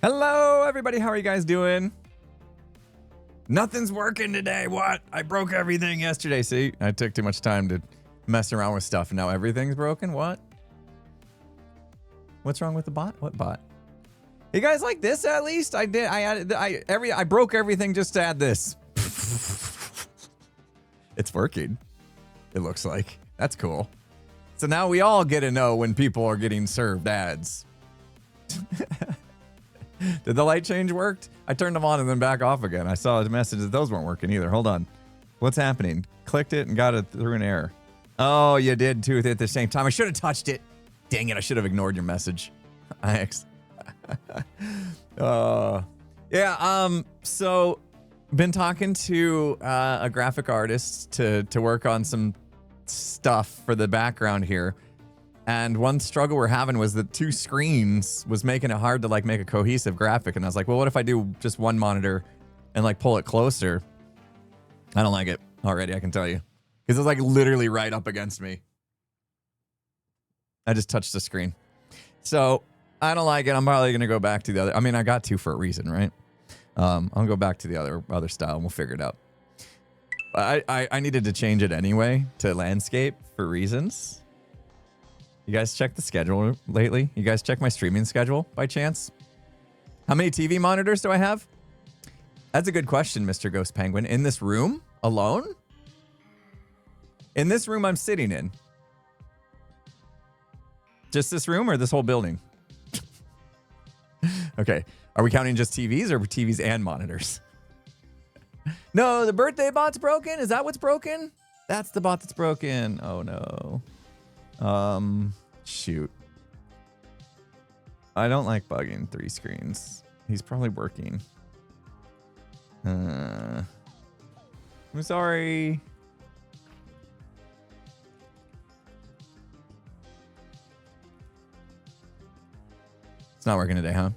Hello, everybody. How are you guys doing? Nothing's working today. What? I broke everything yesterday. See, I took too much time to mess around with stuff, and now everything's broken. What? What's wrong with the bot? What bot? You guys like this at least? I did. I broke everything just to add this. It's working. It looks like. That's cool. So now we all get to know when people are getting served ads. Did the light change worked? I turned them on and then back off again. I saw a message that those weren't working either. Hold on. What's happening? Clicked it and got it through an error. Oh, you did too at the same time. I should have touched it. Dang it. I should have ignored your message. Thanks. So been talking to a graphic artist to work on some stuff for the background here. And one struggle we're having was that two screens was making it hard to like make a cohesive graphic. And I was like, well, what if I do just one monitor and like pull it closer? I don't like it already, I can tell you. Because it's like literally right up against me. I just touched the screen. So I don't like it. I'm probably going to go back to the other. I mean, I got to for a reason, right? I'll go back to the other style and we'll figure it out. I needed to change it anyway to landscape for reasons. You guys check the schedule lately? You guys check my streaming schedule by chance? How many TV monitors do I have? That's a good question, Mr. Ghost Penguin. In this room alone? In this room I'm sitting in. Just this room or this whole building? Okay. Are we counting just TVs or TVs and monitors? No, the birthday bot's broken? Is that what's broken? That's the bot that's broken. Oh no. Shoot. I don't like bugging 3 screens. He's probably working. I'm sorry. It's not working today, huh?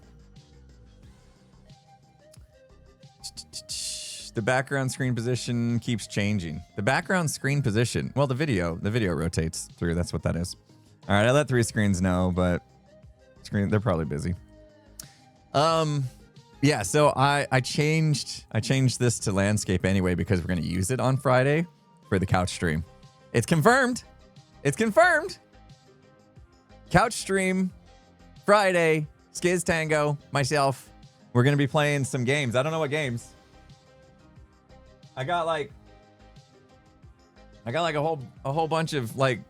The background screen position keeps changing. The background screen position. Well, the video rotates through. That's what that is. All right, I let 3 screens know, but they're probably busy. Yeah, so I changed this to landscape anyway because we're going to use it on Friday for the couch stream. It's confirmed. It's confirmed. Couch stream Friday. Skiz Tango, myself. We're going to be playing some games. I don't know what games. I got like a whole bunch of like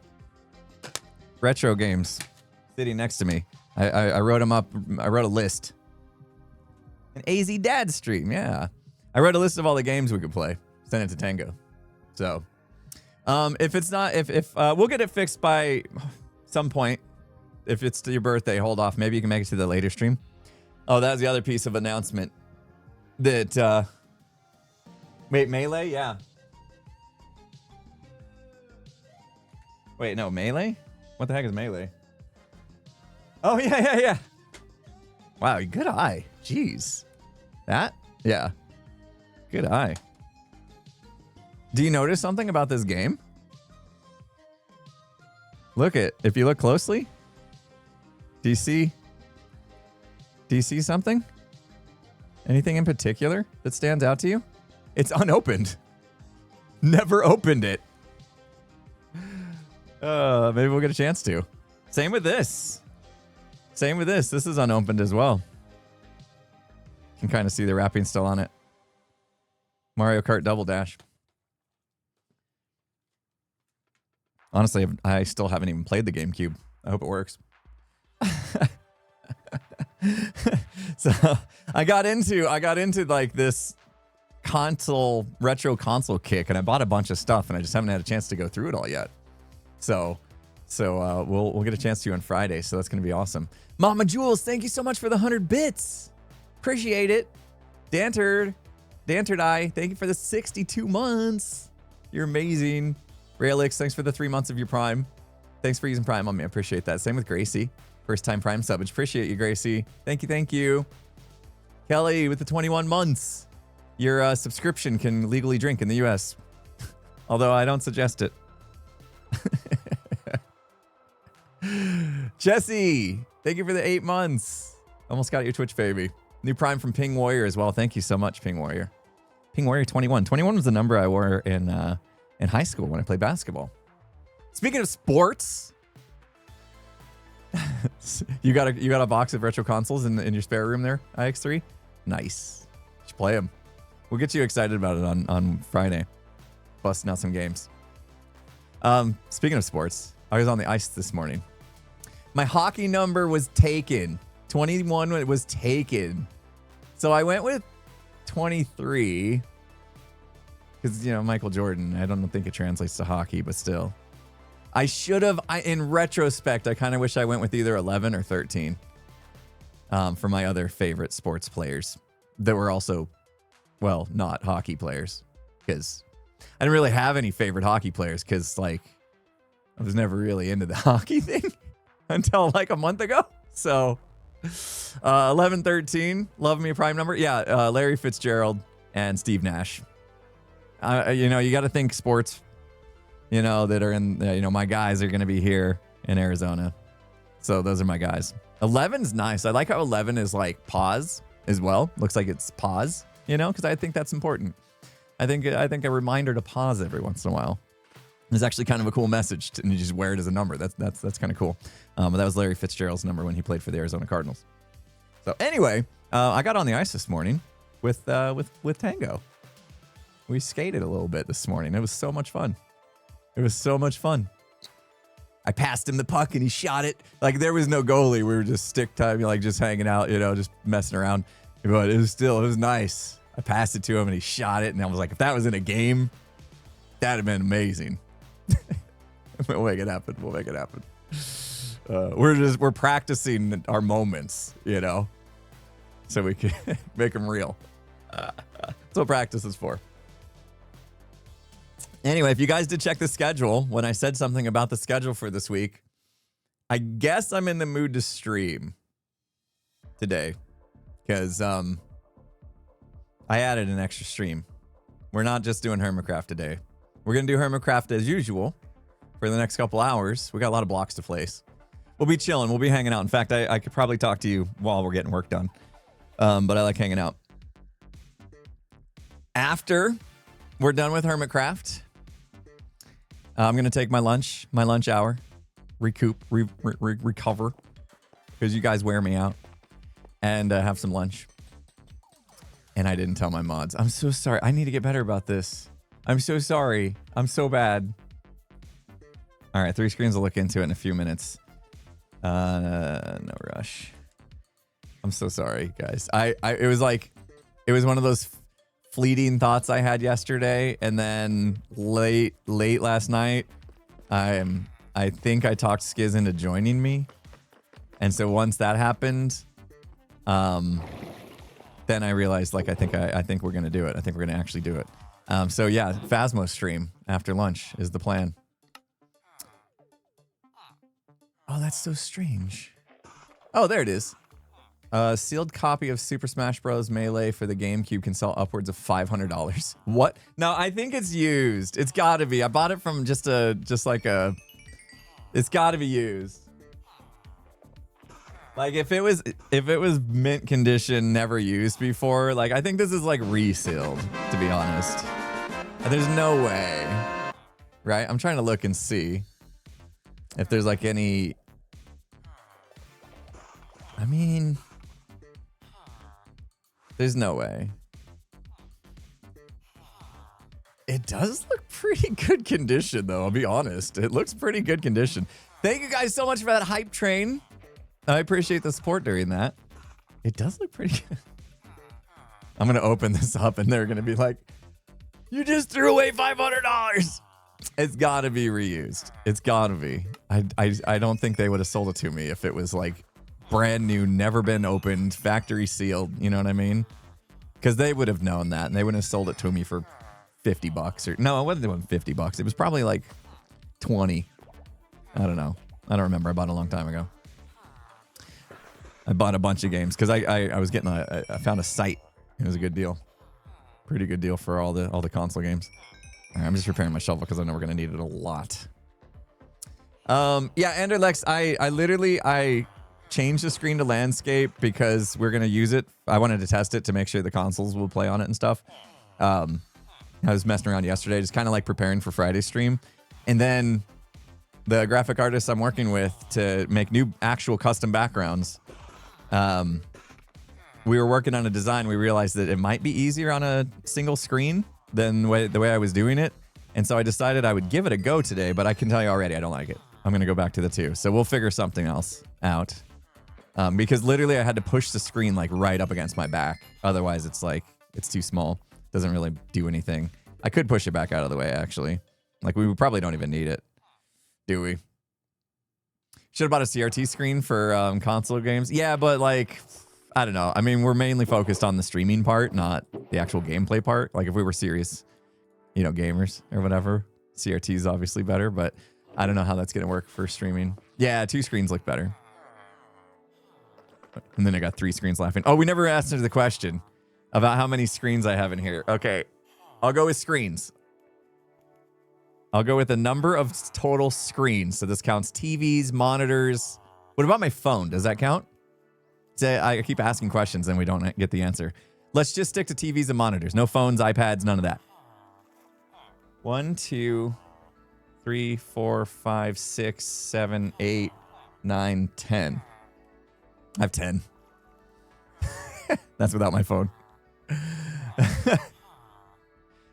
retro games sitting next to me. I wrote them up. I wrote a list. An AZ Dad stream, yeah. I wrote a list of all the games we could play. Send it to Tango. So, if it's not, if we'll get it fixed by some point. If it's to your birthday, hold off. Maybe you can make it to the later stream. Oh, that was the other piece of announcement. That, wait, Melee? Yeah. Wait, no, Melee? What the heck is Melee? Oh, yeah. Wow, good eye. Jeez. That? Yeah. Good eye. Do you notice something about this game? If you look closely, do you see something? Anything in particular that stands out to you? It's unopened. Never opened it. Maybe we'll get a chance to. Same with this. This is unopened as well. You can kind of see the wrapping still on it. Mario Kart Double Dash. Honestly, I still haven't even played the GameCube. I hope it works. So I got into like this retro console kick, and I bought a bunch of stuff, and I just haven't had a chance to go through it all yet. So we'll get a chance to on Friday. So that's gonna be awesome. Mama Jules, thank you so much for the 100 bits. Appreciate it. Dantered Eye, thank you for the 62 months. You're amazing. Raelix, thanks for the 3 months of your Prime. Thanks for using Prime on me. I appreciate that. Same with Gracie. First time Prime sub. Appreciate you, Gracie. Thank you. Kelly with the 21 months. Your subscription can legally drink in the US. Although I don't suggest it. Jesse, thank you for the 8 months. Almost got your Twitch baby. New Prime from Ping Warrior as well. Thank you so much, Ping Warrior. Ping Warrior 21. 21 was the number I wore in high school when I played basketball. Speaking of sports, you got a box of retro consoles in your spare room there, IX3? Nice. You should play them. We'll get you excited about it on Friday. Busting out some games. Speaking of sports, I was on the ice this morning. My hockey number was taken. 21 was taken. So I went with 23. Because, Michael Jordan, I don't think it translates to hockey, but still. I should have, in retrospect, I kind of wish I went with either 11 or 13 for my other favorite sports players that were also, well, not hockey players. Because I didn't really have any favorite hockey players because, I was never really into the hockey thing until a month ago. So 11, 13, love me a prime number. Yeah, Larry Fitzgerald and Steve Nash. You got to think sports, that are in, my guys are going to be here in Arizona. So those are my guys. 11's nice. I like how 11 is pause as well. Looks like it's pause, because I think that's important. I think a reminder to pause every once in a while is actually kind of a cool message, and you just wear it as a number. That's kind of cool. But that was Larry Fitzgerald's number when he played for the Arizona Cardinals. So anyway, I got on the ice this morning with Tango. We skated a little bit this morning. It was so much fun. I passed him the puck and he shot it. There was no goalie. We were just stick time, just hanging out, just messing around. But it was nice. I passed it to him and he shot it. And I was like, if that was in a game, that'd have been amazing. We'll make it happen. We're practicing our moments, so we can make them real. That's what practice is for. Anyway, if you guys did check the schedule, when I said something about the schedule for this week, I guess I'm in the mood to stream today because I added an extra stream. We're not just doing Hermitcraft today. We're going to do Hermitcraft as usual for the next couple hours. We got a lot of blocks to place. We'll be chilling. We'll be hanging out. In fact, I could probably talk to you while we're getting work done. But I like hanging out. After we're done with Hermitcraft, I'm going to take my lunch hour, recover, because you guys wear me out, and have some lunch. And I didn't tell my mods. I'm so sorry. I need to get better about this. I'm so sorry. I'm so bad. All right, 3 screens will look into it in a few minutes. No rush. I'm so sorry, guys. It was one of those fleeting thoughts I had yesterday, and then late last night, I think I talked Skiz into joining me, and so once that happened, then I realized I think we're gonna do it. I think we're gonna actually do it. So yeah, Phasmo stream after lunch is the plan. Oh, that's so strange. Oh, there it is. Sealed copy of Super Smash Bros. Melee for the GameCube can sell upwards of $500. What? No, I think it's used. It's got to be. I bought it from it's got to be used. If it was mint condition, never used before, I think this is resealed, to be honest. There's no way. Right? I'm trying to look and see if there's any. I mean, there's no way. It does look pretty good condition, though. I'll be honest. It looks pretty good condition. Thank you guys so much for that hype train. I appreciate the support during that. It does look pretty good. I'm going to open this up and they're going to be like, you just threw away $500. It's got to be reused. It's got to be. I don't think they would have sold it to me if it was brand new, never been opened, factory sealed. You know what I mean? Because they would have known that and they wouldn't have sold it to me for $50 or no, it wasn't $50. It was probably 20. I don't know. I don't remember. I bought it a long time ago. I bought a bunch of games because I was getting I found a site. It was a good deal. Pretty good deal for all the console games. All right, I'm just preparing my shovel because I know we're gonna need it a lot. Yeah, Anderlex, I literally changed the screen to landscape because we're going to use it. I wanted to test it to make sure the consoles will play on it and stuff. I was messing around yesterday, just kind of like preparing for Friday's stream. And then the graphic artist I'm working with to make new actual custom backgrounds, we were working on a design. We realized that it might be easier on a single screen than the way I was doing it. And so I decided I would give it a go today, but I can tell you already, I don't like it. I'm going to go back to the 2. So we'll figure something else out. Because literally I had to push the screen like right up against my back. Otherwise it's like, it's too small. Doesn't really do anything. I could push it back out of the way, actually. Like, we probably don't even need it. Do we? Should have bought a CRT screen for console games. Yeah, but like, I don't know. I mean, we're mainly focused on the streaming part, not the actual gameplay part. Like, if we were serious, you know, gamers or whatever, CRT is obviously better, but I don't know how that's going to work for streaming. Yeah, 2 screens look better. And then I got 3 screens laughing. Oh, we never answered the question about how many screens I have in here. Okay, I'll go with screens. I'll go with the number of total screens. So this counts TVs, monitors. What about my phone? Does that count? Say, I keep asking questions and we don't get the answer. Let's just stick to TVs and monitors. No phones, iPads, none of that. 1, 2, 3, 4, 5, 6, 7, 8, 9, 10. I have 10. That's without my phone.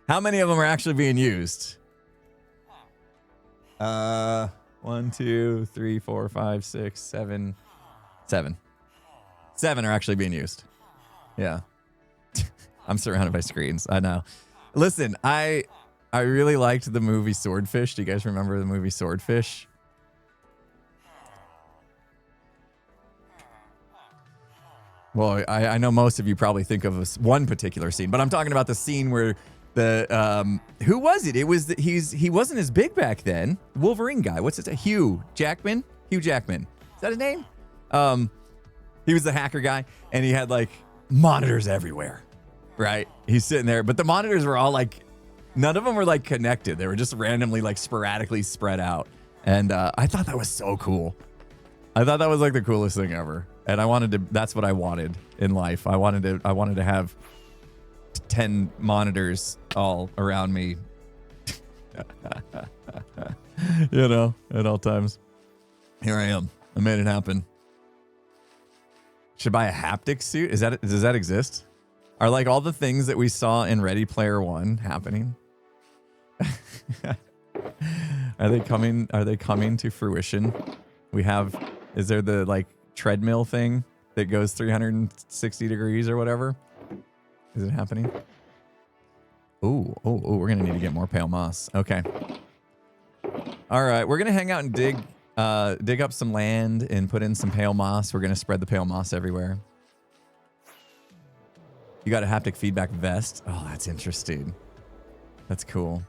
How many of them are actually being used? 1, 2, 3, 4, 5, 6, 7. 7. 7 are actually being used. Yeah. I'm surrounded by screens. I know. Listen, I really liked the movie Swordfish. Do you guys remember the movie Swordfish? Well, I know most of you probably think of one particular scene, but I'm talking about the scene where the who was it? It was he wasn't as big back then. Wolverine guy. What's his name? Hugh Jackman. Is that his name? He was the hacker guy, and he had like monitors everywhere. Right? He's sitting there, but the monitors were all like, none of them were like connected. They were just randomly like sporadically spread out, and I thought that was so cool. I thought that was like the coolest thing ever. And I wanted to, that's what I wanted in life. I wanted to have 10 monitors all around me, you know, at all times. Here I am. I made it happen. Should I buy a haptic suit? Does that exist? Are like all the things that we saw in Ready Player One happening? Are they coming to fruition? Is there the like treadmill thing that goes 360 degrees or whatever? Is it happening? Oh, we're gonna need to get more pale moss. Okay. All right, we're gonna hang out and dig up some land and put in some pale moss. We're gonna spread the pale moss everywhere. You got a haptic feedback vest. Oh, that's interesting. That's cool.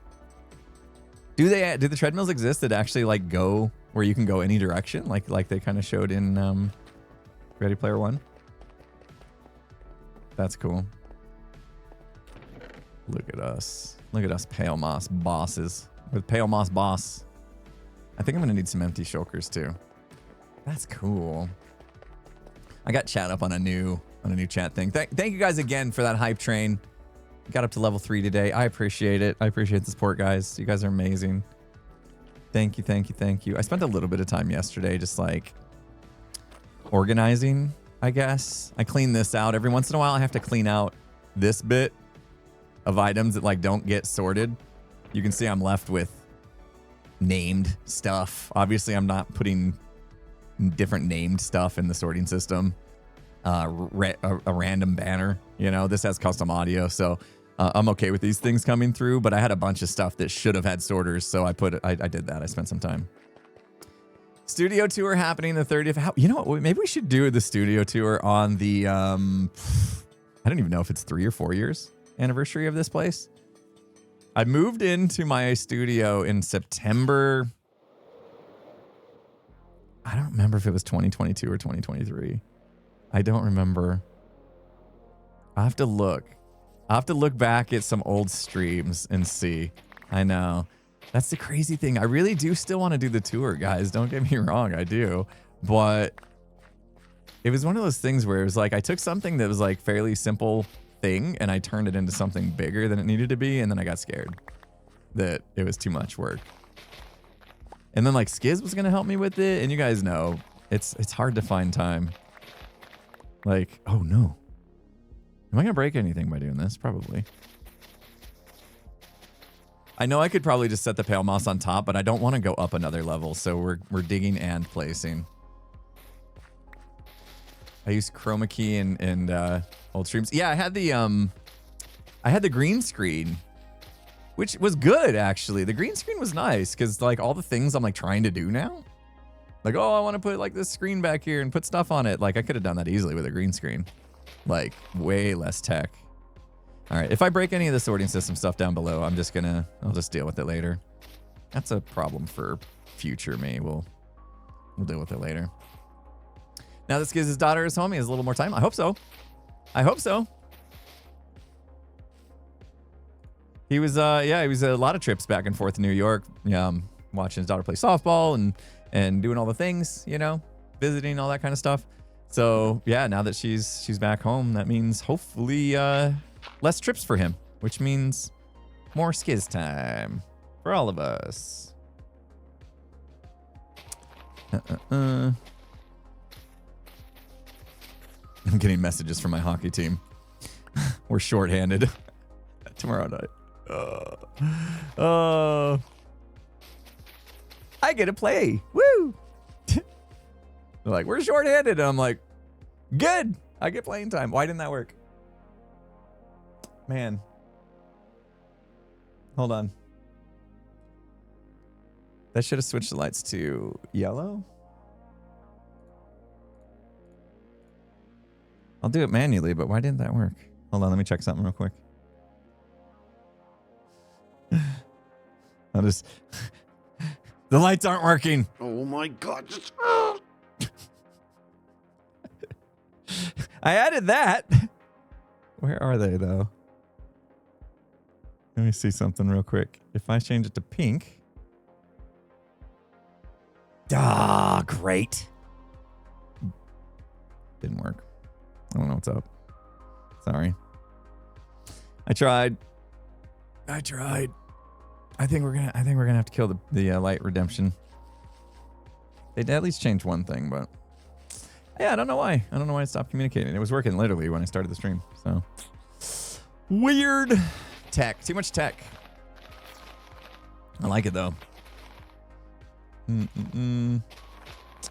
Do the treadmills exist that actually like go where you can go any direction, like they kind of showed in Ready Player One? That's cool. Look at us pale moss bosses with pale moss boss. I think I'm gonna need some empty shulkers too. That's cool. I got chat up on a new chat thing. Thank you guys again for that hype train. Got up to level 3 today. I appreciate it. I appreciate the support, guys. You guys are amazing. Thank you. I spent a little bit of time yesterday just like organizing, I guess. I clean this out. Every once in a while I have to clean out this bit of items that like don't get sorted. You can see I'm left with named stuff. Obviously I'm not putting different named stuff in the sorting system. A random banner, you know, this has custom audio, so I'm okay with these things coming through, but I had a bunch of stuff that should have had sorters, so I did that. I spent some time. Studio tour happening the 30th. You know what? Maybe we should do the studio tour on the I don't even know if it's 3 or 4 years anniversary of this place. I moved into my studio in September. I don't remember if it was 2022 or 2023. I don't remember. I'll have to look. I'll have to look back at some old streams and see. I know. That's the crazy thing. I really do still want to do the tour, guys. Don't get me wrong. I do. But it was one of those things where it was like I took something that was like fairly simple thing and I turned it into something bigger than it needed to be, and then I got scared that it was too much work. And then like Skiz was gonna help me with it, and you guys know it's hard to find time. Like, oh no. Am I gonna break anything by doing this? Probably. I know I could probably just set the pale moss on top, but I don't want to go up another level, so we're digging and placing. I used chroma key and old streams. Yeah, I had the green screen, which was good actually. The green screen was nice because like all the things I'm like trying to do now, like, oh, I want to put like this screen back here and put stuff on it. Like I could have done that easily with a green screen, like way less tech. All right, if I break any of the sorting system stuff down below, I'll just deal with it later. That's a problem for future me. We'll deal with it later. Now this gives his daughter his home. He has a little more time. I hope so. I hope so. He was, he was a lot of trips back and forth to New York, watching his daughter play softball and doing all the things, you know, visiting, all that kind of stuff. So yeah, now that she's back home, that means hopefully less trips for him, which means more Skiz time for all of us. I'm getting messages from my hockey team. We're shorthanded tomorrow night. I get to play. Woo! They're like, we're shorthanded. And I'm like, good. I get playing time. Why didn't that work? Man. Hold on. That should have switched the lights to yellow. I'll do it manually, but why didn't that work? Hold on, let me check something real quick. I'll just... The lights aren't working. Oh my god. I added that. Where are they, though? Let me see something real quick. If I change it to pink... Ah, great. Didn't work. I don't know what's up. Sorry. I tried. I think we're gonna have to kill the light redemption. They did at least change one thing, but yeah, I don't know why. I don't know why it stopped communicating. It was working literally when I started the stream. So weird. Tech. Too much tech. I like it though.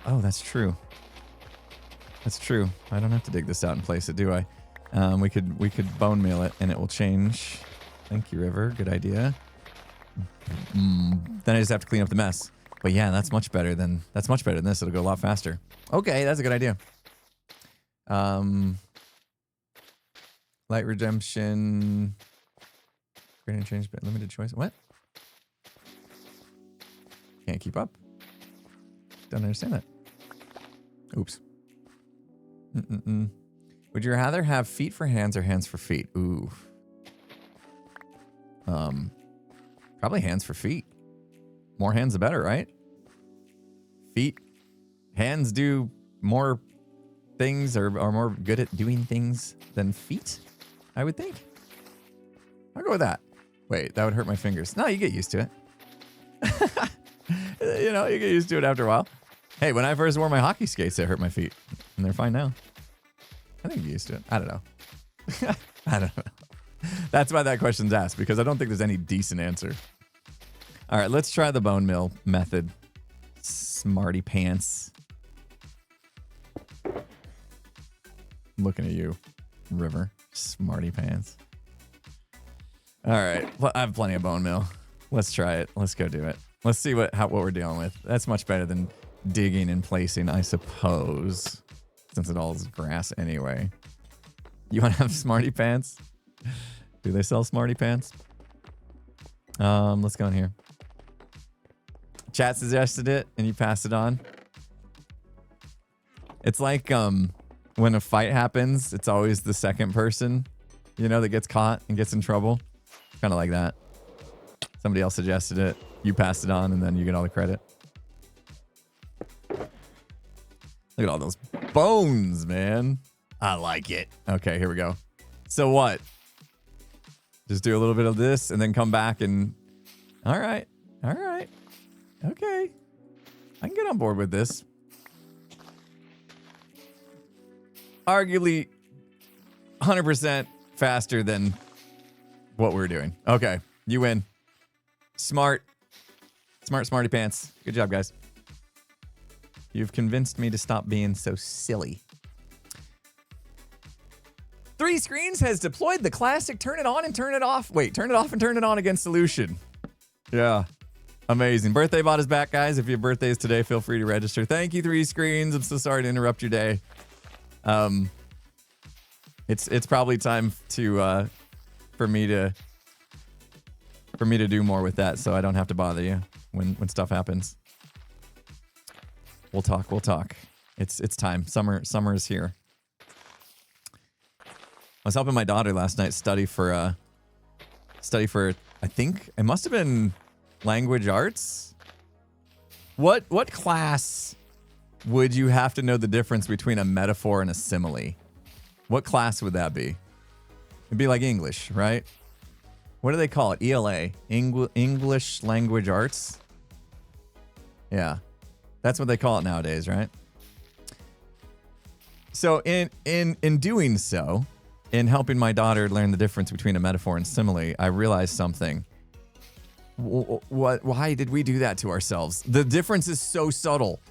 Oh, that's true. That's true. I don't have to dig this out and place it, do I? We could bone meal it and it will change. Thank you, River. Good idea. Then I just have to clean up the mess. But yeah, that's much better than this. It'll go a lot faster. Okay, that's a good idea. Light redemption. Gradient change, but limited choice. What? Can't keep up. Don't understand that. Oops. Would you rather have feet for hands or hands for feet? Ooh. Probably hands for feet. More hands the better, right? Feet. Hands do more things or are more good at doing things than feet, I would think. I'll go with that. Wait, that would hurt my fingers. No, you get used to it. You know, you get used to it after a while. Hey, when I first wore my hockey skates, it hurt my feet. And they're fine now. I think you're used to it. I don't know. I don't know. That's why that question's asked, because I don't think there's any decent answer. All right, let's try the bone mill method. Smarty pants. I'm looking at you, River. Smarty pants. All right, well, I have plenty of bone mill. Let's try it. Let's go do it. Let's see what we're dealing with. That's much better than digging and placing, I suppose, since it all is grass anyway. You want to have smarty pants? Do they sell smarty pants? Let's go in here. Chat suggested it and you passed it on. It's like when a fight happens, it's always the second person, you know, that gets caught and gets in trouble. Kind of like that. Somebody else suggested it, you passed it on, and then you get all the credit. Look at all those bones, man. I like it. Okay, here we go. So what? Just do a little bit of this and then come back and... All right. All right. Okay. I can get on board with this. Arguably 100% faster than what we're doing. Okay, you win. Smart. Smart, smarty pants. Good job, guys. You've convinced me to stop being so silly. 3 Screens has deployed the classic turn it on and turn it off. Wait, turn it off and turn it on again solution. Yeah. Amazing. Birthday bot is back, guys. If your birthday is today, feel free to register. Thank you, 3 Screens. I'm so sorry to interrupt your day. It's probably time to for me to do more with that, so I don't have to bother you when stuff happens. We'll talk. We'll talk. It's time. Summer is here. I was helping my daughter last night study for I think it must have been language arts. What class would you have to know the difference between a metaphor and a simile? What class would that be? It'd be like English, right? What do they call it? ELA, English language arts. Yeah, that's what they call it nowadays, right? So in doing so, in helping my daughter learn the difference between a metaphor and simile, I realized something. Why did we do that to ourselves? The difference is so subtle,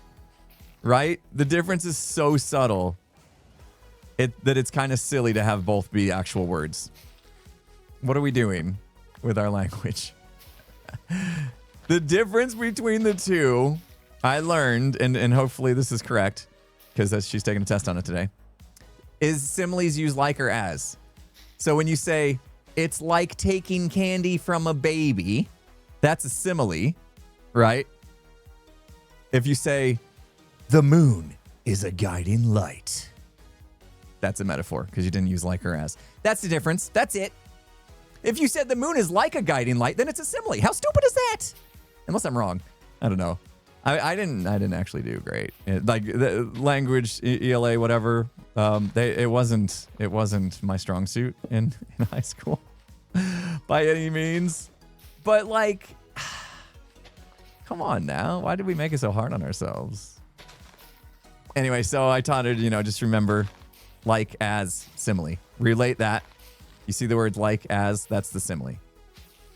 right? The difference is so subtle that it's kind of silly to have both be actual words. What are we doing with our language? The difference between the two, I learned, and hopefully this is correct, because she's taking a test on it today, is similes use like or as. So when you say, it's like taking candy from a baby, that's a simile, right? If you say, the moon is a guiding light, that's a metaphor, because you didn't use like or as. That's the difference. That's it. If you said the moon is like a guiding light, then it's a simile. How stupid is that? Unless I'm wrong. I don't know. I didn't actually do great. Like the language, ELA, whatever. It wasn't my strong suit in high school by any means. But like, come on now. Why did we make it so hard on ourselves? Anyway, so I taught her, just remember like, as, simile. Relate that. You see the word like, as, that's the simile.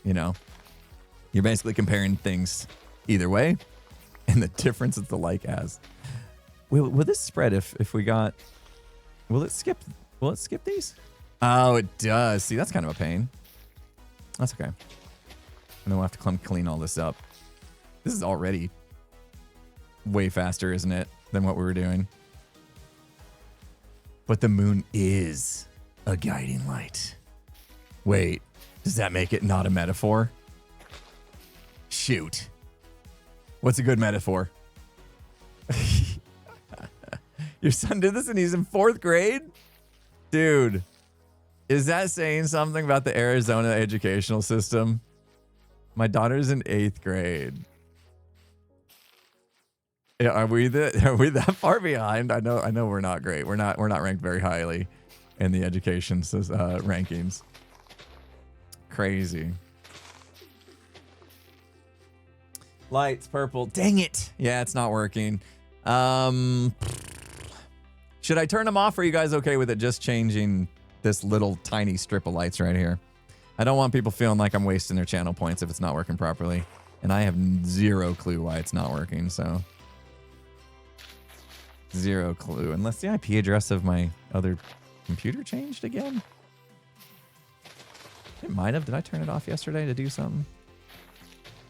You're basically comparing things either way. And the difference is the like, as. Will this spread if we got... Will it skip these? Oh, it does. See, that's kind of a pain. That's okay. And then we'll have to come clean all this up. This is already way faster, isn't it, than what we were doing? But the moon is a guiding light. Wait, does that make it not a metaphor? Shoot. What's a good metaphor? Your son did this and he's in 4th grade? Dude, is that saying something about the Arizona educational system? My daughter's in 8th grade. Yeah, are we that far behind? I know we're not great. We're not ranked very highly in the education rankings. Crazy. Lights purple. Dang it. Yeah, it's not working. Should I turn them off, or are you guys okay with it just changing this little tiny strip of lights right here? I don't want people feeling like I'm wasting their channel points if it's not working properly. And I have zero clue why it's not working, so. Zero clue. Unless the IP address of my other computer changed again. It might have. Did I turn it off yesterday to do something?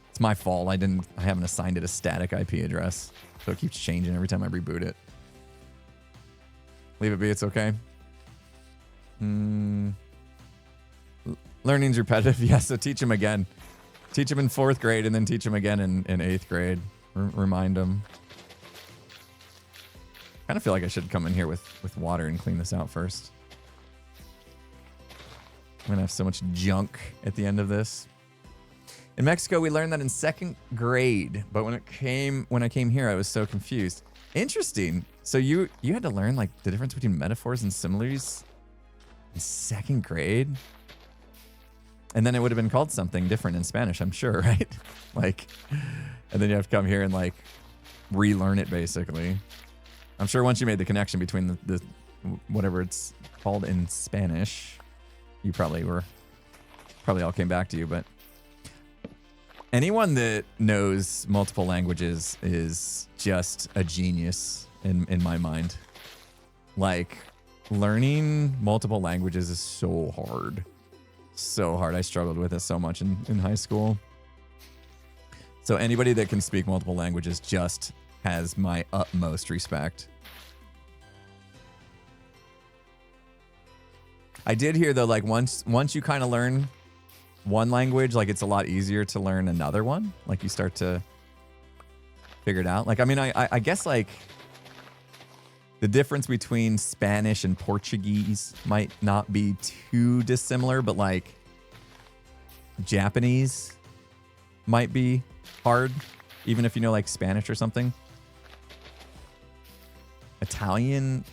It's my fault. I haven't assigned it a static IP address. So it keeps changing every time I reboot it. Leave it be, it's okay. Learning's repetitive. Yeah, so teach them again. Teach them in 4th grade and then teach them again in 8th grade. Remind them. I kind of feel like I should come in here with water and clean this out first. I'm going to have so much junk at the end of this. In Mexico, we learned that in 2nd grade, but when I came here, I was so confused. Interesting. So you had to learn like the difference between metaphors and similes in 2nd grade? And then it would have been called something different in Spanish, I'm sure, right? Like, and then you have to come here and like relearn it basically. I'm sure once you made the connection between the whatever it's called in Spanish, you probably all came back to you. But anyone that knows multiple languages is just a genius in my mind. Like, learning multiple languages is so hard. So hard. I struggled with it so much in high school. So anybody that can speak multiple languages just has my utmost respect. I did hear though, like once you kind of learn one language, like it's a lot easier to learn another one. Like you start to figure it out. Like, I mean, I guess like the difference between Spanish and Portuguese might not be too dissimilar, but like Japanese might be hard, even if you know like Spanish or something. Italian,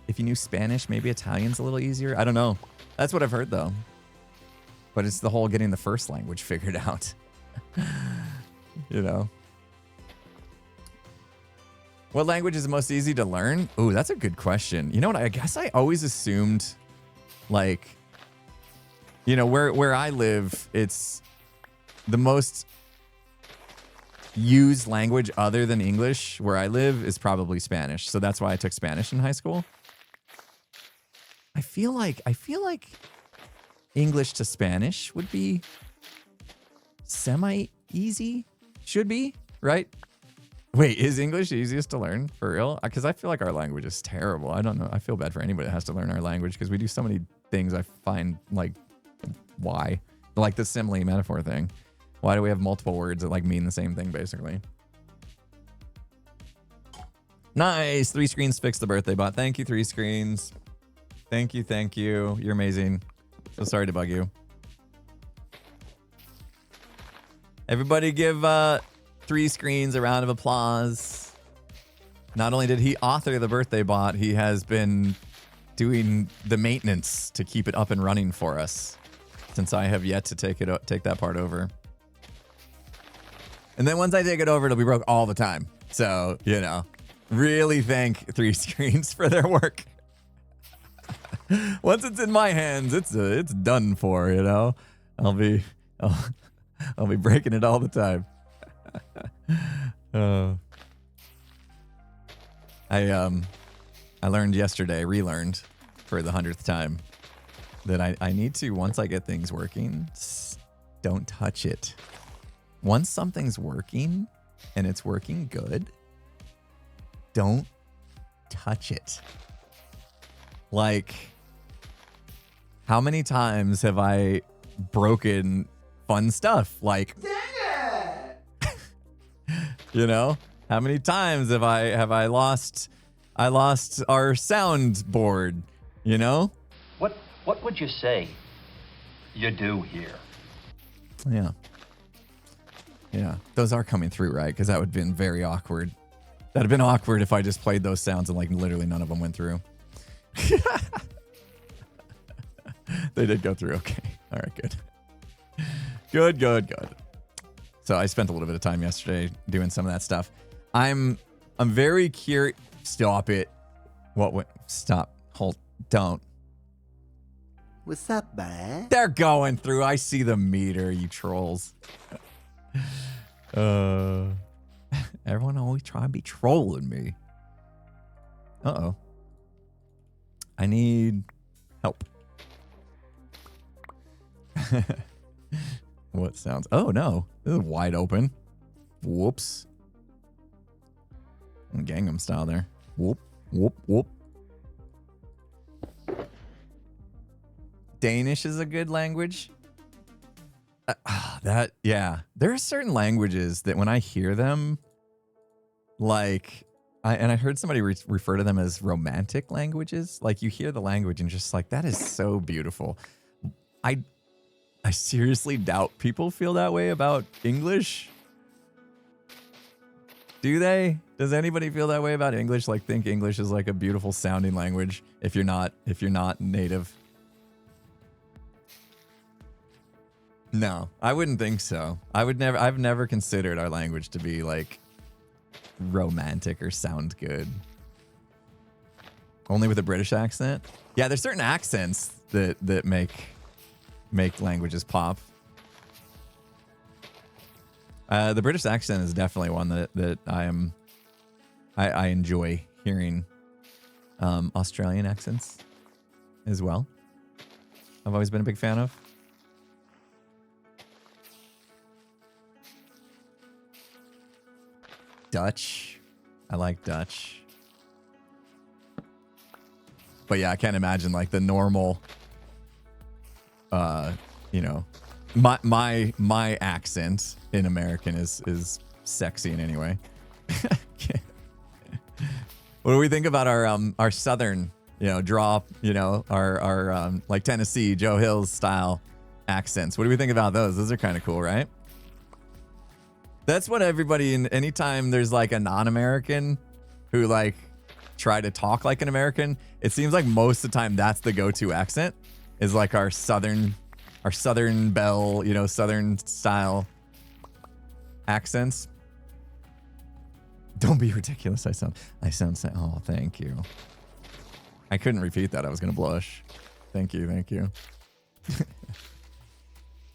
if you knew Spanish, maybe Italian's a little easier. I don't know. That's what I've heard though. But it's the whole getting the first language figured out. You know? What language is the most easy to learn? Ooh, that's a good question. You know what? I guess I always assumed, like, you know, where I live, it's the most used language other than English where I live is probably Spanish. So that's why I took Spanish in high school. I feel like English to Spanish would be semi-easy. Should be, right? Wait, is English easiest to learn for real? Because I feel like our language is terrible. I don't know. I feel bad for anybody that has to learn our language because we do so many things I find like, why? Like the simile metaphor thing. Why do we have multiple words that like mean the same thing basically? Nice. 3 screens fixed the birthday bot. Thank you, 3 screens. Thank you. You're amazing. So sorry to bug you. Everybody give 3 screens a round of applause. Not only did he author the birthday bot, he has been doing the maintenance to keep it up and running for us, since I have yet to take that part over. And then once I take it over, it'll be broke all the time. So, you know, really thank 3 screens for their work. Once it's in my hands, it's done for, you know. I'll be breaking it all the time. I learned yesterday, relearned for the 100th time, that I need to, once I get things working, don't touch it. Once something's working and it's working good, don't touch it. Like, how many times have I broken fun stuff? Like, you know, how many times have I lost our soundboard, you know? What would you say you do here? Yeah. Yeah. Those are coming through, right? Because that would have been very awkward. That'd have been awkward if I just played those sounds and like literally none of them went through. They did go through. Okay. All right, good. Good. So I spent a little bit of time yesterday doing some of that stuff. I'm very curious. Stop it. What? Stop. Hold. Don't. What's up, bud? They're going through. I see the meter, you trolls. Everyone always try and be trolling me. Uh-oh. I need help. What sounds? Oh, no. This is wide open. Whoops. Gangnam style there. Whoop, whoop, whoop. Danish is a good language. Yeah. There are certain languages that when I hear them, like, I heard somebody refer to them as romantic languages. Like, you hear the language and just like, that is so beautiful. I seriously doubt people feel that way about English. Do they? Does anybody feel that way about English? Like think English is like a beautiful sounding language if you're not native? No, I wouldn't think so. I've never considered our language to be like romantic or sound good. Only with a British accent? Yeah, there's certain accents that make languages pop. The British accent is definitely one that I enjoy hearing. Australian accents as well. I've always been a big fan of. Dutch. I like Dutch. But yeah, I can't imagine like the normal you know, my accent in American is sexy in any way. What do we think about our southern, you know, drop, you know, our like Tennessee, Joe Hills style accents? What do we think about those? Those are kind of cool, right? That's what everybody, anytime there's like a non-American who like try to talk like an American, it seems like most of the time that's the go-to accent is like our southern belle, you know, southern style accents. Don't be ridiculous. I sound oh, thank you. I couldn't repeat that. I was going to blush. Thank you.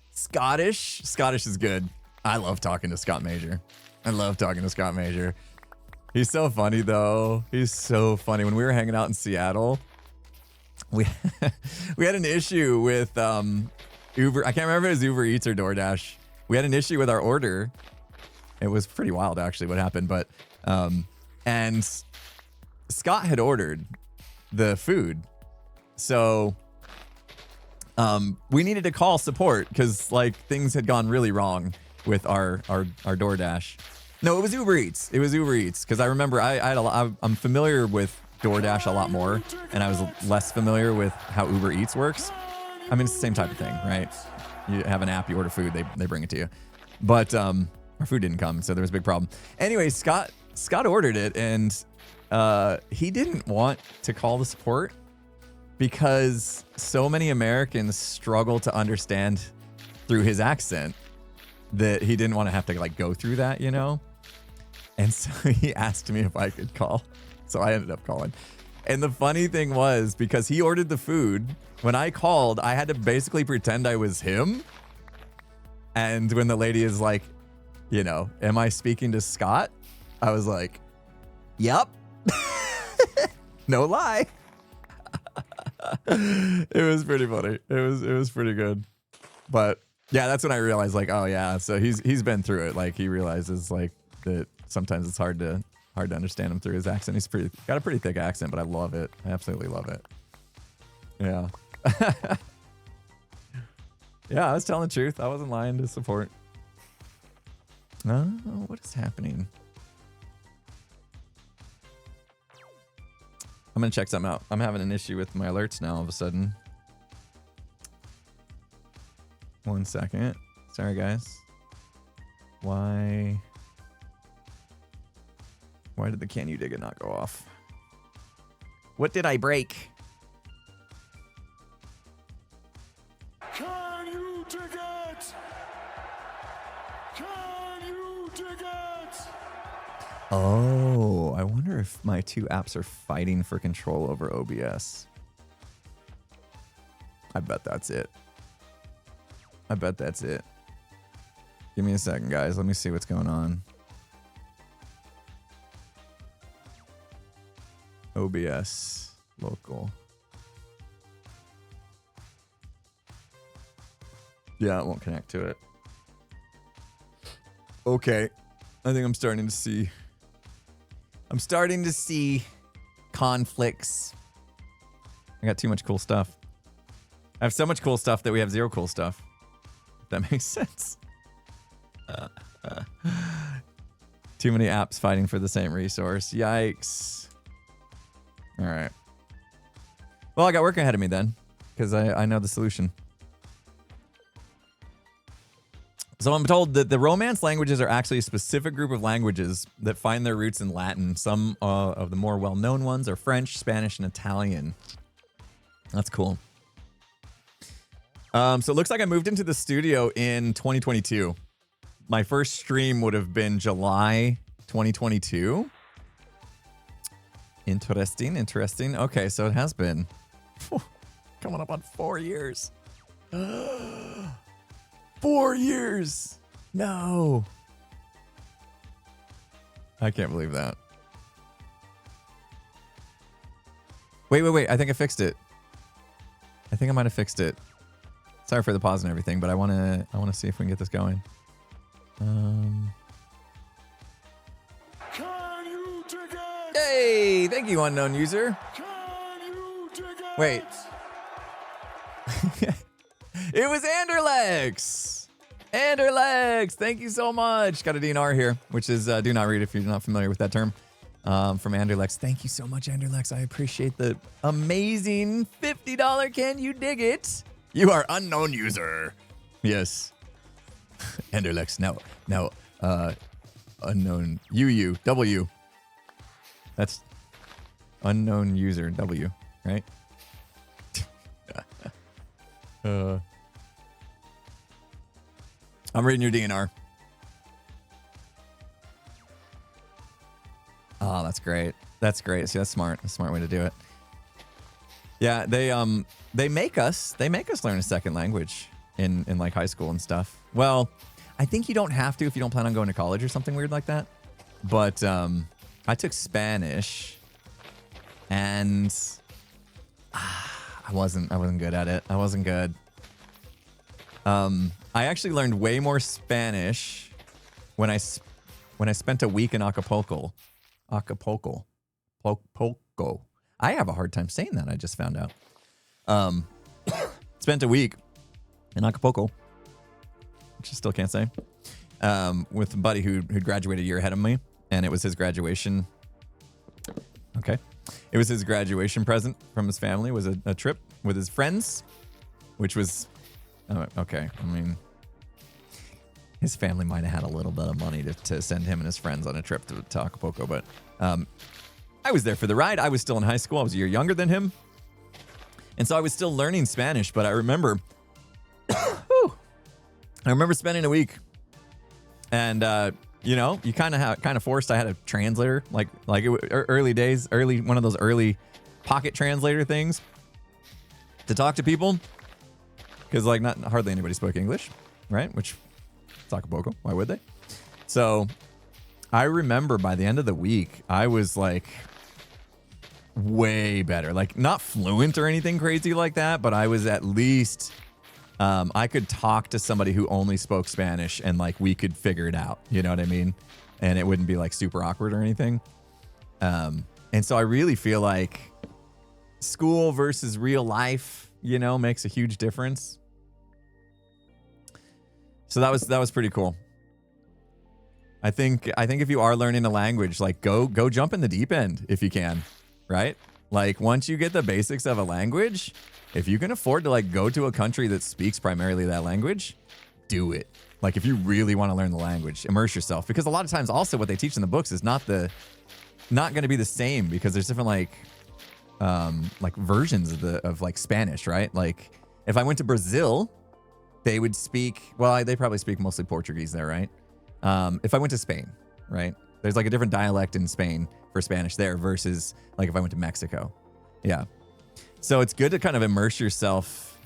Scottish is good. I love talking to Scott Major. He's so funny though. He's so funny. When we were hanging out in Seattle, we had an issue with Uber. I can't remember if it was Uber Eats or DoorDash. We had an issue with our order. It was pretty wild actually what happened, but and Scott had ordered the food. So we needed to call support because like things had gone really wrong with our DoorDash. No, it was Uber Eats. Because I remember I'm familiar with DoorDash a lot more, and I was less familiar with how Uber Eats works. I mean, it's the same type of thing, right? You have an app, you order food, they bring it to you. But our food didn't come, so there was a big problem. Anyway, Scott ordered it, and he didn't want to call the support because so many Americans struggle to understand through his accent that he didn't want to have to like go through that, you know? And so he asked me if I could call. So I ended up calling. And the funny thing was, because he ordered the food, when I called, I had to basically pretend I was him. And when the lady is like, you know, am I speaking to Scott? I was like, yep. No lie. It was pretty funny. It was pretty good. But yeah, that's when I realized like, oh yeah, so he's been through it. Like he realizes like that sometimes it's hard to understand him through his accent. He's got a pretty thick accent, but I love it. I absolutely love it. Yeah. Yeah, I was telling the truth. I wasn't lying to support. Oh, what is happening? I'm gonna check something out. I'm having an issue with my alerts now all of a sudden. 1 second. Sorry, guys. Why did the Can You Dig It not go off? What did I break? Can you dig it? Can you dig it? Oh, I wonder if my two apps are fighting for control over OBS. I bet that's it. Give me a second, guys. Let me see what's going on. OBS local. Yeah, it won't connect to it. Okay. I think I'm starting to see conflicts. I got too much cool stuff. I have so much cool stuff that we have zero cool stuff. If that makes sense. Too many apps fighting for the same resource. Yikes. All right. Well, I got work ahead of me then, because I know the solution. So I'm told that the Romance languages are actually a specific group of languages that find their roots in Latin. Some of the more well-known ones are French, Spanish, and Italian. That's cool. So it looks like I moved into the studio in 2022. My first stream would have been July 2022. Interesting, interesting. Okay, so it has been coming up on 4 years. 4 years. No. I can't believe that. Wait. I think I fixed it. I think I might have fixed it. Sorry for the pause and everything, but I want to see if we can get this going. Can you dig it? Hey, thank you, unknown user. Can you dig it? Wait. It was Anderlex. Anderlex, thank you so much. Got a DNR here, which is do not read if you're not familiar with that term. From Anderlex. Thank you so much, Anderlex. I appreciate the amazing $50 Can You Dig It? You are unknown user. Yes. Anderlex. Now, unknown W. That's unknown user W, right? I'm reading your DNR. Oh, that's great. That's great. See, that's smart. That's a smart way to do it. Yeah, they make us learn a second language in like high school and stuff. Well, I think you don't have to if you don't plan on going to college or something weird like that. But I took Spanish, and I wasn't good at it. I wasn't good. I actually learned way more Spanish when I spent a week in Acapulco. Acapulco. I have a hard time saying that. I just found out. Spent a week in Acapulco, which I still can't say, with a buddy who graduated a year ahead of me, and it was his graduation. Okay. It was his graduation present from his family. It was a trip with his friends, which was, okay. I mean, his family might have had a little bit of money to send him and his friends on a trip to Acapulco, but I was there for the ride. I was still in high school. I was a year younger than him. And so I was still learning Spanish, but I remember, spending a week, and you kind of forced. I had a translator, like early days, one of those early pocket translator things to talk to people, because like not hardly anybody spoke English, right? Which it's Acapulco. Why would they? So I remember by the end of the week, I was like way better, like not fluent or anything crazy like that, but I was at least, I could talk to somebody who only spoke Spanish and like we could figure it out. You know what I mean? And it wouldn't be like super awkward or anything. And so I really feel like school versus real life, makes a huge difference. So that was pretty cool. I think if you are learning a language, like go jump in the deep end if you can, right? Like once you get the basics of a language, if you can afford to like go to a country that speaks primarily that language, do it. Like if you really want to learn the language, immerse yourself, because a lot of times also what they teach in the books is not going to be the same, because there's different like versions of like Spanish, right? Like if I went to Brazil, they would speak, well, they probably speak mostly Portuguese there, right? If I went to Spain, right? There's like a different dialect in Spain for Spanish there versus like if I went to Mexico. Yeah. So it's good to kind of immerse yourself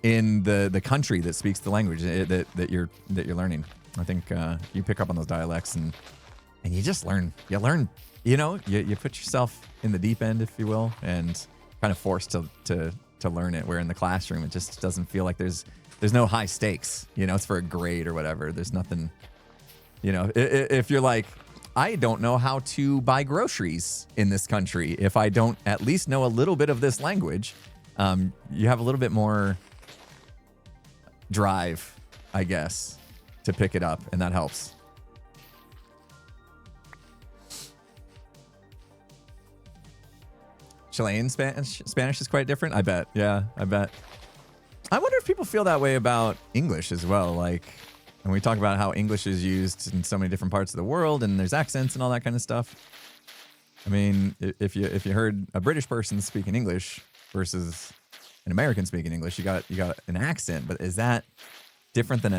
in the country that speaks the language that you're learning. I think you pick up on those dialects and you just learn. You learn, you put yourself in the deep end, if you will, and kind of forced to learn it. Where in the classroom, it just doesn't feel like there's no high stakes. It's for a grade or whatever. There's nothing, if you're like, I don't know how to buy groceries in this country if I don't at least know a little bit of this language, you have a little bit more drive, I guess, to pick it up, and that helps. Chilean Spanish is quite different, I bet. Yeah, I bet. I wonder if people feel that way about English as well. Like, And we talk about how English is used in so many different parts of the world, and there's accents and all that kind of stuff. I mean, if you heard a British person speaking English versus an American speaking English, you got an accent. But is that different than a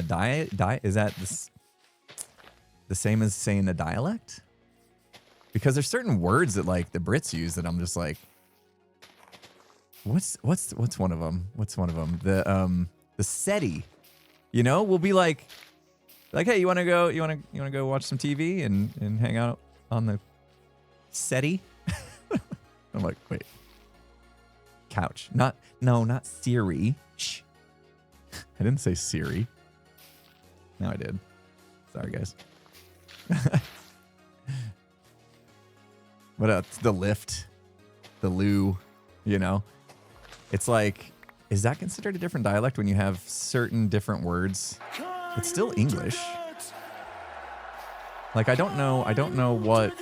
is that the same as saying a dialect? Because there's certain words that like the Brits use that I'm just like, what's one of them? What's one of them? The SETI. You know, we'll be like, hey, you want to go watch some TV and hang out on the SETI? I'm like, wait, couch, not Siri. Shh. I didn't say Siri. No, I did. Sorry, guys. What else? The lift, the loo, you know? It's like, is that considered a different dialect when you have certain different words? It's still English. Like, I don't know what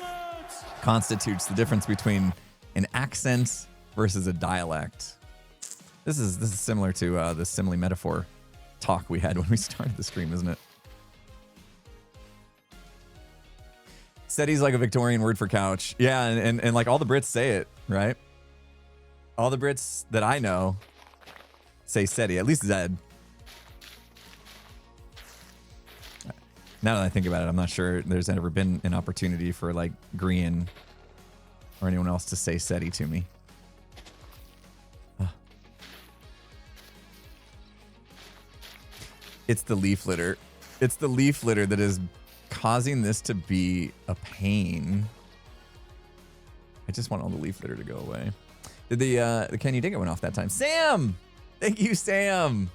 constitutes the difference between an accent versus a dialect. This is similar to the simile metaphor talk we had when we started the stream, isn't it? SETI's like a Victorian word for couch. Yeah, and like all the Brits say it, right? All the Brits that I know say SETI, at least Zed. Now that I think about it, I'm not sure there's ever been an opportunity for like Grian or anyone else to say SETI to me. It's the leaf litter. It's the leaf litter that is causing this to be a pain. I just want all the leaf litter to go away. Did the Can You Dig It went off that time? Sam! Thank you, Sam!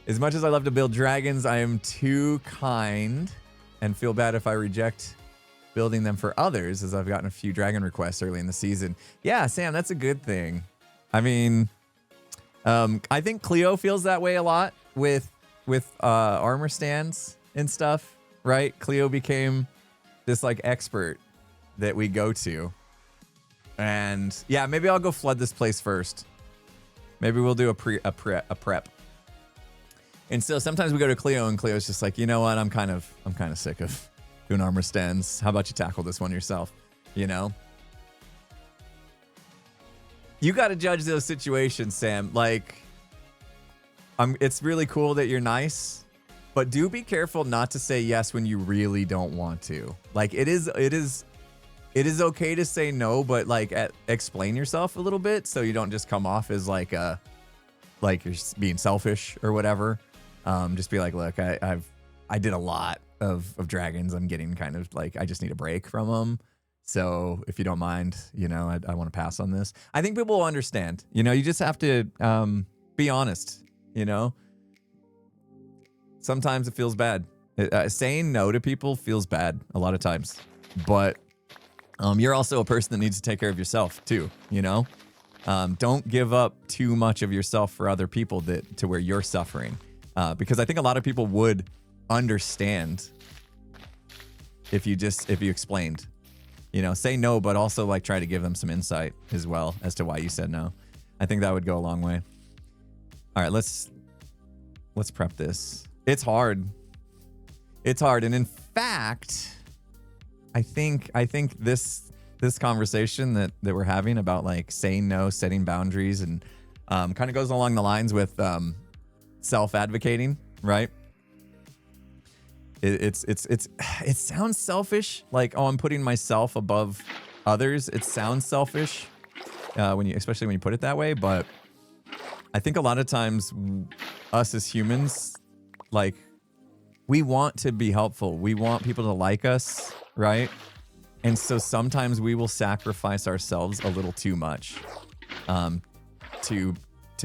As much as I love to build dragons, I am too kind and feel bad if I reject building them for others, as I've gotten a few dragon requests early in the season. Yeah, Sam, that's a good thing. I mean, I think Cleo feels that way a lot with armor stands and stuff, right? Cleo became this like expert that we go to. And yeah, maybe I'll go flood this place first. Maybe we'll do a prep. And so sometimes we go to Cleo and Cleo's just like, you know what? I'm kind of sick of doing armor stands. How about you tackle this one yourself? You know? You got to judge those situations, Sam. Like, it's really cool that you're nice, but do be careful not to say yes when you really don't want to. Like, it is okay to say no, but like explain yourself a little bit so you don't just come off as like you're being selfish or whatever. Just be like, look, I did a lot of dragons. I'm getting kind of like, I just need a break from them. So if you don't mind, you know, I want to pass on this. I think people will understand. You know, you just have to be honest. You know, sometimes it feels bad. Saying no to people feels bad a lot of times, but you're also a person that needs to take care of yourself too. You know, don't give up too much of yourself for other people to where you're suffering. Because I think a lot of people would understand if you explained, you know, say no, but also like try to give them some insight as well as to why you said no. I think that would go a long way. All right, let's prep this. It's hard. And in fact, I think this conversation that we're having about like saying no, setting boundaries, and kind of goes along the lines with self-advocating, right? It sounds selfish, like, oh, I'm putting myself above others. It sounds selfish especially when you put it that way, but I think a lot of times us as humans, like, we want to be helpful. We want people to like us, right? And so sometimes we will sacrifice ourselves a little too much to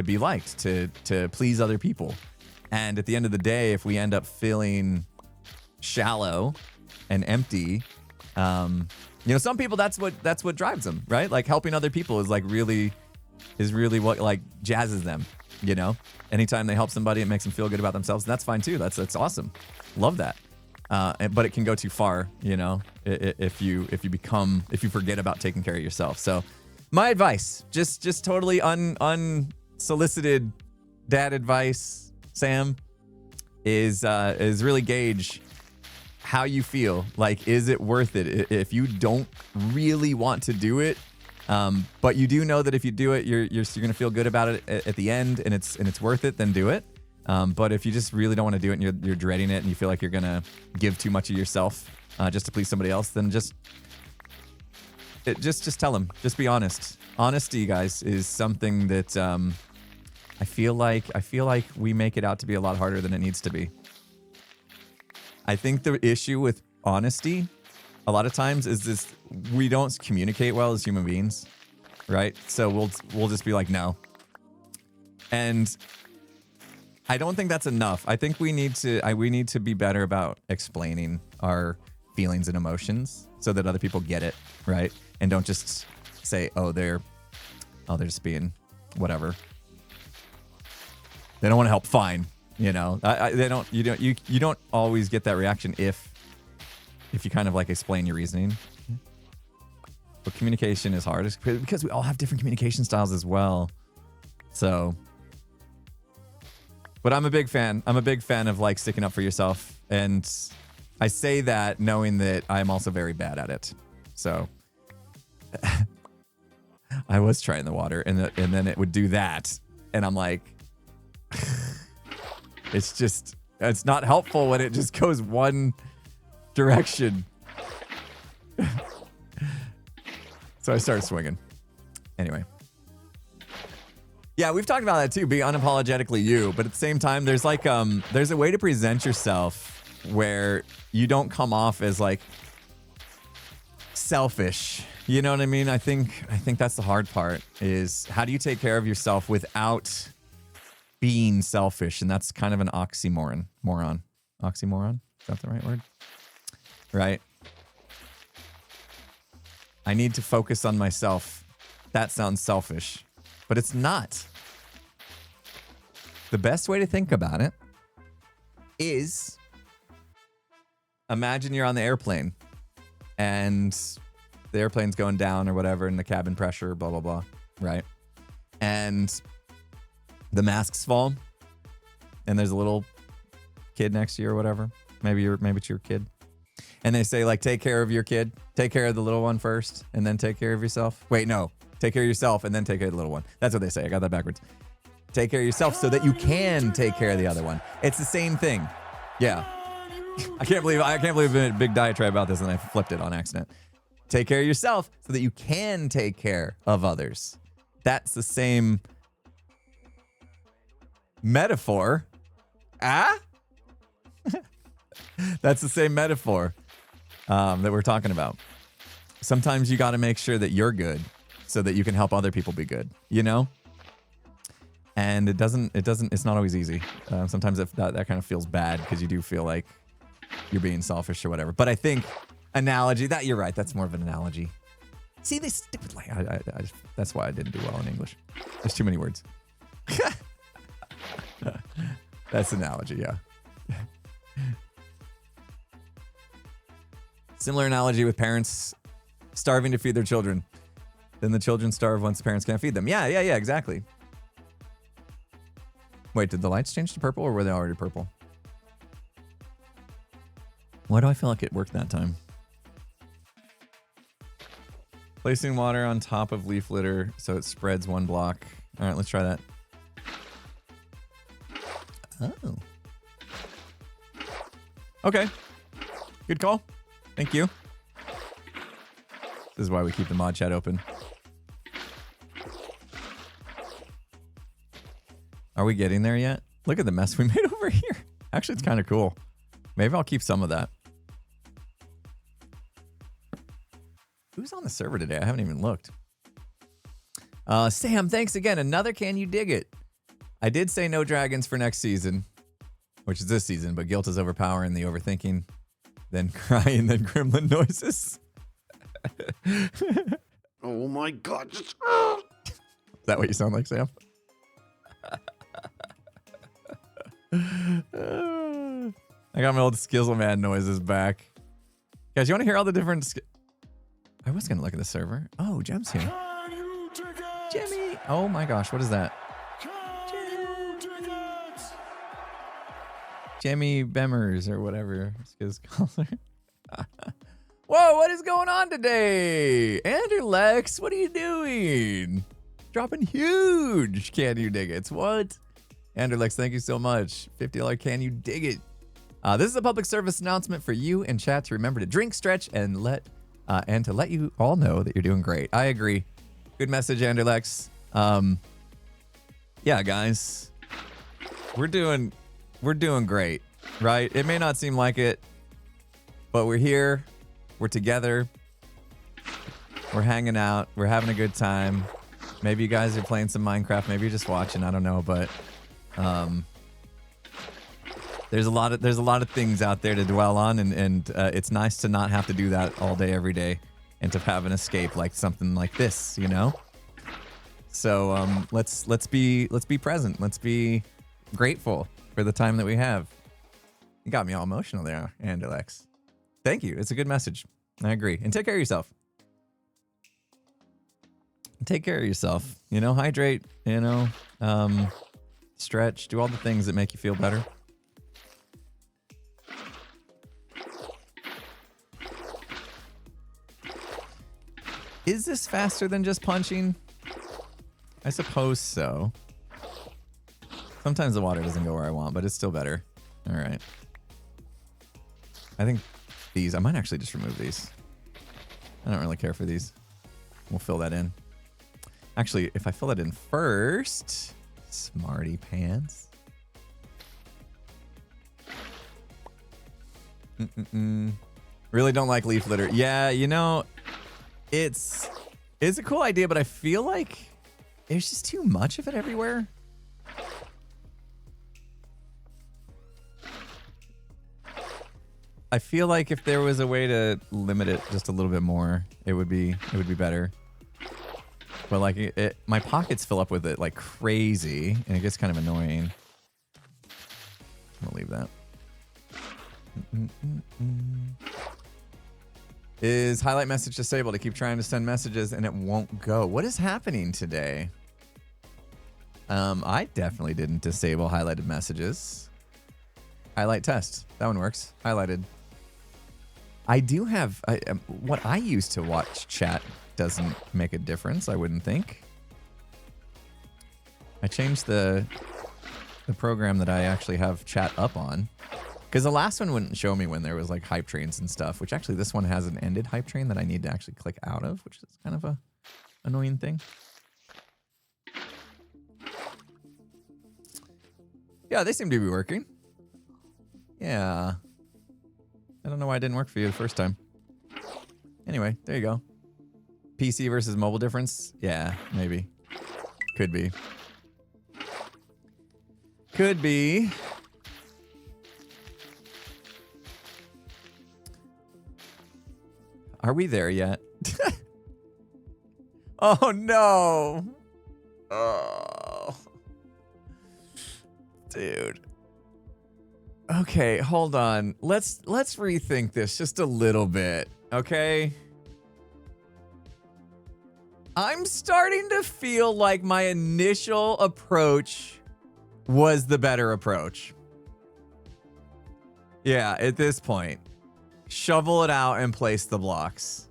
be liked, to please other people. And at the end of the day, if we end up feeling shallow and empty, you know, some people, that's what drives them, right? Like helping other people is really what like jazzes them, you know? Anytime they help somebody, it makes them feel good about themselves. And that's fine too. That's awesome. Love that. But it can go too far, you know, if you forget about taking care of yourself. So my advice, just totally unsolicited dad advice, Sam, is really gauge how you feel. Like, is it worth it? If you don't really want to do it, but you do know that if you do it, you're gonna feel good about it at the end, and it's worth it, then do it. But if you just really don't want to do it and you're dreading it and you feel like you're gonna give too much of yourself just to please somebody else, then just tell them. Just be honest. Honesty, guys, is something that I feel like we make it out to be a lot harder than it needs to be. I think the issue with honesty a lot of times is this: we don't communicate well as human beings, right? So we'll just be like, no. And I don't think that's enough. I think we need to be better about explaining our feelings and emotions so that other people get it, right? And don't just say, they're just being whatever. They don't want to help. Fine, you know. You don't always get that reaction if you kind of like explain your reasoning. But communication is hard because we all have different communication styles as well. So, but I'm a big fan. I'm a big fan of like sticking up for yourself, and I say that knowing that I'm also very bad at it. So I was trying the water, and then it would do that, and I'm like, it's not helpful when it just goes one direction. So I started swinging. Anyway. Yeah, we've talked about that too. Be unapologetically you, but at the same time, there's like there's a way to present yourself where you don't come off as like selfish. You know what I mean? I think that's the hard part, is how do you take care of yourself without being selfish? And that's kind of an oxymoron. Oxymoron? Is that the right word? Right? I need to focus on myself. That sounds selfish, but it's not. The best way to think about it is, imagine you're on the airplane and the airplane's going down or whatever, and the cabin pressure, blah, blah, blah, right? And the masks fall, and there's a little kid next to you or whatever. Maybe it's your kid. And they say, like, take care of your kid. Take care of the little one first, and then take care of yourself. Wait, no. Take care of yourself, and then take care of the little one. That's what they say. I got that backwards. Take care of yourself so that you can take care of the other one. It's the same thing. Yeah. I can't believe I made a big diatribe about this, and I flipped it on accident. Take care of yourself so that you can take care of others. That's the same metaphor. That's the same metaphor that we're talking about. Sometimes you got to make sure that you're good so that you can help other people be good, you know? And it's not always easy. Sometimes that kind of feels bad because you do feel like you're being selfish or whatever. But I think analogy, that you're right. That's more of an analogy. See, this stupid, like, that's why I didn't do well in English. There's too many words. That's analogy, yeah. Similar analogy with parents starving to feed their children. Then the children starve once the parents can't feed them. Yeah, exactly. Wait, did the lights change to purple or were they already purple? Why do I feel like it worked that time? Placing water on top of leaf litter so it spreads one block. All right, let's try that. Oh. Okay. Good call. Thank you. This is why we keep the mod chat open. Are we getting there yet? Look at the mess we made over here. Actually, it's kind of cool. Maybe I'll keep some of that. Who's on the server today? I haven't even looked. Sam, thanks again. Another Can You Dig It? I did say no dragons for next season, which is this season, but guilt is overpowering the overthinking, then crying, then gremlin noises. Oh my god. Is that what you sound like, Sam? I got my old Skizzleman noises back. Guys, you want to hear all the different... I was going to look at the server. Oh, Jem's here. Jimmy! Oh my gosh, what is that? Jemmy Bemmers or whatever his color. Whoa, what is going on today? Andrew Lex, what are you doing? Dropping huge Can You Dig It? What? Andrew Lex, thank you so much. $50 Can You Dig It? This is a public service announcement for you and chat to remember to drink, stretch, and to let you all know that you're doing great. I agree. Good message, Andrew Lex. Yeah, guys, we're doing great, right? It may not seem like it, but we're here. We're together. We're hanging out. We're having a good time. Maybe you guys are playing some Minecraft. Maybe you're just watching. I don't know, but there's a lot of things out there to dwell on, and it's nice to not have to do that all day, every day, and to have an escape like something like this, you know. So let's be present. Let's be grateful for the time that we have. You got me all emotional there, Andalex. Thank you. It's a good message. I agree. And take care of yourself. Take care of yourself. You know, hydrate. You know, stretch. Do all the things that make you feel better. Is this faster than just punching? I suppose so. Sometimes the water doesn't go where I want, but it's still better. All right. I think these, I might actually just remove these. I don't really care for these. We'll fill that in. Actually, if I fill it in first, smarty pants. Really don't like leaf litter. Yeah, you know, it's a cool idea, but I feel like there's just too much of it everywhere. I feel like if there was a way to limit it just a little bit more, it would be better. But like my pockets fill up with it like crazy, and it gets kind of annoying. I'll leave that. Is highlight message disabled? I keep trying to send messages and it won't go. What is happening today? I definitely didn't disable highlighted messages. Highlight test. That one works. Highlighted. I do have what I used to watch chat doesn't make a difference, I wouldn't think. I changed the program that I actually have chat up on, because the last one wouldn't show me when there was like hype trains and stuff, which actually this one has an ended hype train that I need to actually click out of, which is kind of a annoying thing. Yeah, they seem to be working. Yeah. I don't know why it didn't work for you the first time. Anyway, there you go. PC versus mobile difference? Yeah, maybe. Could be. Could be. Are we there yet? Oh no. Oh. Dude. Okay, hold on. Let's rethink this just a little bit, okay? I'm starting to feel like my initial approach was the better approach. Yeah, at this point, shovel it out and place the blocks.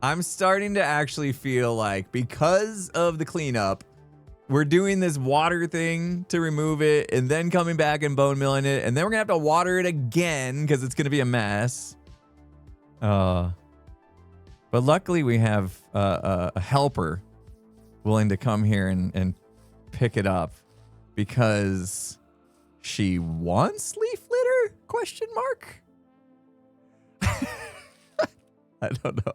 I'm starting to actually feel like because of the cleanup, we're doing this water thing to remove it and then coming back and bone milling it. And then we're going to have to water it again because it's going to be a mess. But luckily we have a helper willing to come here and pick it up because she wants leaf litter? Question mark? I don't know.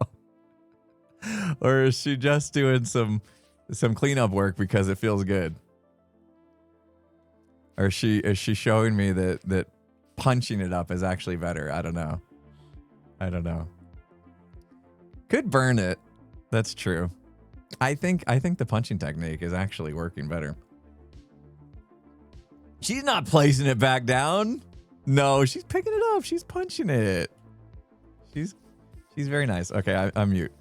Or is she just doing some cleanup work because it feels good? Or is she showing me that punching it up is actually better? I don't know. Could burn it. That's true. I think the punching technique is actually working better. She's not placing it back down. No, she's picking it up. She's punching it. She's very nice. Okay, I'm mute.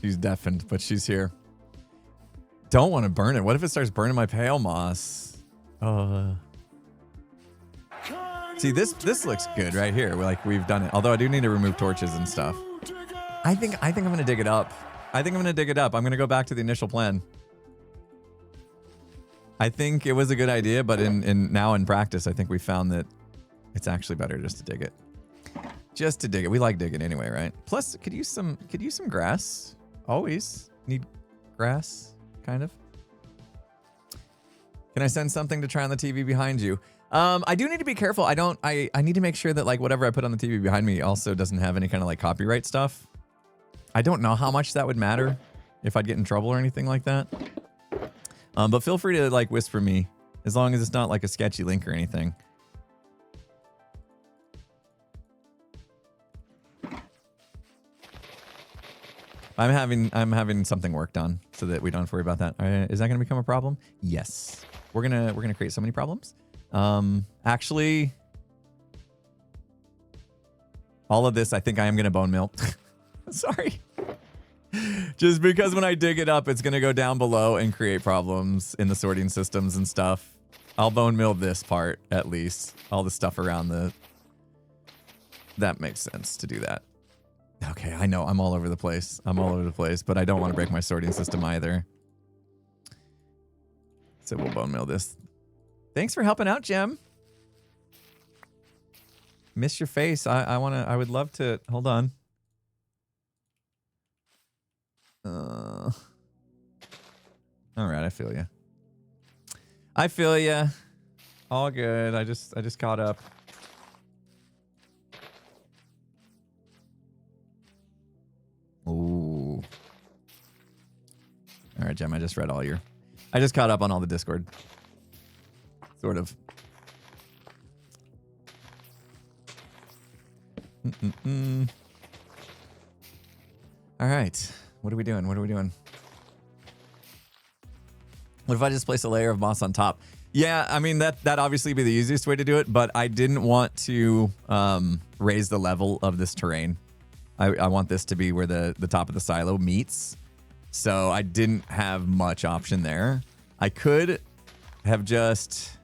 She's deafened, but she's here. don't want to burn it. What if it starts burning my pale moss? See, this looks good right here. Like we've done it. Although I do need to remove torches and stuff. I think I'm gonna dig it up. I'm gonna go back to the initial plan. I think it was a good idea, but now in practice, I think we found that it's actually better just to dig it. Just to dig it. We like digging anyway, right? Plus, could use some grass. Always need grass, kind of. Can I send something to try on the TV behind you? I do need to be careful. I need to make sure that like whatever I put on the TV behind me also doesn't have any kind of like copyright stuff. I don't know how much that would matter if I'd get in trouble or anything like that. But feel free to like whisper me as long as it's not like a sketchy link or anything. I'm having something worked on so that we don't have to worry about that. Is that going to become a problem? Yes. We're gonna create so many problems. Actually, all of this I think I am gonna bone mill. Sorry. Just because when I dig it up, it's gonna go down below and create problems in the sorting systems and stuff. I'll bone mill this part at least. All the stuff around that makes sense to do that. Okay, I know I'm all over the place. But I don't want to break my sorting system either. So we'll bone mill this. Thanks for helping out, Jem. Miss your face. I would love to. Hold on. All right, I feel you. All good. I just caught up. Ooh. All right, Jem, I just caught up on all the Discord. Sort of. All right. What are we doing? What if I just place a layer of moss on top? Yeah, I mean, that obviously be the easiest way to do it, but I didn't want to raise the level of this terrain. I want this to be where the top of the silo meets. So I didn't have much option there. I could have just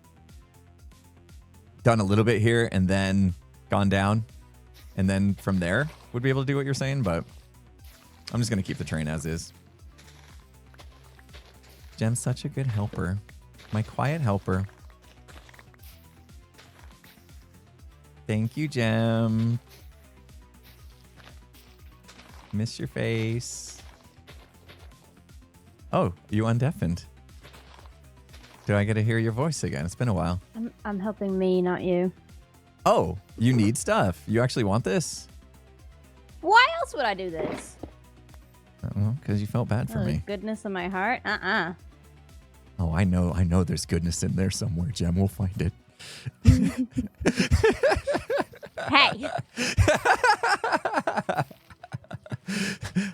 done a little bit here and then gone down. And then from there would be able to do what you're saying, but I'm just going to keep the terrain as is. Jem's such a good helper. My quiet helper. Thank you, Jem. Miss your face. Oh, you undeafened. Do I get to hear your voice again? It's been a while. I'm helping me, not you. Oh, you need stuff. You actually want this? Why else would I do this? Because you felt bad for me. Goodness in my heart? Oh, I know there's goodness in there somewhere, Jem. We'll find it. Hey.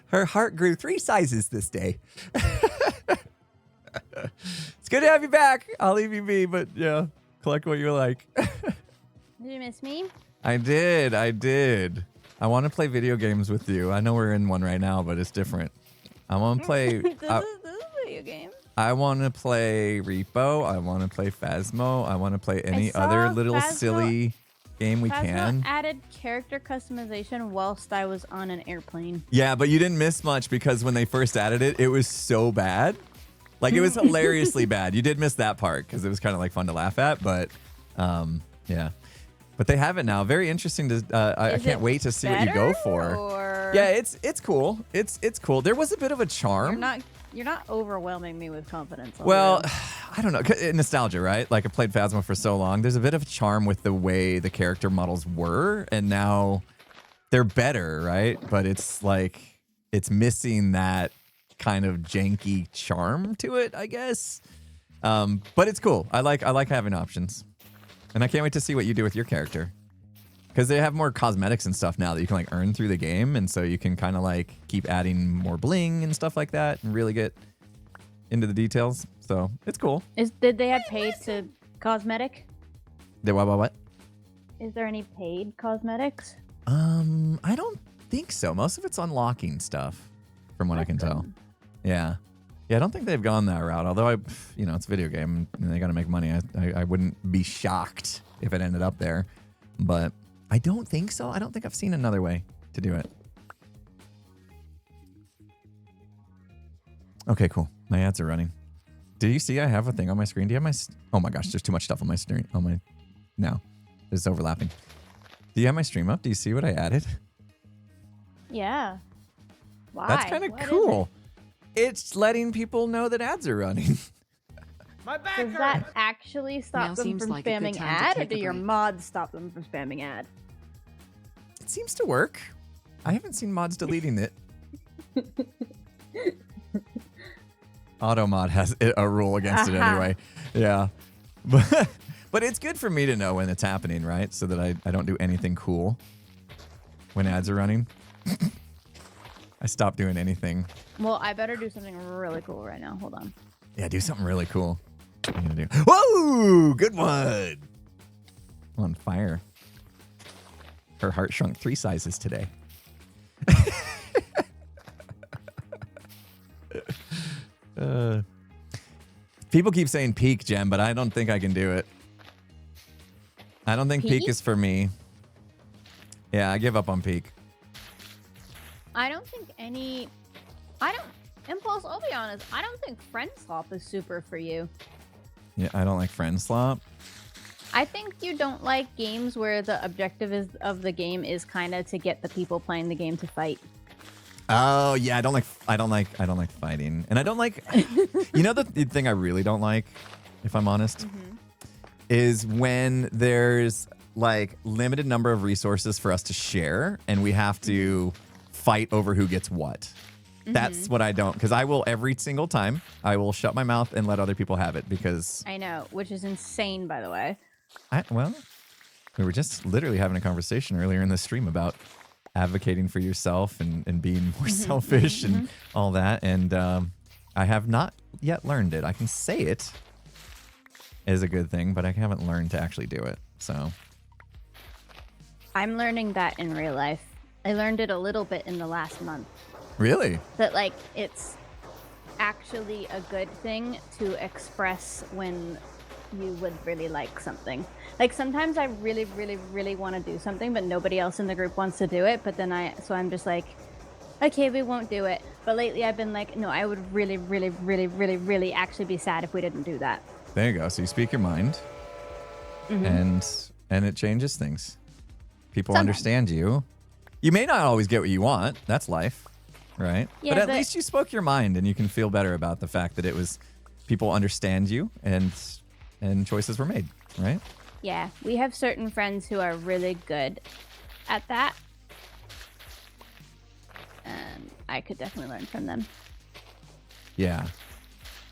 Her heart grew 3 sizes this day. It's good to have you back. I'll leave you be, but yeah, collect what you like. Did you miss me? I did. I want to play video games with you. I know we're in one right now, but it's different. I want to play. This is a video game. I want to play Repo. I want to play Phasmo. I want to play any other little silly game we can. Added character customization whilst I was on an airplane. Yeah, but you didn't miss much because when they first added it, it was so bad. Like, it was hilariously bad. You did miss that part because it was kind of like fun to laugh at, but yeah. But they have it now. Very interesting to. I can't wait to see what you go for. Or... Yeah, it's cool. It's cool. There was a bit of a charm. You're not overwhelming me with confidence. Well, I don't know. Nostalgia, right? Like, I played Phasmo for so long. There's a bit of a charm with the way the character models were, and now they're better, right? But it's like it's missing that kind of janky charm to it, I guess. But it's cool. I like having options. And I can't wait to see what you do with your character. Because they have more cosmetics and stuff now that you can like earn through the game. And so you can kind of like keep adding more bling and stuff like that and really get into the details. So it's cool. Did they have paid to cosmetic? What? Is there any paid cosmetics? I don't think so. Most of it's unlocking stuff from what I can tell. Yeah. Yeah, I don't think they've gone that route. Although it's a video game and they got to make money. I wouldn't be shocked if it ended up there, but I don't think so. I don't think I've seen another way to do it. Okay, cool. My ads are running. Do you see I have a thing on my screen? Do you have my... Oh my gosh, there's too much stuff on my screen. No, it's overlapping. Do you have my stream up? Do you see what I added? Yeah. Why? That's kind of cool. It's letting people know that ads are running. Does that actually stop them from spamming ad, or do your mods stop them from spamming ad? It seems to work. I haven't seen mods deleting it. Automod has a rule against it anyway. Yeah. But it's good for me to know when it's happening, right? So that I don't do anything cool when ads are running. I stop doing anything. Well, I better do something really cool right now. Hold on. Yeah, do something really cool. What are you gonna do? Whoa! Good one! On fire. Her heart shrunk 3 sizes today. People keep saying peak, Gem, but I don't think I can do it. I don't think peak is for me. Yeah, I give up on peak. I don't think Impulse, I'll be honest, I don't think Friend Swap is super for you. Yeah, I don't like friend slop. I think you don't like games where the objective of the game is kind of to get the people playing the game to fight. Oh yeah, I don't like fighting, and I don't like. You know the thing I really don't like, if I'm honest, is when there's like limited number of resources for us to share, and we have to fight over who gets what. That's what I don't, because I will every single time I will shut my mouth and let other people have it because I know, which is insane, by the way. Well, we were just literally having a conversation earlier in the stream about advocating for yourself and being more selfish and all that, and I have not yet learned it. I can say it is a good thing, but I haven't learned to actually do it. So I'm learning that in real life. I learned it a little bit in the last month. Really? That like it's actually a good thing to express when you would really like something. Like sometimes I really, really, really want to do something, but nobody else in the group wants to do it. But then I'm just like, okay, we won't do it. But lately I've been like, no, I would really, really, really, really, really actually be sad if we didn't do that. There you go. So you speak your mind, and it changes things. People understand you. You may not always get what you want. That's life, right? Yeah, but at least you spoke your mind, and you can feel better about the fact that it was people understand you, and choices were made, right? Yeah, we have certain friends who are really good at that. I could definitely learn from them. Yeah.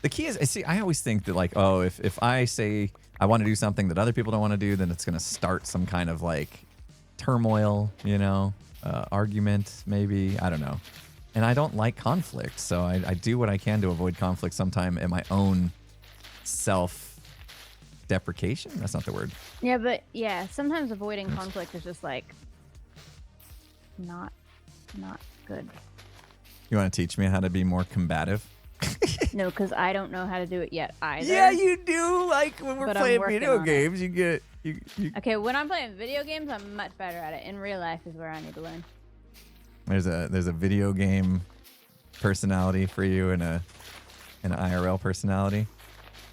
The key is, I always think that like, oh, if I say I want to do something that other people don't want to do, then it's going to start some kind of like turmoil, argument, maybe. I don't know. And I don't like conflict. So I do what I can to avoid conflict sometime in my own self-deprecation. That's not the word. Yeah, but yeah, sometimes avoiding conflict is just like not good. You want to teach me how to be more combative? No, because I don't know how to do it yet either. Yeah, you do. Like when we're But playing I'm working video on games, you get you. Okay, when I'm playing video games, I'm much better at it. In real life is where I need to learn. There's a video game personality for you and an IRL personality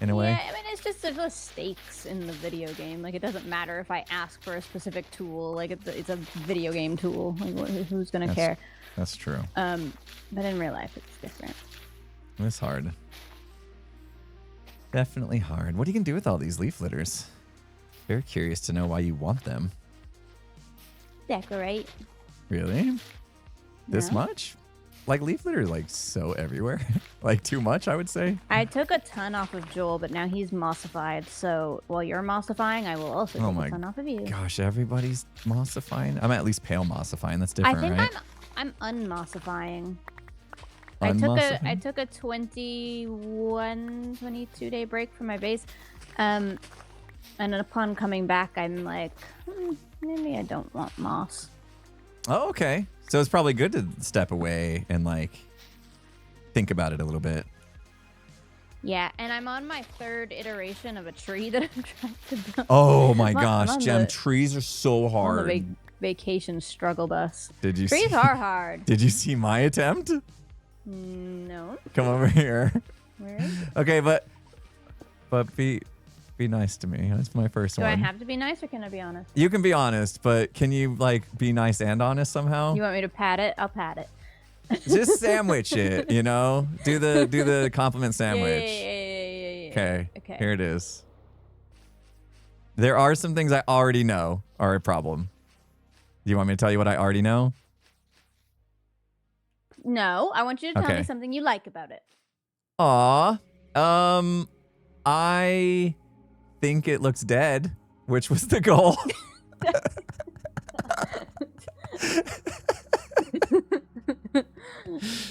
in a way. Yeah, I mean it's just there's less stakes in the video game. Like it doesn't matter if I ask for a specific tool. Like it's a video game tool. Like who's gonna care? That's true. But in real life it's different. It's hard. Definitely hard. What are you gonna do with all these leaf litters? Very curious to know why you want them. Decorate. Really? This No. much? Like leaf litter is like so everywhere. Like too much, I would say. I took a ton off of Joel, but now he's mossified. So while you're mossifying, I will also take a ton off of you. Gosh, everybody's mossifying. I'm at least pale mossifying. That's different, I think right? I'm unmossifying. Unmossifying? I took a 22 day break from my base. And then upon coming back, I'm like, maybe I don't want moss. Oh, okay. So it's probably good to step away and like think about it a little bit. Yeah, and I'm on my 3rd iteration of a tree that I'm trying to build. Oh my I'm gosh, on Gem, the- trees are so On the hard. vacation struggle bus. Did you Trees see? are hard. Did you see my attempt? No. Come over here. Where is it? Okay, but be nice to me. That's my first Do one. I have to be nice or can I be honest? You can be honest, but can you like be nice and honest somehow? You want me to pat it? I'll pat it. Just sandwich it, you know? Do the compliment sandwich. Yeah. Okay. Okay. Here it is. There are some things I already know are a problem. Do you want me to tell you what I already know? No, I want you to tell Okay. me something you like about it. Aw. I think it looks dead, which was the goal.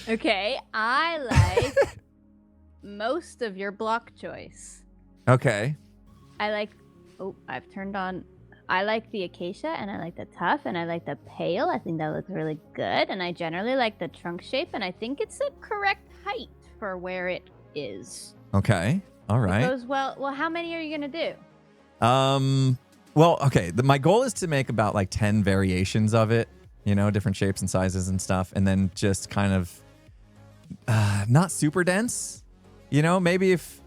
Okay, I like most of your block choice. Okay. I like. Oh, I've turned on. I like the acacia, and I like the tough, and I like the pale. I think that looks really good, and I generally like the trunk shape, and I think it's the correct height for where it is. Okay. All It right. goes well. Well, how many are you gonna do? Well, okay. My goal is to make about like 10 variations of it, you know, different shapes and sizes and stuff. And then just kind of not super dense, you know, maybe if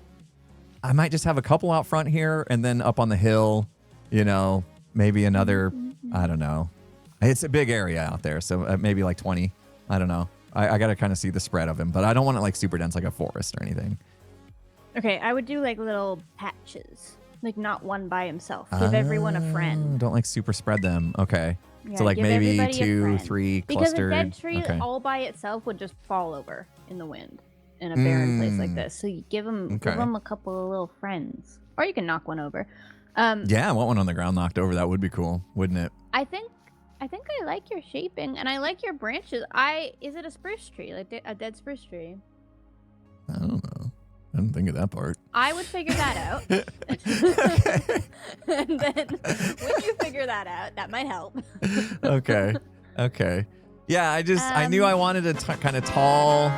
I might just have a couple out front here and then up on the hill, you know, maybe another, I don't know. It's a big area out there. So maybe like 20. I don't know. I got to kind of see the spread of them, but I don't want it like super dense, like a forest or anything. Okay, I would do like little patches, like not one by himself. Give everyone a friend. Don't like super spread them. Okay. Yeah, So like give maybe everybody a 2, friend. 3 Because clustered. a dead tree Okay. all by itself would just fall over in the wind in a barren place like this. So you give them Okay. a couple of little friends, or you can knock one over. Yeah, I want one on the ground knocked over. That would be cool, wouldn't it? I think I like your shaping, and I like your branches. Is it a spruce tree, like a dead spruce tree? I don't know. I didn't think of that part. I would figure that out. And then when you figure that out, that might help. Okay. Okay. Yeah, I knew I wanted it kind of tall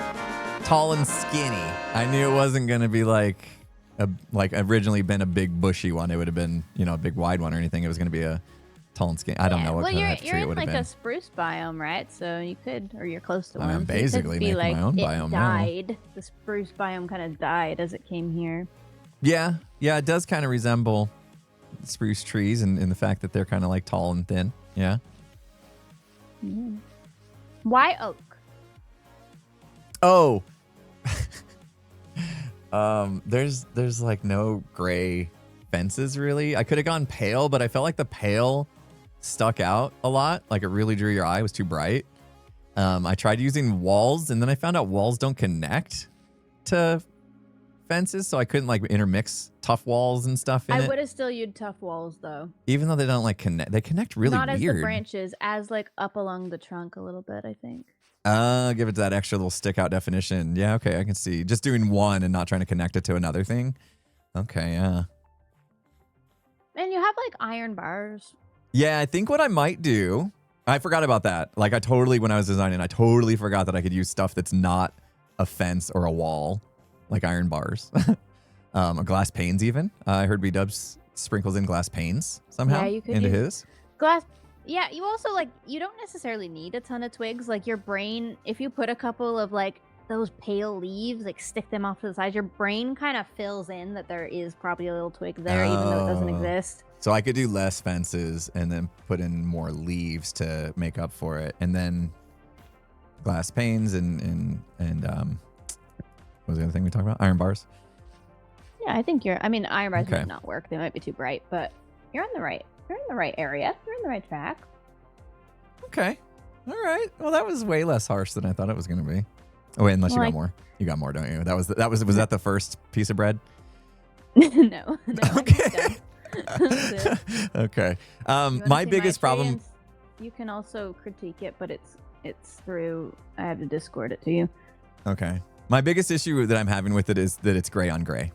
and skinny. I knew it wasn't going to be like originally been a big bushy one. It would have been, you know, a big wide one or anything. It was going to be a tall and skinny. I don't know what kind of tree you're it in would have like been. a spruce biome, right? So you could, or you're close to I'm one. basically so you could be making my like, own it biome now. died. The spruce biome kind of died as it came here. Yeah, it does kind of resemble spruce trees in the fact that they're kind of like tall and thin. Yeah. Why oak? Oh. There's like no gray fences really. I could have gone pale, but I felt like the pale stuck out a lot. Like it really drew your eye. It was too bright. I tried using walls, and then I found out walls don't connect to fences, so I couldn't like intermix tough walls and stuff in I it. would have still used tough walls though. Even though they don't like connect, they connect really Not as weird. the branches, as like up along the trunk a little bit, I think. Give it that extra little stick out definition. Yeah, okay, I can see. Just doing one and not trying to connect it to another thing. Okay, yeah. And you have like iron bars. Yeah, I think what I might do, I forgot about that. Like when I was designing, I totally forgot that I could use stuff that's not a fence or a wall, like iron bars. Or glass panes even. I heard B-Dubs sprinkles in glass panes somehow Yeah, you could into use his. glass. Yeah, you also like, you don't necessarily need a ton of twigs. Like your brain, if you put a couple of like those pale leaves, like stick them off to the side, your brain kind of fills in that there is probably a little twig there, even though it doesn't Oh. exist. So I could do less fences and then put in more leaves to make up for it. And then glass panes and what was the other thing we talked about? Iron bars. Yeah, I think iron bars Okay. might not work. They might be too bright, but you're in the right area. You're in the right track. Okay. All right. Well, that was way less harsh than I thought it was going to be. Oh, wait, unless you got more. You got more, don't you? Was that the first piece of bread? No. Okay. That's it. Okay. You wanna My see biggest tree problem. and you can also critique it, but it's through. I have to Discord it to you. Okay. My biggest issue that I'm having with it is that it's gray on gray.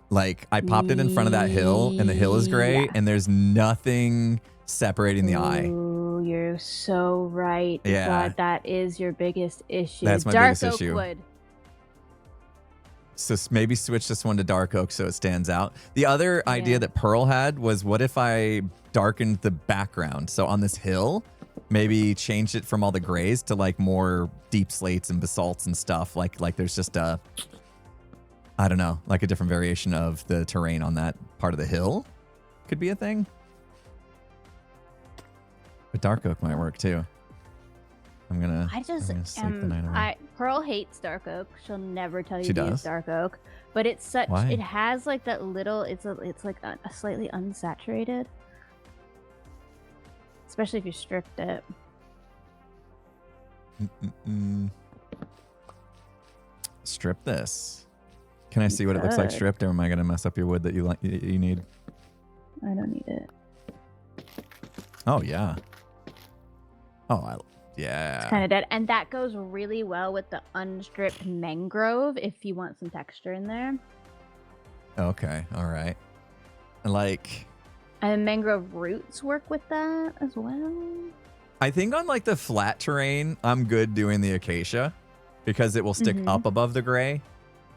Like I popped it in front of that hill and the hill is gray Yeah. and there's nothing separating the eye. Ooh, you're so right. Yeah. God, that is your biggest issue. That's my Dark biggest oak issue. wood. So maybe switch this one to dark oak so it stands out. The other idea that Pearl had was, what if I darkened the background? So on this hill, maybe change it from all the grays to like more deep slates and basalts and stuff. Like there's just a, I don't know, like a different variation of the terrain on that part of the hill could be a thing. But dark oak might work too. I'm gonna sleep the night away. Pearl hates dark oak. She'll never tell you She to use does? dark oak. But it's such. Why? It has like that little. It's like a slightly unsaturated. Especially if you stripped it. Strip this. Can I see what it looks like Good. stripped, or am I gonna mess up your wood that you need? I don't need it. Oh yeah. Oh yeah. It's kind of dead, and that goes really well with the unstripped mangrove if you want some texture in there. Okay. All right. Like, And mangrove roots work with that as well. I think on like the flat terrain, I'm good doing the acacia because it will stick up above the gray,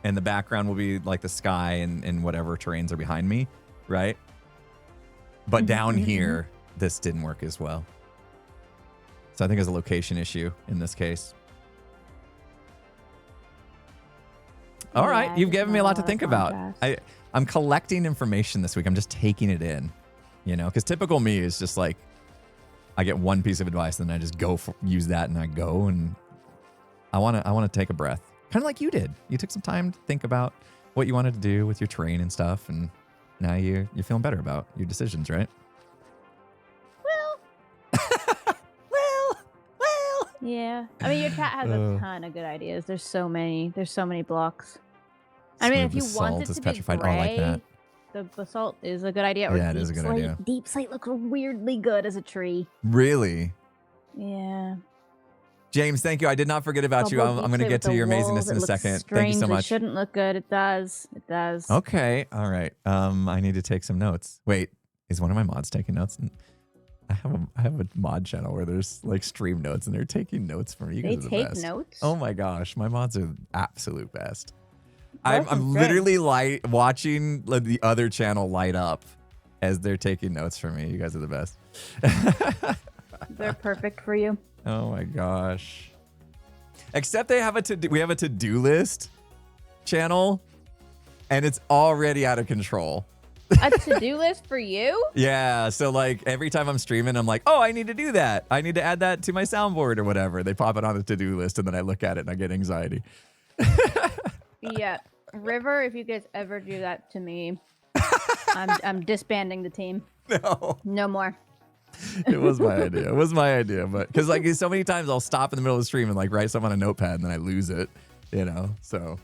and the background will be like the sky and whatever terrains are behind me, right? But down here, this didn't work as well. So I think it's a location issue in this case. All right, you've given me a lot to think about. I'm collecting information this week. I'm just taking it in, you know, because typical me is just like, I get one piece of advice and then I just use that and I go, and I want to take a breath, kind of like you did. You took some time to think about what you wanted to do with your terrain and stuff, and now you're feeling better about your decisions, right? Yeah. I mean, your chat has a ton of good ideas. There's so many blocks. I mean, if you want it to be petrified. gray, Oh, I like that. the basalt is a good idea. Or Yeah, it is a deep good slate. idea. Deep slate looks weirdly good as a tree. Really? Yeah. James, thank you. I did not forget about you. I'm going to get to your amazingness in a second. Thank you so much. It shouldn't look good. It does. It does. Okay. All right. I need to take some notes. Wait, is one of my mods taking notes? I have a mod channel where there's like stream notes and they're taking notes for me. You They guys are the take best. notes? Oh my gosh, my mods are absolute best. That's I'm insane. literally watching the other channel light up as they're taking notes for me. You guys are the best. They're perfect for you. Oh my gosh. Except we have a to-do list channel, and it's already out of control. A to-do list for you? Yeah, so like every time I'm streaming, I'm like, oh, I need to do that. I need to add that to my soundboard or whatever. They pop it on the to-do list, and then I look at it and I get anxiety. Yeah. River, if you guys ever do that to me, I'm disbanding the team. No. No more. It was my idea. It was my idea, but because like so many times I'll stop in the middle of the stream and like write something on a notepad and then I lose it, you know. So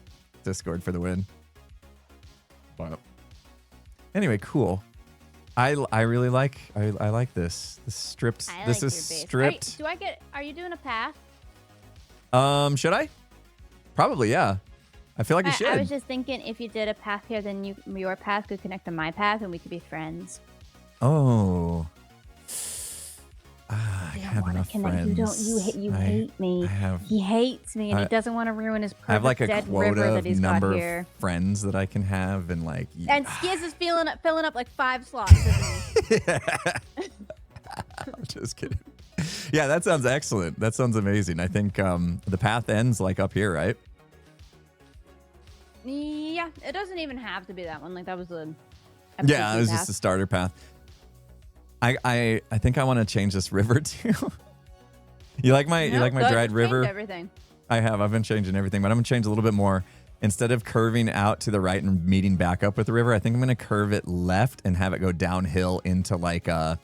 Discord for the win. But anyway, cool. I really like I like this. This stripped. I This like is your base. stripped. Are you doing a path? Should I? Probably, yeah. I feel like you should. I was just thinking if you did a path here, then your path could connect to my path and we could be friends. Oh. I You don't have want enough to connect. friends. You hate me. He hates me, and he doesn't want to ruin his I have like perfect a dead quota river of that he's got number here. of friends that I can have, and like. And Skiz is filling up like 5 slots. Isn't he? I'm just kidding. Yeah, that sounds excellent. That sounds amazing. I think the path ends like up here, right? Yeah, it doesn't even have to be that one. Like that was the. Yeah, it was just a starter path. I think I want to change this river too. You like my dried river? Everything. I've been changing everything, but I'm gonna change a little bit more. Instead of curving out to the right and meeting back up with the river, I think I'm gonna curve it left and have it go downhill into like a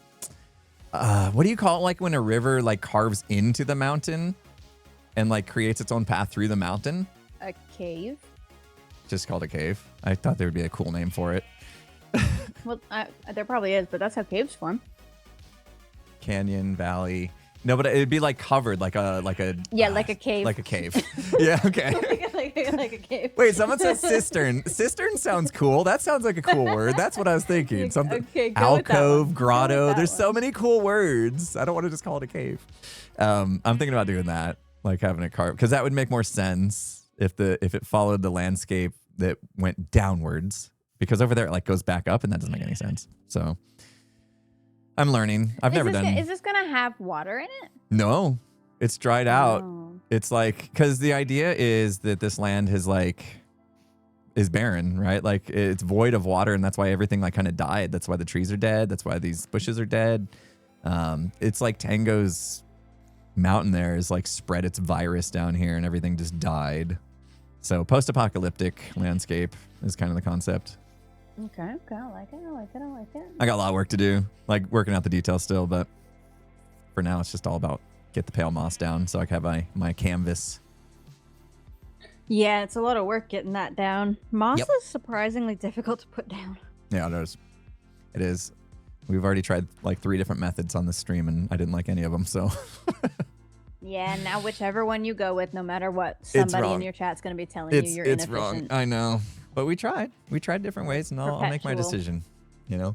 what do you call it? Like when a river like carves into the mountain and like creates its own path through the mountain. A cave. Just called a cave. I thought there would be a cool name for it. Well, there probably is, but that's how caves form. Canyon, valley. No, but it'd be like covered, like a Yeah, like a cave. Like a cave. Yeah, okay. like a cave. Wait, someone said cistern. Cistern sounds cool. That sounds like a cool word. That's what I was thinking. Something Okay, go with that alcove, one. grotto. Go with that There's so one. many cool words. I don't want to just call it a cave. I'm thinking about doing that, like having it carved, because that would make more sense if it followed the landscape that went downwards, because over there it like goes back up, and that doesn't make any sense. So I'm learning. I've never done. Is this gonna have water in it? No, it's dried out. Oh. It's like, because the idea is that this land is barren, right? Like it's void of water, and that's why everything like kind of died. That's why the trees are dead. That's why these bushes are dead. It's like Tango's mountain there is like spread its virus down here, and everything just died. So post-apocalyptic landscape is kind of the concept. Okay, I like it. I got a lot of work to do, like working out the details still, but for now it's just all about get the pale moss down so I can have my canvas. Yeah, it's a lot of work getting that down. Moss Yep. is surprisingly difficult to put down. Yeah, it is. It is. We've already tried like 3 different methods on this stream, and I didn't like any of them, so. Yeah, now whichever one you go with, no matter what, somebody in wrong. your chat's going to be telling you you're it's inefficient. wrong. I know. But we tried. We tried different ways, and I'll make my Perpetual. decision, you know?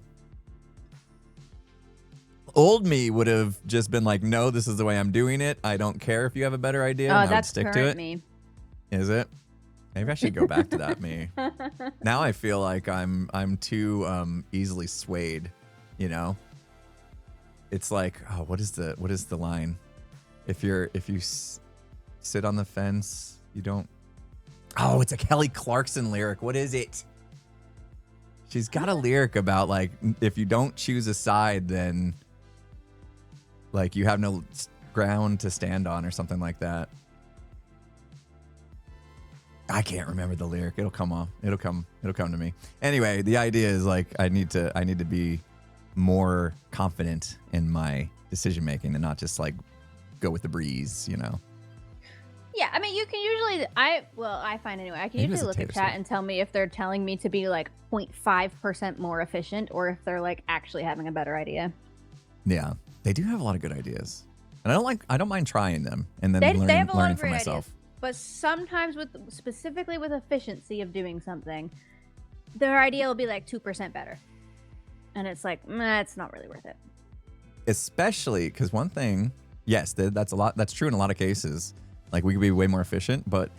Old me would have just been like, no, this is the way I'm doing it. I don't care if you have a better idea. Oh, and I would that's stick current to it. me. Is it? Maybe I should go back to that me. Now I feel like I'm too easily swayed, you know? It's like, oh, what is the line? If you sit on the fence, you don't. Oh, it's a Kelly Clarkson lyric. What is it? She's got a lyric about like, if you don't choose a side, then like you have no ground to stand on or something like that. I can't remember the lyric. It'll come off. It'll come to me. Anyway, the idea is like I need to be more confident in my decision making and not just like go with the breeze, you know. Yeah, I mean, you can usually, I find anyway, I can Maybe usually it's look a at Taylor chat Swift. and tell me if they're telling me to be like 0.5% more efficient or if they're like actually having a better idea. Yeah, they do have a lot of good ideas, and I don't mind trying them and then They learning have a lot of for great myself. ideas. But sometimes specifically with efficiency of doing something, their idea will be like 2% better. And it's like, it's not really worth it. Especially because one thing, yes, that's true in a lot of cases. Like we could be way more efficient, but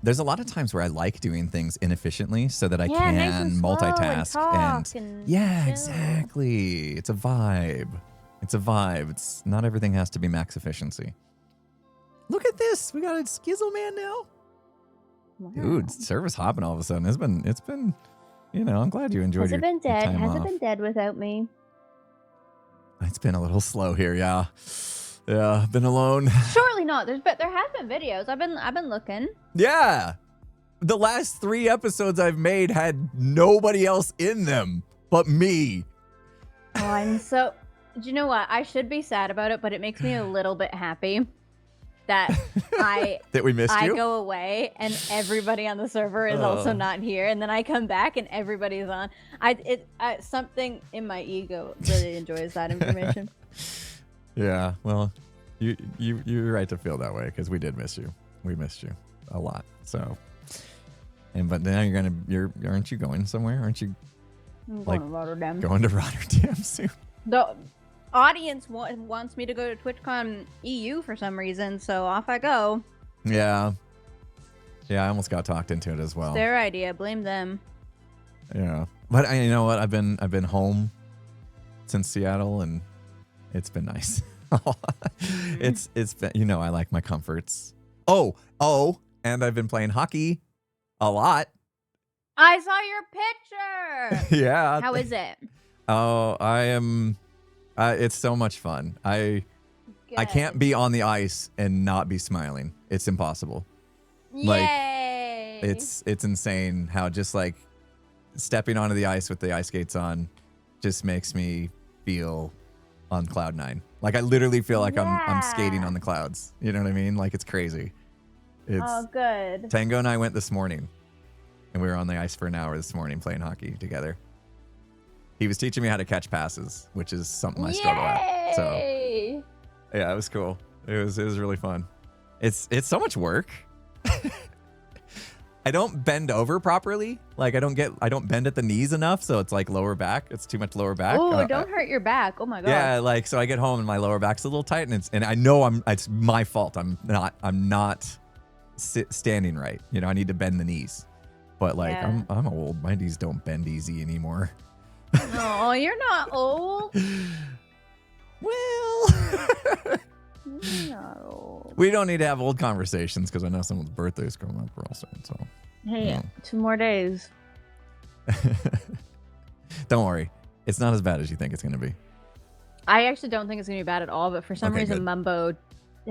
there's a lot of times where I like doing things inefficiently so that I can nice and slow and multitask talk and yeah, chill. exactly. It's a vibe. It's not everything has to be max efficiency. Look at this. We got a Skizzle Man now. Wow. Dude, service hopping all of a sudden. It's been, you know, I'm glad you enjoyed Has your it been dead? time Has off. it been dead without me? It's been a little slow here, yeah. Yeah, been alone. Surely not. There has been videos. I've been looking. Yeah. The last 3 episodes I've made had nobody else in them but me. Oh, I'm so. Do you know what? I should be sad about it, but it makes me a little bit happy that That we missed I you? go away and everybody on the server is also not here, and then I come back and everybody's on. Something in my ego really enjoys that information. Yeah, well, you're right to feel that way because we did miss you. We missed you a lot. So, but now aren't you going somewhere? Aren't you I'm Like, going to Rotterdam. going to Rotterdam soon? The audience wants me to go to TwitchCon EU for some reason, so off I go. Yeah. Yeah, I almost got talked into it as well. It's their idea. Blame them. Yeah, but you know what? I've been home since Seattle, and it's been nice. It's been, you know, I like my comforts. Oh, and I've been playing hockey a lot. I saw your picture. Yeah. How is it? Oh, I am. It's so much fun. I can't Good. be on the ice and not be smiling. It's impossible. like, Yay. It's insane how just like stepping onto the ice with the ice skates on just makes me feel on cloud 9. Like I literally feel like I'm skating Yeah. on the clouds. You know what I mean? Like it's crazy. It's Oh, good. Tango and I went this morning, and we were on the ice for an hour this morning playing hockey together. He was teaching me how to catch passes, which is something I struggle at. So Yay. yeah, it was cool. It was really fun. It's so much work. I don't bend over properly. Like I don't bend at the knees enough, so it's like lower back. It's too much lower back. Oh, don't hurt your back. Oh my god. Yeah, like so I get home and my lower back's a little tight, and I know it's my fault. I'm not standing right. You know, I need to bend the knees. But like, Yeah. I'm old. My knees don't bend easy anymore. No, you're not old. Well, You're not old. we don't need to have old conversations because I know someone's birthday is coming up real soon. So Hey, Yeah. 2 more days. don't worry, it's not as bad as you think it's gonna be. I actually don't think it's gonna be bad at all, but for some Okay, reason, good. Mumbo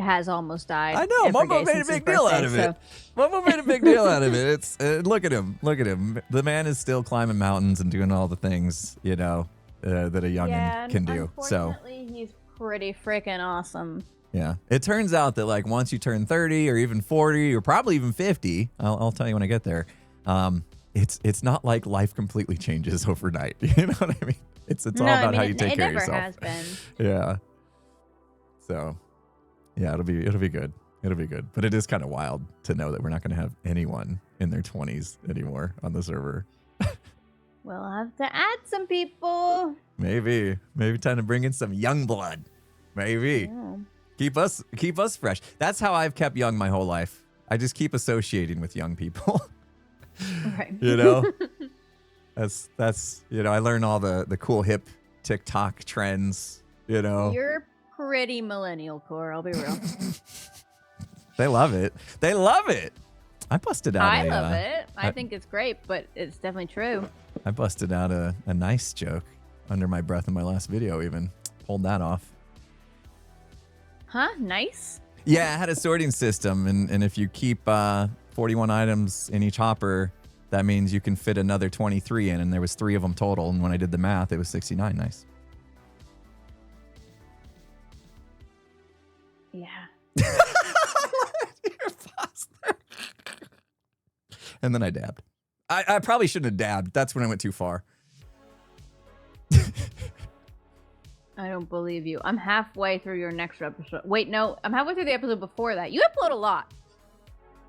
has almost died. I know, every Mumbo day made a since his big deal out birthday, of it. Mumbo made a big deal out of it. It's look at him. The man is still climbing mountains and doing all the things that a youngin Yeah, can do. So unfortunately, he's pretty freaking awesome. yeah, it turns out that like once you turn 30 or even 40 or probably even 50, I'll tell you when I get there. It's not like life completely changes overnight. You know what I mean? It's all about how you take care of yourself. It never has been. Yeah. So, yeah, it'll be good. It'll be good. But it is kind of wild to know that we're not going to have anyone in their 20s anymore on the server. We'll have to add some people. Maybe time to bring in some young blood. Maybe Yeah. keep us fresh. That's how I've kept young my whole life. I just keep associating with young people. Right. You know, that's I learn all the cool hip TikTok trends. You're pretty millennial, Core. I'll be real. They love it. I busted out. I love it. I think it's great, but it's definitely true. I busted out a nice joke under my breath in my last video. Even pulled that off. Huh? Nice. Yeah, I had a sorting system, and if you keep 41 items in each hopper, that means you can fit another 23 in, and there was 3 of them total. And when I did the math, it was 69. Nice. Yeah. And then I dabbed. I probably shouldn't have dabbed. That's when I went too far. I don't believe you. I'm halfway through your next episode. Wait, no. I'm halfway through the episode before that. You upload a lot.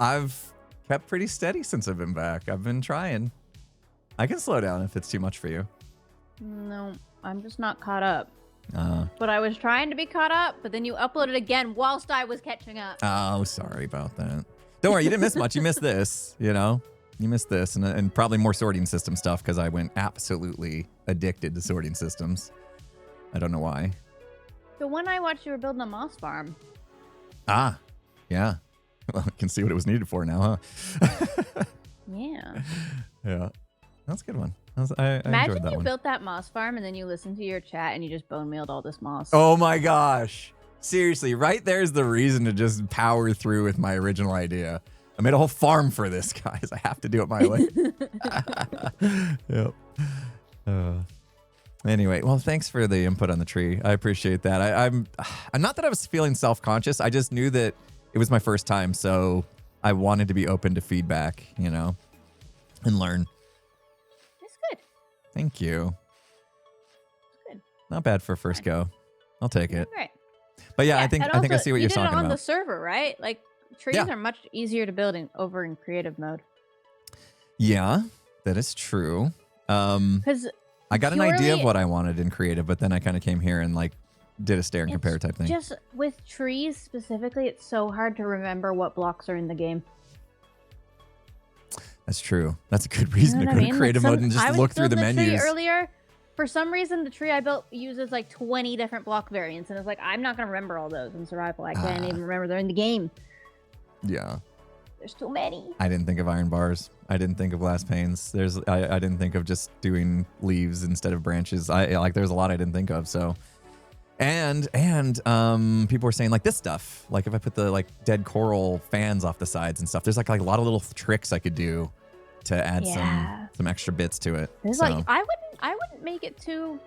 I've kept pretty steady since I've been back. I've been trying. I can slow down if it's too much for you. No, I'm just not caught up. Uh, But I was trying to be caught up, but then you uploaded again whilst I was catching up. oh, sorry about that. Don't worry, you didn't miss much. You missed this, You missed this and probably more sorting system stuff because I went absolutely addicted to sorting systems. I don't know why. The one I watched, you were building a moss farm. Ah, yeah. Well, I can see what it was needed for now, huh? Yeah. Yeah. That's a good one. I Imagine enjoyed that you one. built that moss farm and then you listened to your chat and you just bone mealed all this moss. Oh my gosh. Seriously, right there's the reason to just power through with my original idea. I made a whole farm for this, guys. I have to do it my way. Yep. Anyway, well, thanks for the input on the tree. I appreciate that. I'm not that I was feeling self-conscious. I just knew that it was my first time, so I wanted to be open to feedback, and learn. That's good. Thank you. Good. Not bad for a first go. I'll take it. Right. But yeah, I think and I also, see what you're talking You did it on about. the server, right? Like trees Yeah. are much easier to build over in creative mode. Yeah, that is true. Because I got an idea of purely- what I wanted in creative, but then I kind of came here and did a stare and compare type thing. Just with trees specifically, it's so hard to remember what blocks are in the game. That's true. That's a good reason You know to what go I mean? to creative Like mode and I just was look through the building a tree menus. earlier. For some reason, the tree I built uses like 20 different block variants, and it's like I'm not gonna remember all those in survival. I can't even remember they're in the game. Yeah. There's too many. I didn't think of iron bars. I didn't think of glass panes. I didn't think of just doing leaves instead of branches. There's a lot I didn't think of. So, and people were saying this stuff. Like if I put the dead coral fans off the sides and stuff, there's a lot of little tricks I could do to add some extra bits to it. There's So, I wouldn't make it too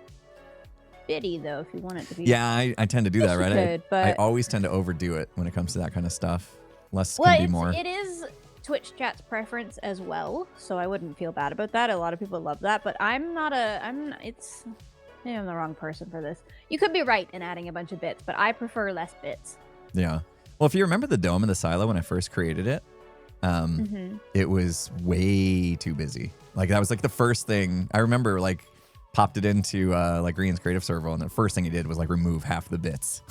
bitty though if you want it to be. yeah, I tend to do that, You right? could, I but- always tend to overdo it when it comes to that kind of stuff. Less can be more. It is Twitch chat's preference as well, so I wouldn't feel bad about that. A lot of people love that, but maybe I'm the wrong person for this. You could be right in adding a bunch of bits, but I prefer less bits. Yeah. Well, if you remember the dome and the silo when I first created it, it was way too busy. That was the first thing I remember popped it into like Green's creative servo, and the first thing he did was like remove half the bits,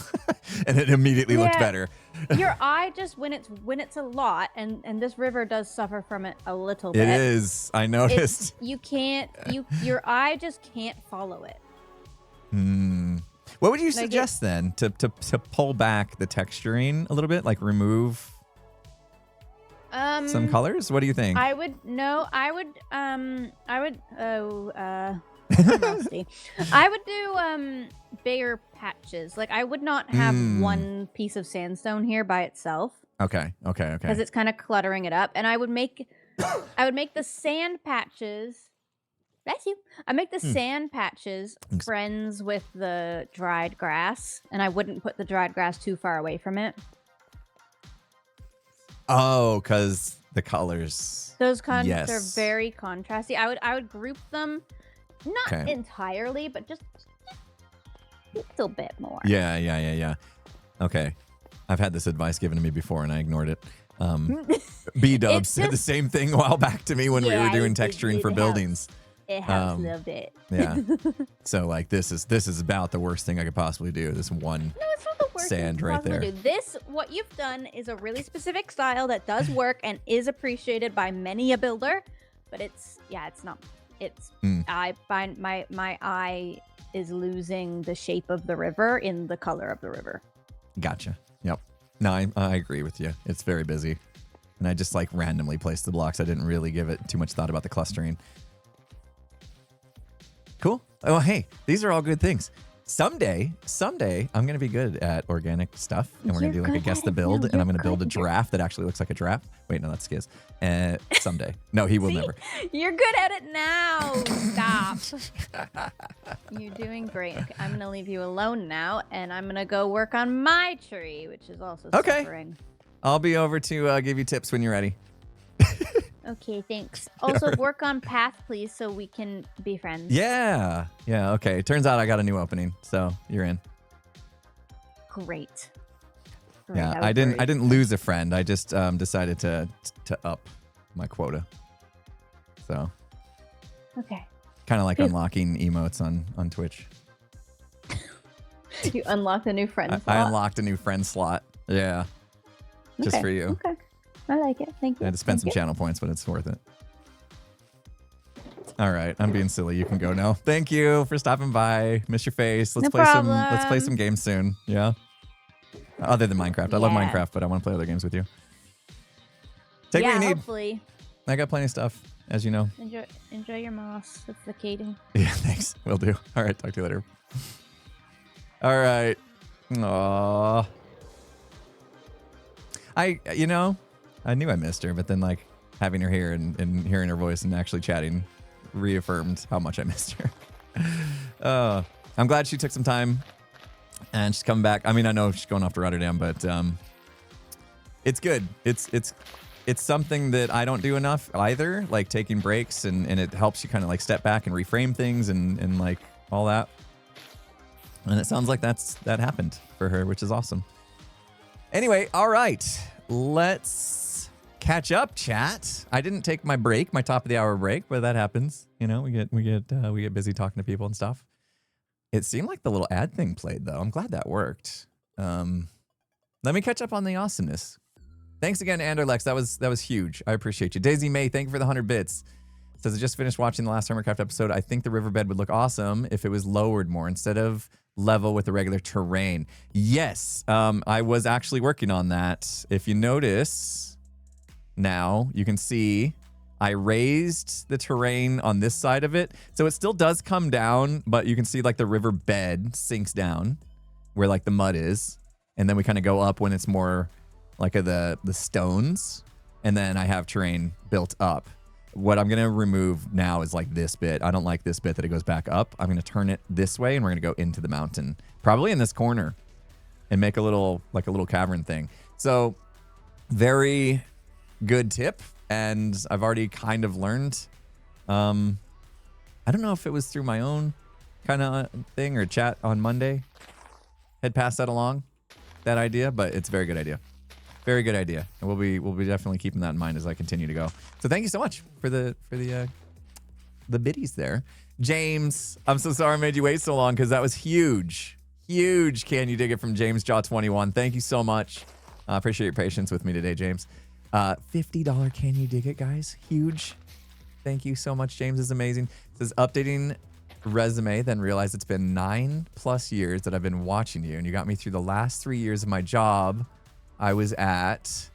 and it immediately looked better. Your eye just when it's a lot, and this river does suffer from it a little bit. It is. I noticed. Your eye just can't follow it. What would you suggest then to pull back the texturing a little bit, like remove some colors? What do you think? I'm rusty. I would do bigger patches. Like I would not have one piece of sandstone here by itself. Okay. Because it's kind of cluttering it up, and I would make the sand patches. Bless you. I make the sand patches friends with the dried grass, and I wouldn't put the dried grass too far away from it. Oh, because the colors. Those colors are very contrasty. I would group them, not entirely, but just a little bit more. Yeah. Okay. I've had this advice given to me before, and I ignored it. B-Dubs said the same thing a while back to me when we were doing texturing for buildings. It helps a little bit. Yeah. So like this is about the worst thing I could possibly do. This one it's not the worst sand thing right there. Do. What you've done is a really specific style that does work and is appreciated by many a builder, but it's not. I find my eye is losing the shape of the river in the color of the river. Gotcha. Yep. No, I agree with you. It's very busy, and I just like randomly placed the blocks. I didn't really give it too much thought about the clustering. Cool. Oh, hey, these are all good things. Someday, I'm going to be good at organic stuff, and we're going to do like a guess the build, and I'm going to build a giraffe that actually looks like a giraffe. Wait, no, that's Skiz. Someday. No, he will never. You're good at it now. Stop. You're doing great. Okay, I'm going to leave you alone now, and I'm going to go work on my tree, which is also suffering. I'll be over to give you tips when you're ready. Okay, thanks. Also, work on path, please, so we can be friends. Yeah, okay. Turns out I got a new opening, so you're in. Great. Yeah, I didn't lose a friend. I just decided to up my quota. So. Okay. Kind of like unlocking emotes on Twitch. You unlocked a new friend slot? I unlocked a new friend slot. Yeah. Just for you. Okay. I like it. Thank you. I had to spend some channel points, but it's worth it. All right, I'm being silly. You can go now. Thank you for stopping by. Miss your face. Let's play some games soon. Yeah. Other than Minecraft. I love Minecraft, but I want to play other games with you. Take what you need. Hopefully. I got plenty of stuff, as you know. Enjoy your moss suffocating. Yeah, thanks. Will do. All right, talk to you later. All right. Aww. I knew I missed her, but then like having her here and hearing her voice and actually chatting reaffirmed how much I missed her. I'm glad she took some time and she's coming back. I mean, I know she's going off to Rotterdam, but it's good. It's something that I don't do enough either, like taking breaks and it helps you kind of like step back and reframe things and like all that. And it sounds like that happened for her, which is awesome. Anyway, all right, let's catch up, chat. I didn't take my break, my top of the hour break, but that happens. You know, we get busy talking to people and stuff. It seemed like the little ad thing played though. I'm glad that worked. Let me catch up on the awesomeness. Thanks again, Anderlex. That was huge. I appreciate you. Daisy May, thank you for the 100 bits. Says I just finished watching the last Hermitcraft episode. I think the riverbed would look awesome if it was lowered more instead of level with the regular terrain. Yes, I was actually working on that. If you notice, now you can see I raised the terrain on this side of it. So it still does come down, but you can see like the riverbed sinks down where like the mud is. And then we kind of go up when it's more like the stones. And then I have terrain built up. What I'm going to remove now is like this bit. I don't like this bit that it goes back up. I'm going to turn it this way and we're going to go into the mountain, probably in this corner, and make a little cavern thing. So very good tip. And I've already kind of learned. I don't know if it was through my own kind of thing or chat on Monday had passed that along, that idea, but it's a very good idea. Very good idea, and we'll be definitely keeping that in mind as I continue to go. So thank you so much for the biddies there. James, I'm so sorry I made you wait so long because that was huge. Huge. Can you dig it from James Jaw 21? Thank you so much. I appreciate your patience with me today, James. $50 Can You Dig It, guys. Huge. Thank you so much, James. Is amazing. It says updating resume, then realized it's been 9+ years that I've been watching you, and you got me through the last 3 years of my job I was at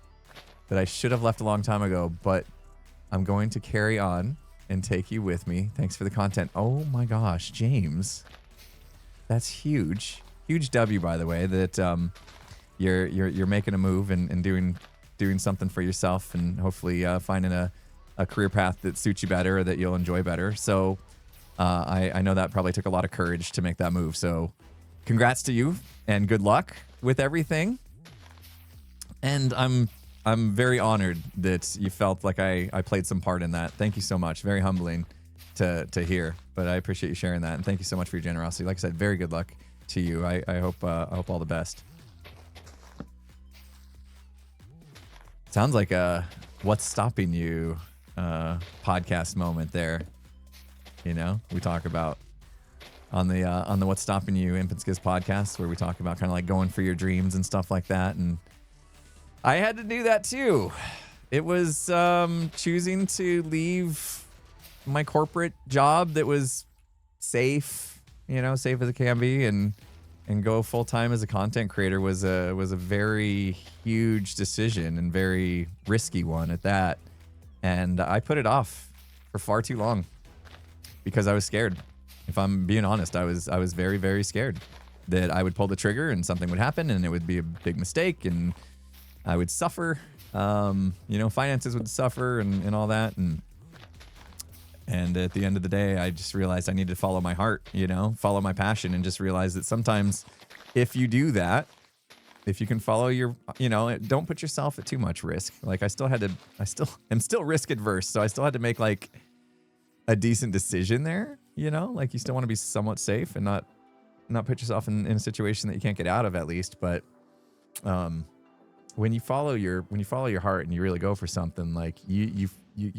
that I should have left a long time ago, but I'm going to carry on and take you with me. Thanks for the content. Oh my gosh, James. That's huge. Huge W, by the way, that you're making a move and doing something for yourself, and hopefully finding a career path that suits you better or that you'll enjoy better. So I know that probably took a lot of courage to make that move. So congrats to you and good luck with everything. And I'm very honored that you felt like I played some part in that. Thank you so much. Very humbling to hear, but I appreciate you sharing that. And thank you so much for your generosity. Like I said, very good luck to you. I hope all the best. Sounds like a What's Stopping You podcast moment there. You know, we talk about on the What's Stopping You Imp and Skiz podcast, where we talk about kind of like going for your dreams and stuff like that. And I had to do that too. It was choosing to leave my corporate job that was safe, you know, safe as it can be, and go full time as a content creator was a very huge decision and very risky one at that. And I put it off for far too long because I was scared. If I'm being honest, I was very, very scared that I would pull the trigger and something would happen and it would be a big mistake and I would suffer. You know, finances would suffer and all that. And at the end of the day, I just realized I needed to follow my heart, you know, follow my passion, and just realize that sometimes if you do that, if you can follow your, you know, don't put yourself at too much risk. Like I am still risk adverse. So I still had to make like a decent decision there, you know, like you still want to be somewhat safe and not put yourself in a situation that you can't get out of at least. But, when you follow your heart and you really go for something, like you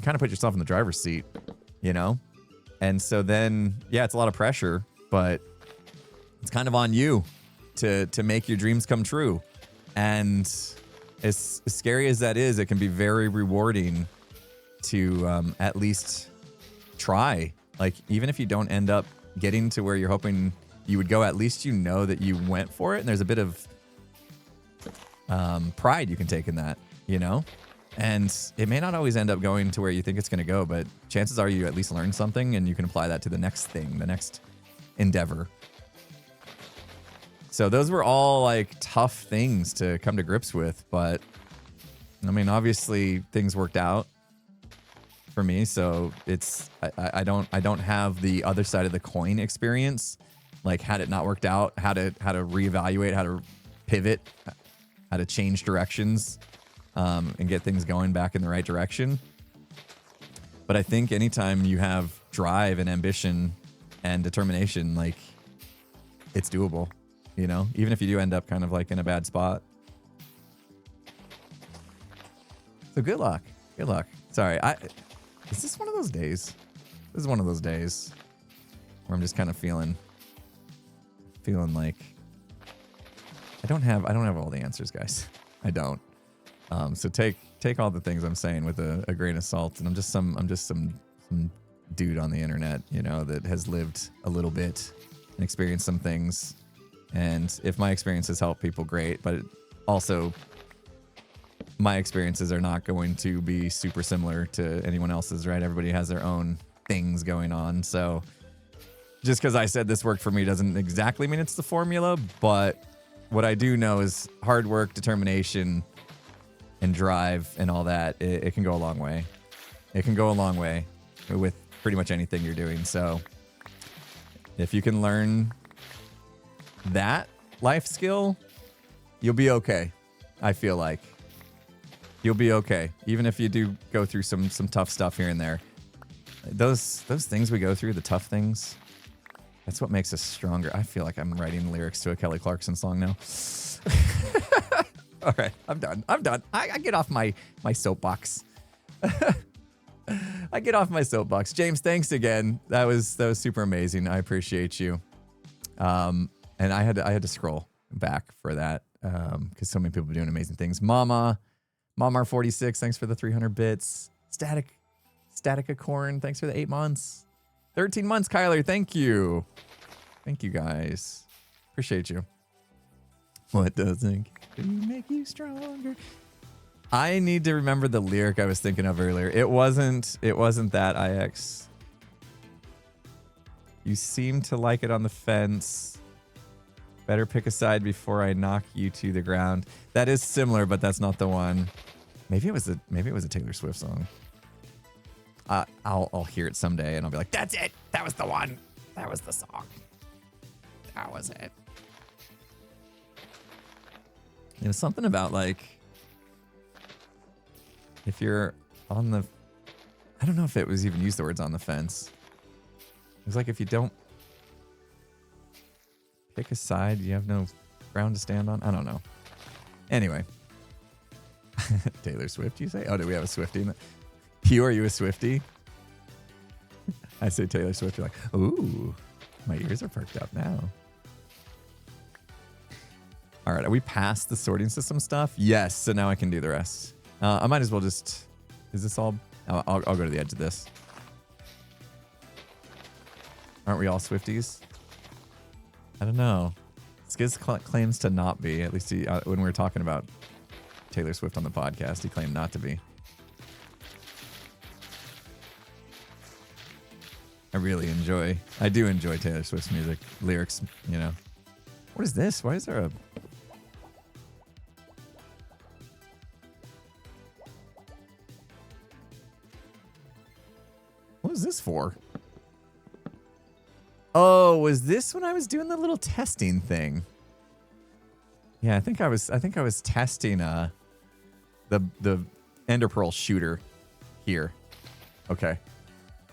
kind of put yourself in the driver's seat, you know? And so then, yeah, it's a lot of pressure, but it's kind of on you to make your dreams come true. And as scary as that is, it can be very rewarding to at least try. Like, even if you don't end up getting to where you're hoping you would go, at least you know that you went for it. And there's a bit of pride you can take in that, you know? And it may not always end up going to where you think it's going to go, but chances are you at least learn something and you can apply that to the next thing, the next endeavor. So those were all like tough things to come to grips with, but I mean, obviously things worked out for me. So it's, I don't have the other side of the coin experience. Like, had it not worked out, how to reevaluate, how to pivot, how to change directions, and get things going back in the right direction. But I think anytime you have drive and ambition and determination, like, it's doable, you know, even if you do end up kind of like in a bad spot. So good luck. Good luck. Sorry. Is this one of those days? This is one of those days where I'm just kind of feeling like I don't have all the answers, guys. I don't. So take all the things I'm saying with a grain of salt. And I'm just some dude on the internet, you know, that has lived a little bit and experienced some things. And if my experiences help people, great. But also, my experiences are not going to be super similar to anyone else's, right? Everybody has their own things going on. So just because I said this worked for me doesn't exactly mean it's the formula. But what I do know is hard work, determination, and drive and all that, it can go a long way. It can go a long way with pretty much anything you're doing. So if you can learn that life skill, you'll be okay. I feel like you'll be okay. Even if you do go through some tough stuff here and there, those things we go through, the tough things, that's what makes us stronger. I feel like I'm writing lyrics to a Kelly Clarkson song now. All right, I'm done. I get off my soapbox. I get off my soapbox. James, thanks again. That was super amazing. I appreciate you. And I had to scroll back for that because so many people are doing amazing things. Momar46, thanks for the 300 bits. Statica Corn, thanks for the 8 months. 13 months, Kyler, thank you. Thank you, guys. Appreciate you. What doesn't make you stronger? I need to remember the lyric I was thinking of earlier. It wasn't that, IX. You seem to like it on the fence. Better pick a side before I knock you to the ground. That is similar, but that's not the one. Maybe it was a Taylor Swift song. I'll hear it someday and I'll be like, that's it. That was the one. That was the song. That was it. It was something about like, if you're on the, I don't know if it was even used the words on the fence. It was like, if you don't pick a side, you have no ground to stand on. I don't know. Anyway. Taylor Swift, you say? Oh, do we have a Swiftie? Hugh, are you a Swiftie? I say Taylor Swift, you're like, ooh, my ears are perked up now. All right, are we past the sorting system stuff? Yes, so now I can do the rest. I might as well just, is this all? I'll go to the edge of this. Aren't we all Swifties? I don't know. Skiz claims to not be, at least when we were talking about Taylor Swift on the podcast, he claimed not to be. I do enjoy Taylor Swift's music, lyrics, you know. What is this? Why is there a... What was this for? Oh, was this when I was doing the little testing thing? Yeah, I think I was testing the Ender Pearl shooter here. Okay.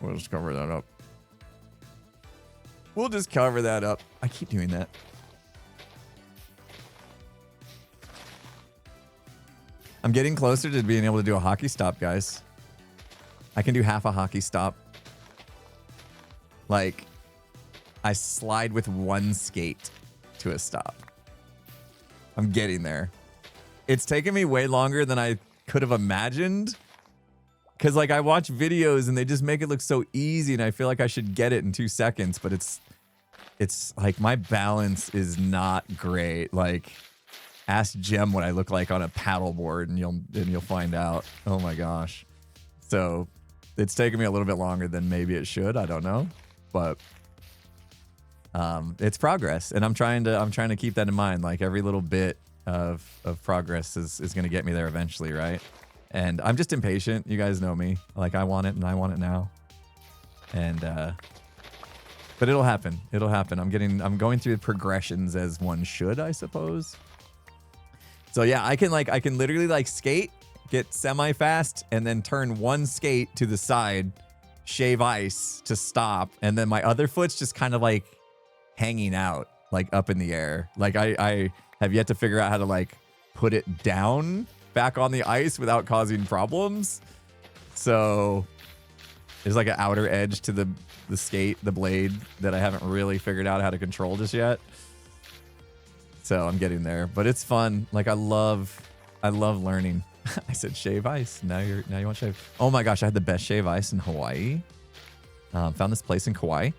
We'll just cover that up. I keep doing that. I'm getting closer to being able to do a hockey stop, guys. I can do half a hockey stop. Like, I slide with one skate to a stop. I'm getting there. It's taken me way longer than I could have imagined. Because, like, I watch videos and they just make it look so easy and I feel like I should get it in 2 seconds. But it's like my balance is not great. Like, ask Jem what I look like on a paddleboard and you'll find out. Oh, my gosh. So, it's taken me a little bit longer than maybe it should. I don't know. But it's progress. And I'm trying to keep that in mind. Like, every little bit of progress is going to get me there eventually, right? And I'm just impatient. You guys know me. Like, I want it and I want it now. And but it'll happen. It'll happen. I'm going through the progressions as one should, I suppose. So yeah, I can literally like skate, get semi fast, and then turn one skate to the side, shave ice to stop, and then my other foot's just kind of like hanging out, like up in the air. Like I have yet to figure out how to like put it down back on the ice without causing problems. So there's like an outer edge to the skate, the blade, that I haven't really figured out how to control just yet. So I'm getting there, but it's fun. Like, I love learning. I said shave ice. Now you want shave. Oh my gosh, I had the best shave ice in Hawaii. Found this place in Kauai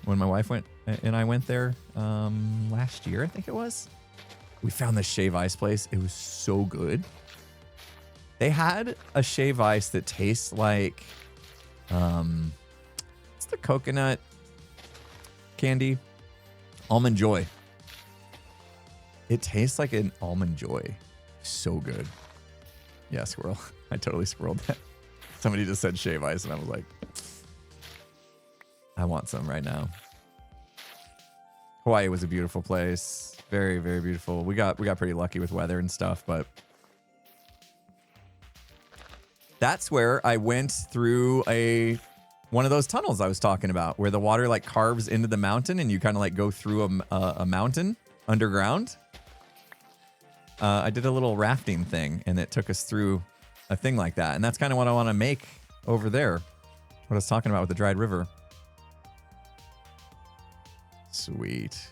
when my wife went and I went there last year, I think it was. We found this shave ice place. It was so good. They had a shave ice that tastes like what's the coconut candy? Almond Joy. It tastes like an Almond Joy. So good. Yeah, squirrel. I totally squirreled that. Somebody just said shave ice and I was like, I want some right now. Hawaii was a beautiful place. Very, very beautiful. We got pretty lucky with weather and stuff, but that's where I went through one of those tunnels I was talking about, where the water like carves into the mountain and you kind of like go through a mountain underground. I did a little rafting thing and it took us through a thing like that. And that's kind of what I want to make over there. What I was talking about with the dried river. Sweet.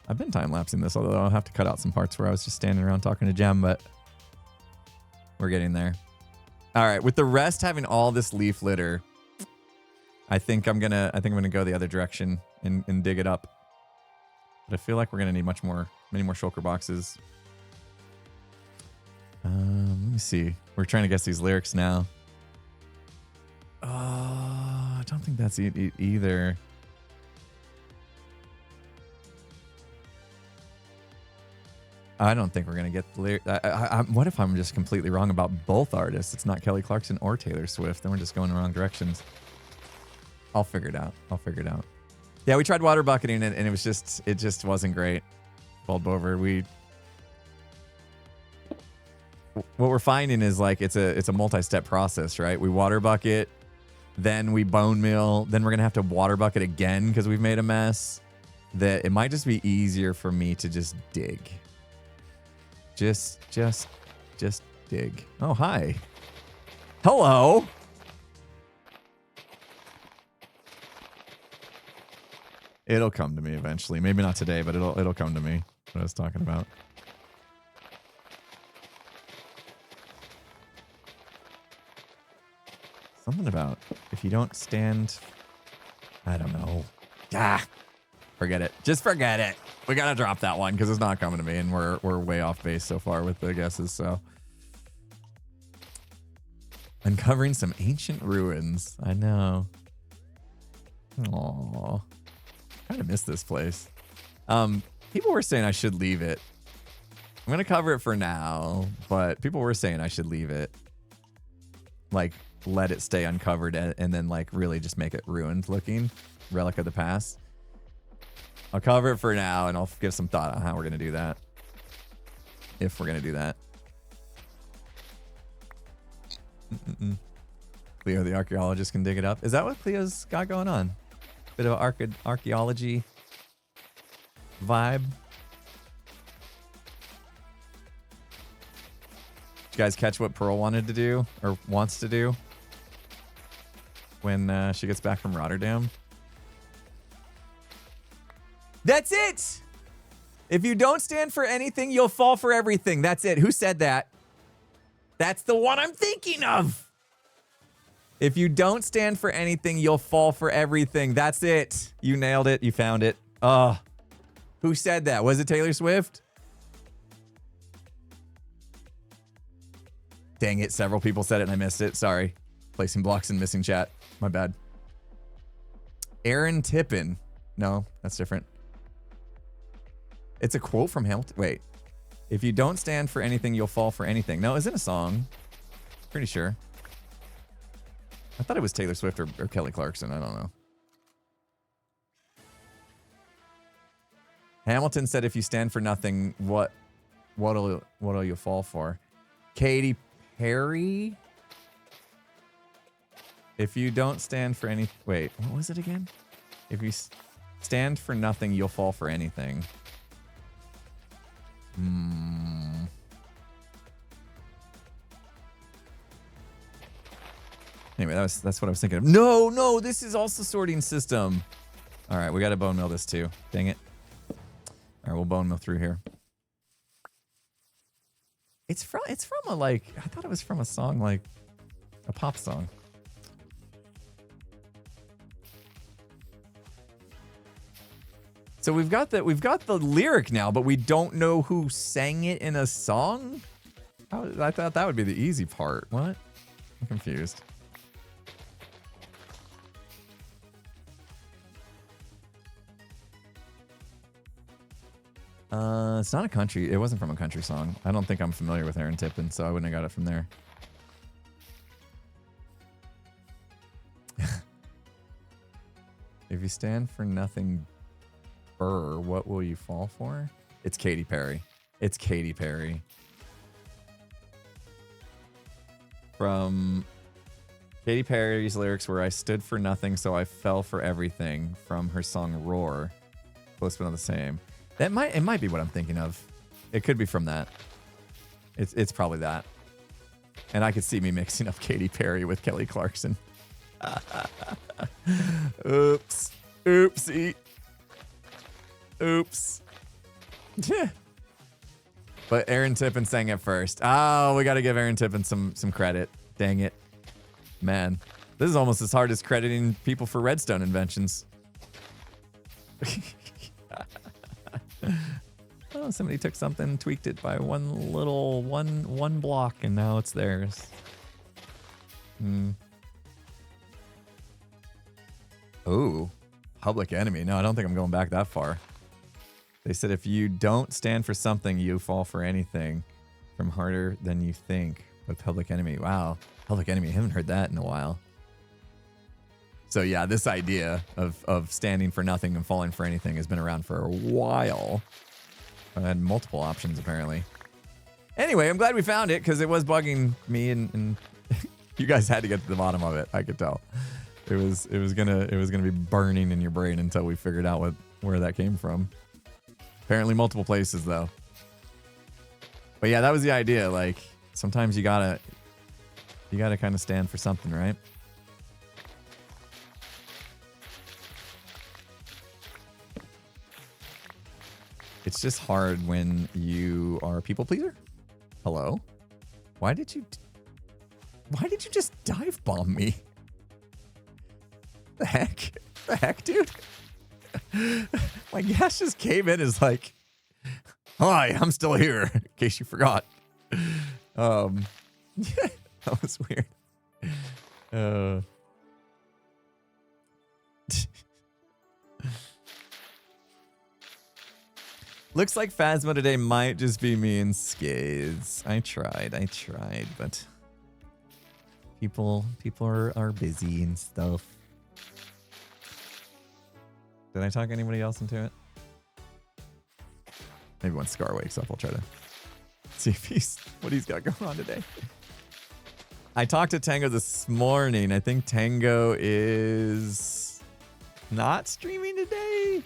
I've been time-lapsing this, although I'll have to cut out some parts where I was just standing around talking to Jem, but we're getting there. All right, with the rest having all this leaf litter, I think I'm gonna go the other direction and dig it up. But I feel like we're gonna need many more shulker boxes. Let me see. We're trying to guess these lyrics now. I don't think that's it either. I don't think we're gonna get the lyrics. What if I'm just completely wrong about both artists? It's not Kelly Clarkson or Taylor Swift, then we're just going in the wrong directions. I'll figure it out. Yeah, we tried water bucketing it, and it just wasn't great. Bulb over. What we're finding is like it's a multi-step process, right? We water bucket, then we bone meal, then we're gonna have to water bucket again because we've made a mess. That it might just be easier for me to just dig. Just dig. Oh, hi. Hello. It'll come to me eventually. Maybe not today, but it'll come to me. What I was talking about. Something about if you don't stand. I don't know. Forget it. Just forget it. We gotta drop that one because it's not coming to me, and we're way off base so far with the guesses. So, uncovering some ancient ruins. I know. Aww. Kind of miss this place. People were saying I should leave it. I'm gonna cover it for now, but people were saying I should leave it. Like, let it stay uncovered and then like really just make it ruined looking, relic of the past. I'll cover it for now, and I'll give some thought on how we're gonna do that. If we're gonna do that. Cleo the archaeologist can dig it up. Is that what Cleo's got going on? Bit of archaeology vibe. Did you guys catch what Pearl wanted to do or wants to do when she gets back from Rotterdam? That's it. If you don't stand for anything, you'll fall for everything. That's it. Who said that? That's the one I'm thinking of. If you don't stand for anything, you'll fall for everything. That's it. You nailed it. You found it. Who said that? Was it Taylor Swift? Dang it. Several people said it and I missed it. Sorry. Placing blocks and missing chat. My bad. Aaron Tippin. No, that's different. It's a quote from Hamilton. Wait. If you don't stand for anything, you'll fall for anything. No, is it a song? Pretty sure. I thought it was Taylor Swift or Kelly Clarkson. I don't know. Hamilton said, if you stand for nothing, what'll you fall for? Katy Perry? If you don't stand for any... Wait, what was it again? If you stand for nothing, you'll fall for anything. Anyway, that's what I was thinking of. No, this is also sorting system. All right, we got to bone mill this too. Dang it. All right, we'll bone mill through here. It's from a like, I thought it was from a song, like a pop song. So we've got the lyric now, but we don't know who sang it in a song. I thought that would be the easy part. What? I'm confused. It's not a country. It wasn't from a country song. I don't think I'm familiar with Aaron Tippin, so I wouldn't have got it from there. If you stand for nothing, what will you fall for? It's Katy Perry. It's Katy Perry. From Katy Perry's lyrics were, I stood for nothing, so I fell for everything, from her song Roar. Close but not the same. It might be what I'm thinking of. It could be from that. It's probably that. And I could see me mixing up Katy Perry with Kelly Clarkson. Oops. Oopsie. Oops. But Aaron Tippin sang it first. Oh, we got to give Aaron Tippin some credit. Dang it. Man, this is almost as hard as crediting people for Redstone inventions. Oh, somebody took something, tweaked it by one block, and now it's theirs. Oh, Public Enemy. No, I don't think I'm going back that far. They said if you don't stand for something, you fall for anything from harder than you think. But Public Enemy, wow. Public Enemy, I haven't heard that in a while. So yeah, this idea of standing for nothing and falling for anything has been around for a while. I had multiple options apparently. Anyway, I'm glad we found it because it was bugging me and you guys had to get to the bottom of it. I could tell. It was gonna be burning in your brain until we figured out where that came from. Apparently multiple places though. But yeah, that was the idea. Like sometimes you gotta kind of stand for something, right? It's just hard when you are a people pleaser. Hello? Why did you just dive bomb me? The heck, dude? My gas just came in as like, hi, I'm still here, in case you forgot. That was weird. Looks like Phasmo today might just be me and Skaze. I tried, but people are busy and stuff. Did I talk anybody else into it? Maybe when Scar wakes up, I'll try to see if what he's got going on today. I talked to Tango this morning. I think Tango is not streaming today.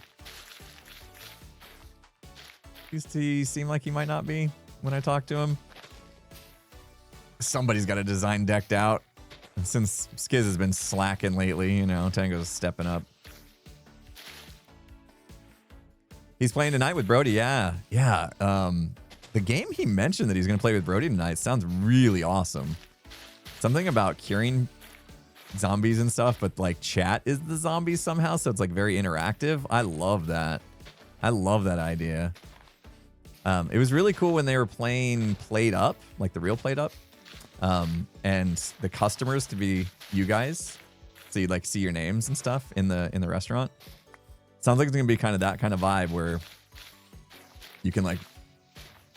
He seemed like he might not be when I talked to him. Somebody's got a design decked out. And since Skiz has been slacking lately, you know, Tango's stepping up. He's playing tonight with Brody. Yeah. The game he mentioned that he's going to play with Brody tonight sounds really awesome. Something about curing zombies and stuff, but like chat is the zombies somehow. So it's like very interactive. I love that. I love that idea. It was really cool when they were playing Played Up, like the real Played Up, and the customers to be you guys, so you'd like see your names and stuff in the restaurant. Sounds like it's gonna be kind of that kind of vibe where you can like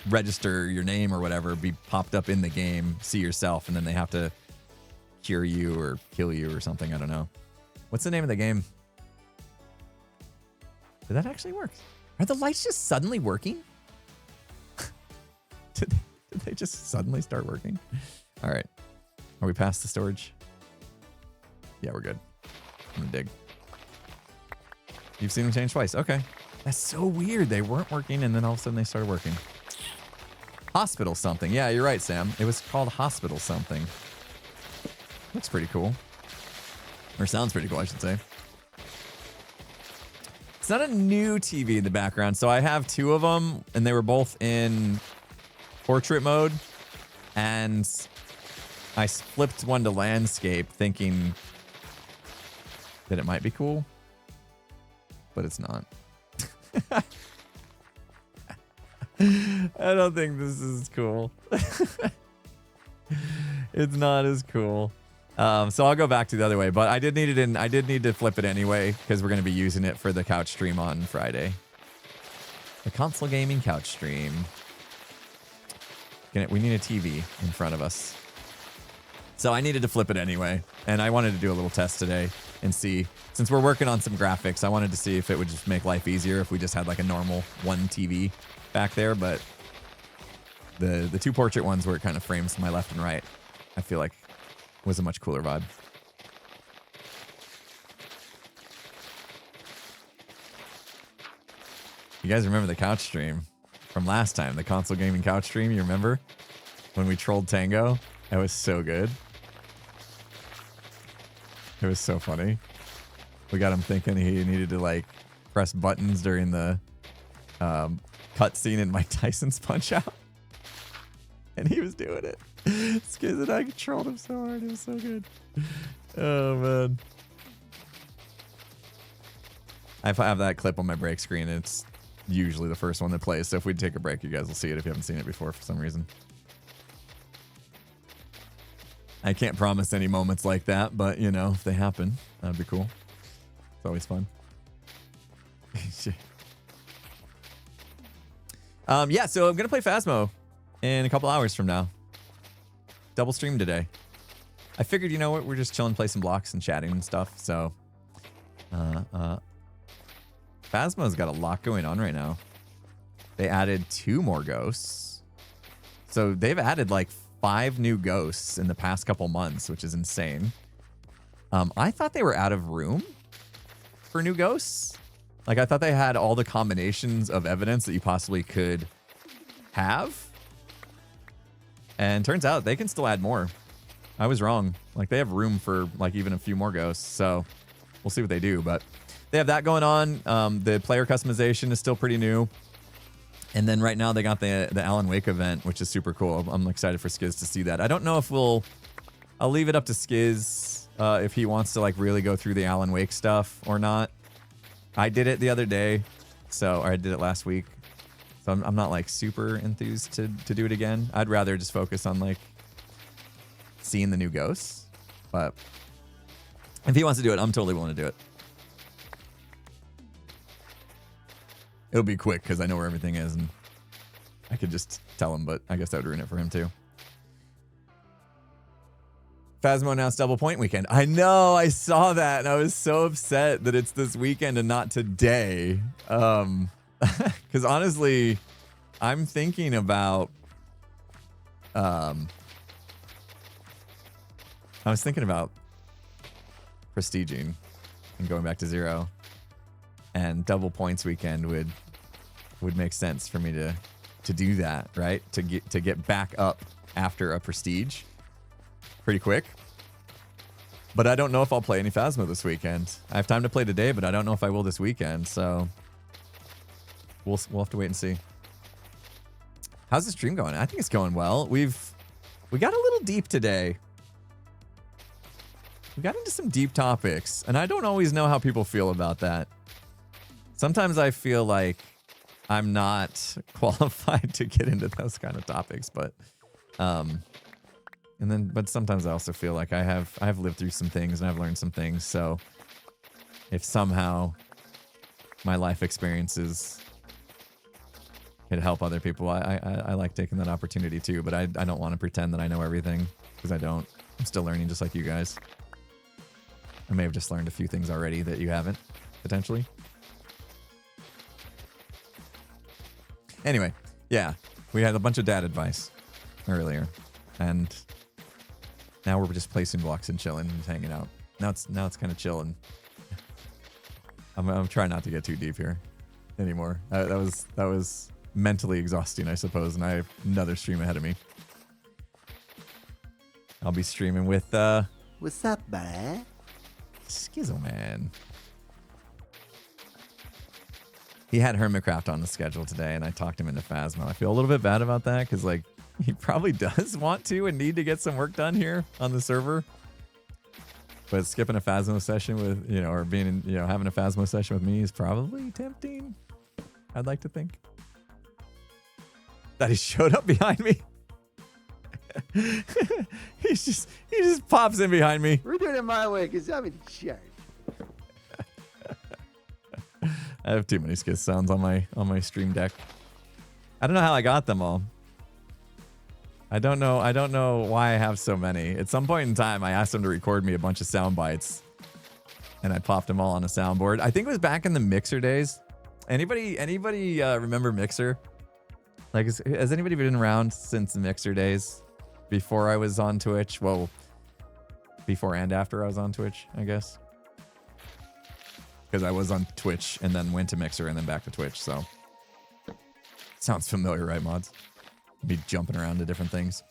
register your name or whatever, be popped up in the game, see yourself, and then they have to cure you or kill you or something. I don't know. What's the name of the game? Did that actually work? Are the lights just suddenly working? Did they just suddenly start working? All right. Are we past the storage? Yeah, we're good. I'm gonna dig. You've seen them change twice. Okay. That's so weird. They weren't working and then all of a sudden they started working. Hospital something. Yeah, you're right, Sam. It was called Hospital something. Looks pretty cool. Or sounds pretty cool, I should say. It's not a new TV in the background, so I have two of them, and they were both in portrait mode, and I flipped one to landscape thinking that it might be cool, but it's not. I don't think this is cool. It's not as cool. So I'll go back to the other way, but I did need to flip it anyway because we're going to be using it for the couch stream on Friday. The console gaming couch stream. We need a TV in front of us. So I needed to flip it anyway. And I wanted to do a little test today and see, since we're working on some graphics, I wanted to see if it would just make life easier if we just had like a normal one TV back there. But the two portrait ones where it kind of frames my left and right, I feel like was a much cooler vibe. You guys remember the couch stream from last time, the console gaming couch stream? You remember when we trolled Tango? That was so good. It was so funny. We got him thinking he needed to like press buttons during the cutscene in Mike Tyson's Punch Out. And he was doing it. Skiz and I controlled him so hard. It was so good. Oh, man. I have that clip on my break screen, and it's usually the first one that plays. So if we take a break, you guys will see it if you haven't seen it before for some reason. I can't promise any moments like that, but, you know, if they happen, that'd be cool. It's always fun. Yeah, so I'm going to play Phasmo in a couple hours from now. Double stream today. I figured, you know what, we're just chilling, play some blocks and chatting and stuff, so... Phasmo's got a lot going on right now. They added 2 more ghosts. So they've added like 5 new ghosts in the past couple months, which is insane. I thought they were out of room for new ghosts. Like, I thought they had all the combinations of evidence that you possibly could have. And turns out they can still add more. I was wrong. Like, they have room for like even a few more ghosts. So we'll see what they do, but they have that going on. The player customization is still pretty new. And then right now they got the Alan Wake event, which is super cool. I'm excited for Skiz to see that. I don't know if I'll leave it up to Skiz if he wants to like really go through the Alan Wake stuff or not. I did it the other day, or I did it last week. So I'm not like super enthused to do it again. I'd rather just focus on like seeing the new ghosts. But if he wants to do it, I'm totally willing to do it. It'll be quick because I know where everything is and I could just tell him, but I guess that would ruin it for him too. Phasmo announced double point weekend. I know, I saw that and I was so upset that it's this weekend and not today. Because honestly, I'm thinking about I was thinking about prestiging and going back to 0, and double points weekend would make sense for me to do that, right? To get back up after a prestige pretty quick. But I don't know if I'll play any Phasmo this weekend. I have time to play today, but I don't know if I will this weekend, so we'll have to wait and see. How's the stream going? I think it's going well. We got a little deep today. We got into some deep topics, and I don't always know how people feel about that. Sometimes I feel like I'm not qualified to get into those kind of topics, but sometimes I also feel like I have lived through some things and I've learned some things. So if somehow my life experiences could help other people, I like taking that opportunity too. But I don't want to pretend that I know everything, because I don't. I'm still learning just like you guys. I may have just learned a few things already that you haven't, potentially. Anyway, yeah, we had a bunch of dad advice earlier, and now we're just placing blocks and chilling and hanging out. Now it's kind of chilling. I'm trying not to get too deep here anymore. That was mentally exhausting, I suppose, and I have another stream ahead of me. I'll be streaming with What's up, boy? Schizo Man. He had Hermitcraft on the schedule today, and I talked him into Phasmo. I feel a little bit bad about that, because like he probably does want to and need to get some work done here on the server. But skipping a Phasmo session with, or being, having a Phasmo session with me is probably tempting. I'd like to think. That he showed up behind me. he just pops in behind me. We're doing it my way because I'm in charge. I have too many Skiz sounds on my stream deck. I don't know how I got them all. I don't know why I have so many. At some point in time, I asked him to record me a bunch of sound bites, and I popped them all on a soundboard. I think it was back in the Mixer days. Anybody remember Mixer? Like, has anybody been around since the Mixer days? Before I was on Twitch? Well, before and after I was on Twitch, I guess. Because I was on Twitch and then went to Mixer and then back to Twitch, so. Sounds familiar, right, mods? Be jumping around to different things.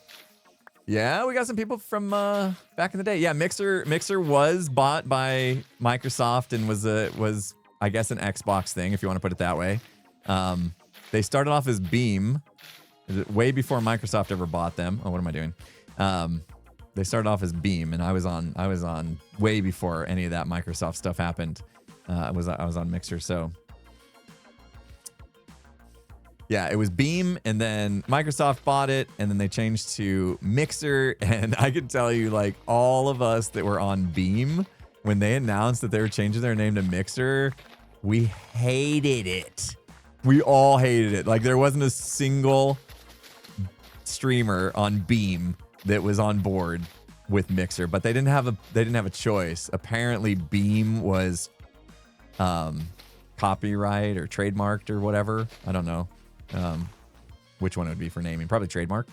Yeah, we got some people from back in the day. Yeah, Mixer was bought by Microsoft and was I guess an Xbox thing, if you want to put it that way. They started off as Beam, way before Microsoft ever bought them. Oh, what am I doing? They started off as Beam, and I was on way before any of that Microsoft stuff happened. I was on Mixer, so. Yeah, it was Beam, and then Microsoft bought it, and then they changed to Mixer. And I can tell you, like, all of us that were on Beam, when they announced that they were changing their name to Mixer, we hated it. We all hated it. Like, there wasn't a single streamer on Beam that was on board with Mixer, but they didn't have a choice. Apparently, Beam was copyright or trademarked or whatever. I don't know. Which one it would be for naming, probably trademark,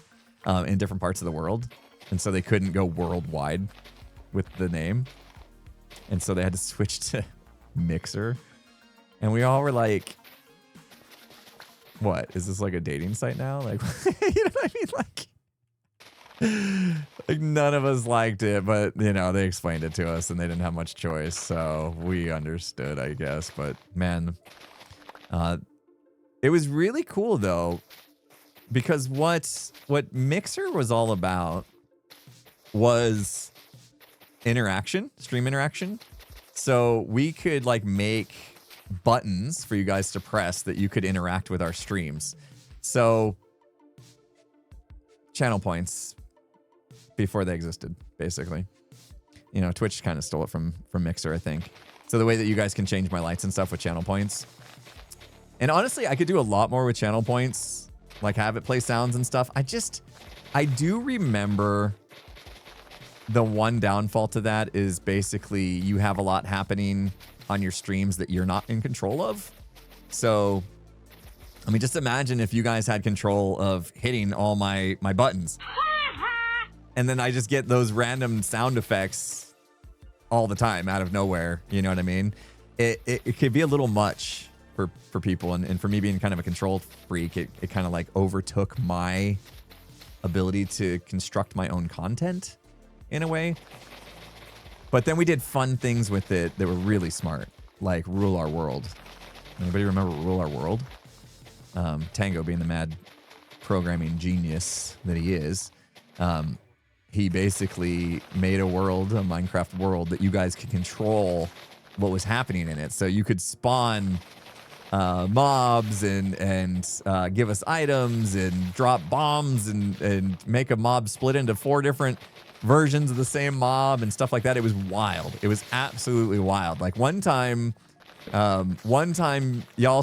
in different parts of the world. And so they couldn't go worldwide with the name. And so they had to switch to Mixer. And we all were like, what? Is this like a dating site now? Like, you know what I mean? Like none of us liked it, but you know, they explained it to us and they didn't have much choice. So we understood, I guess. But man, it was really cool though, because what Mixer was all about was interaction, stream interaction. So we could like make buttons for you guys to press that you could interact with our streams. So channel points before they existed, basically. You know, Twitch kind of stole it from Mixer, I think. So the way that you guys can change my lights and stuff with channel points. And honestly, I could do a lot more with channel points, like have it play sounds and stuff. I do remember the one downfall to that is basically you have a lot happening on your streams that you're not in control of. So, I mean, just imagine if you guys had control of hitting all my buttons. And then I just get those random sound effects all the time out of nowhere. You know what I mean? It could be a little much for people. And for me being kind of a control freak, it kind of like overtook my ability to construct my own content in a way. But then we did fun things with it that were really smart, like Rule Our World. Anybody remember Rule Our World? Tango, being the mad programming genius that he is, he basically made a world, a Minecraft world, that you guys could control what was happening in it. So you could spawn mobs and give us items and drop bombs and make a mob split into 4 different versions of the same mob and stuff like that. It was wild. It was absolutely wild. Like one time y'all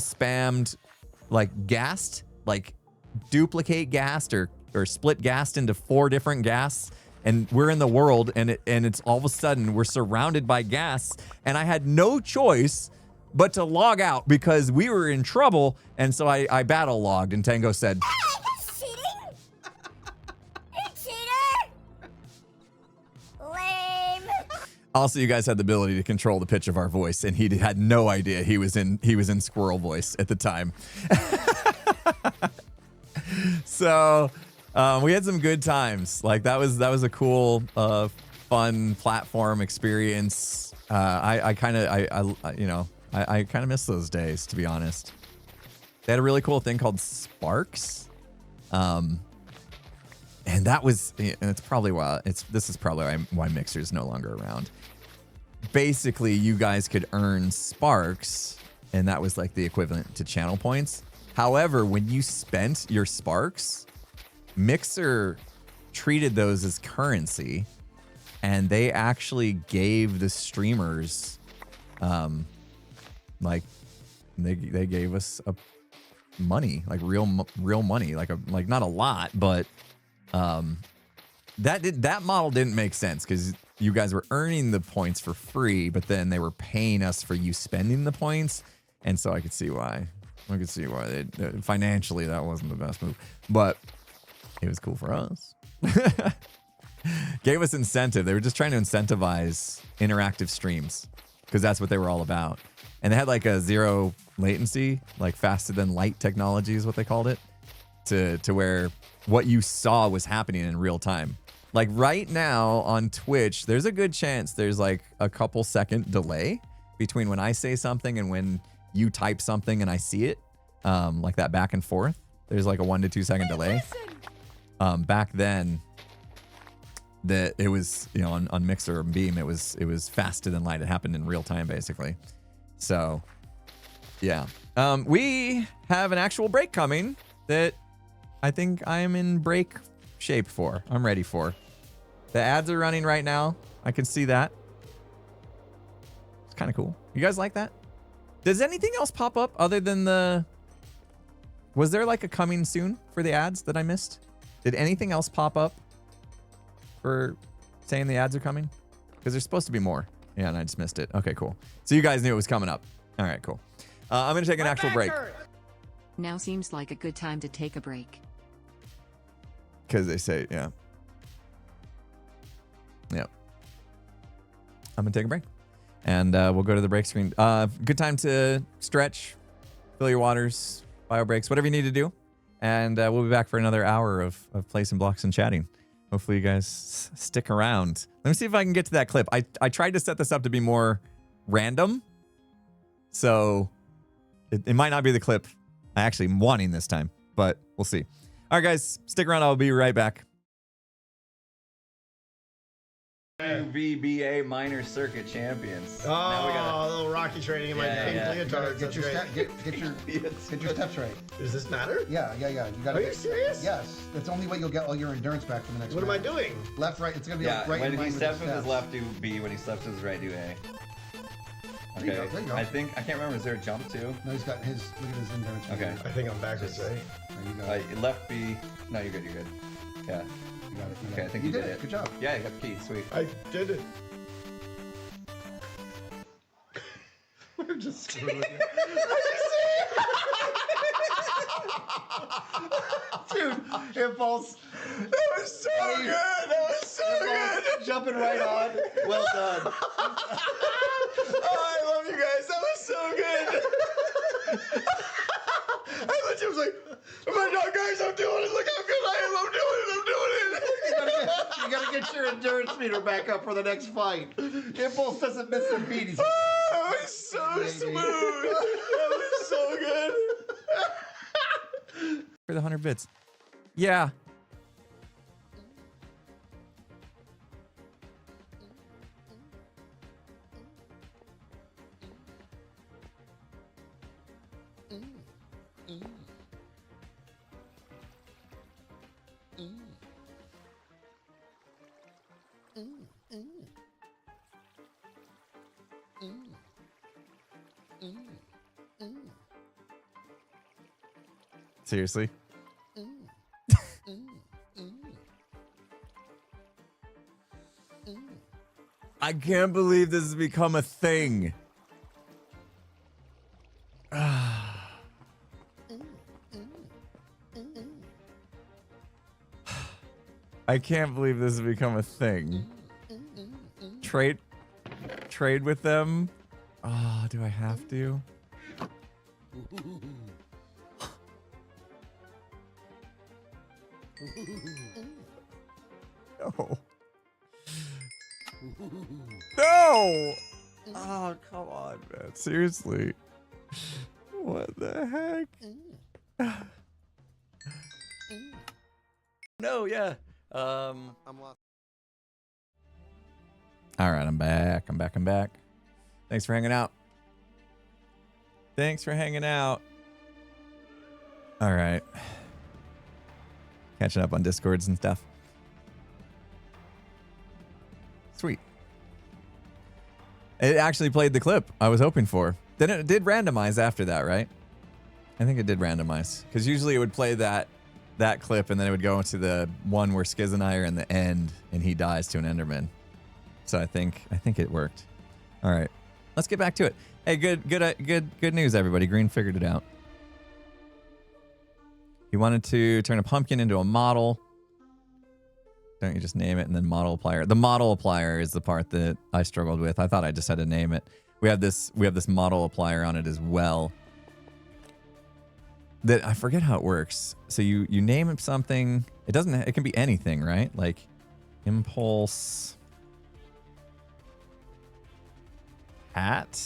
spammed like gassed, like duplicate gassed or split gassed into 4 different gas, and we're in the world and it's all of a sudden we're surrounded by gas, and I had no choice but to log out because we were in trouble. And so I battle logged, and Tango said, That's cheating! You cheater! Lame. also, you guys had the ability to control the pitch of our voice, and he had no idea he was in squirrel voice at the time. So we had some good times. Like that was a cool, fun platform experience. I kind of miss those days, to be honest. They had a really cool thing called Sparks. And that was, and it's probably why this is probably why Mixer's no longer around. Basically, you guys could earn Sparks, and that was like the equivalent to channel points. However, when you spent your Sparks, Mixer treated those as currency, and they actually gave the streamers, like they gave us money, like real money, like not a lot, but that model didn't make sense because you guys were earning the points for free, but then they were paying us for you spending the points, and so I could see why. Financially that wasn't the best move, but it was cool for us. Gave us incentive. They were just trying to incentivize interactive streams because that's what they were all about. And they had like a 0 latency, like faster than light technology is what they called it, to where what you saw was happening in real time. Like right now on Twitch, there's a good chance there's like a couple second delay between when I say something and when you type something and I see it. Like that back and forth. There's like a 1 to 2 second delay. Back then, that it was, you know, on Mixer and Beam, it was faster than light. It happened in real time basically. So yeah. We have an actual break coming that I think I am in break shape for. I'm ready for. The ads are running right now. I can see that. It's kind of cool. You guys like that? Does anything else pop up other than the... Was there like a coming soon for the ads that I missed? Did anything else pop up for saying the ads are coming? Because there's supposed to be more. Yeah, and I just missed it. Okay, cool. So you guys knew it was coming up. All right, cool. I'm going to take an actual break. Now seems like a good time to take a break. Because they say, yeah. Yep. I'm going to take a break. And we'll go to the break screen. Good time to stretch, fill your waters, bio breaks, whatever you need to do. And we'll be back for another hour of placing blocks and chatting. Hopefully you guys stick around. Let me see if I can get to that clip. I tried to set this up to be more random. So it might not be the clip I actually am wanting this time, but we'll see. All right, guys, stick around. I'll be right back. VBA minor circuit champions. Oh, now we got a little Rocky training in my pink leotard. Get your steps right. Does this matter? Yeah. You gotta. Are you serious? Yes. That's the only way you'll get all your endurance back for the next. What round. am I doing? Left, right. It's gonna be like right. When he steps with his left, do B. When he steps with his right, do A. Okay. There you go. I can't remember. Is there a jump too? No, he's got his. Look at his endurance. Okay. I think I'm backwards, right? There you go. Left B. No, you're good. You're good. Yeah. You got it. Okay, I think you did it. Good job. Yeah, you got the key. Sweet. I did it. We're just screwing with you. Dude, impulse. That was so good. That was so good. Jumping right on. Well done. Oh, I love you guys. That was so good. I legit was like, oh my God, guys, I'm doing it. Look how good I am. I'm doing it. You gotta get your endurance meter back up for the next fight. Impulse doesn't miss a beat. He's like, that was so smooth. That was so good. For the 100 bits. Yeah. Seriously? I can't believe this has become a thing. I can't believe this has become a thing. Trade with them? Oh, do I have to? No. No! Oh, come on, man. Seriously. What the heck? No, yeah. I'm lost. All right, I'm back. I'm back. Thanks for hanging out. All right. Catching up on Discords and stuff. Sweet. It actually played the clip I was hoping for. Then it did randomize after that, right? I think it did randomize. Because usually it would play that clip and then it would go into the one where Skiz and I are in the end and he dies to an Enderman. So I think it worked. All right. Let's get back to it. Hey, good news, everybody. Green figured it out. He wanted to turn a pumpkin into a model. Don't you just name it and then model applier? The model applier is the part that I struggled with. I thought I just had to name it. We have this model applier on it as well. That I forget how it works. So you name it something. It can be anything, right? Like Impulse. Hat?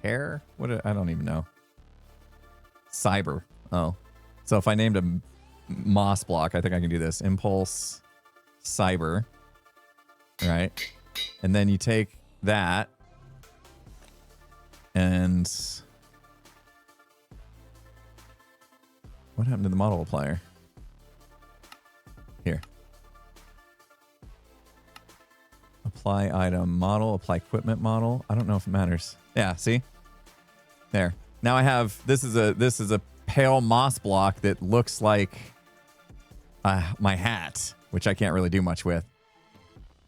Hair? I don't even know. Cyber. Oh. So if I named a moss block, I think I can do this. Impulse, cyber. Right? And then you take that and what happened to the model applier? Here. Apply item model, apply equipment model. I don't know if it matters. Yeah, see? There. Now I have this is a pale moss block that looks like my hat, which I can't really do much with.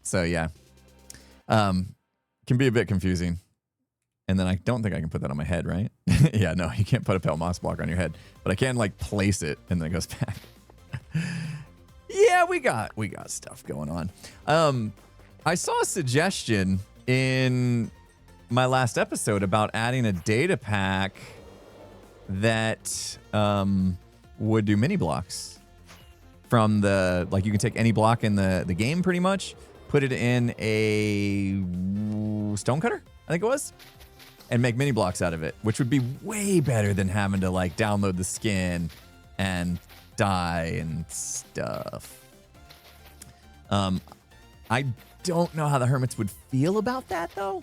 So yeah. Can be a bit confusing. And then I don't think I can put that on my head, right? Yeah, no, you can't put a pale moss block on your head, but I can like place it and then it goes back. Yeah, we got stuff going on. I saw a suggestion in my last episode about adding a data pack that would do mini blocks from the, like you can take any block in the game pretty much, put it in a stonecutter, I think it was, and make mini blocks out of it, which would be way better than having to like download the skin and dye and stuff. I don't know how the Hermits would feel about that though.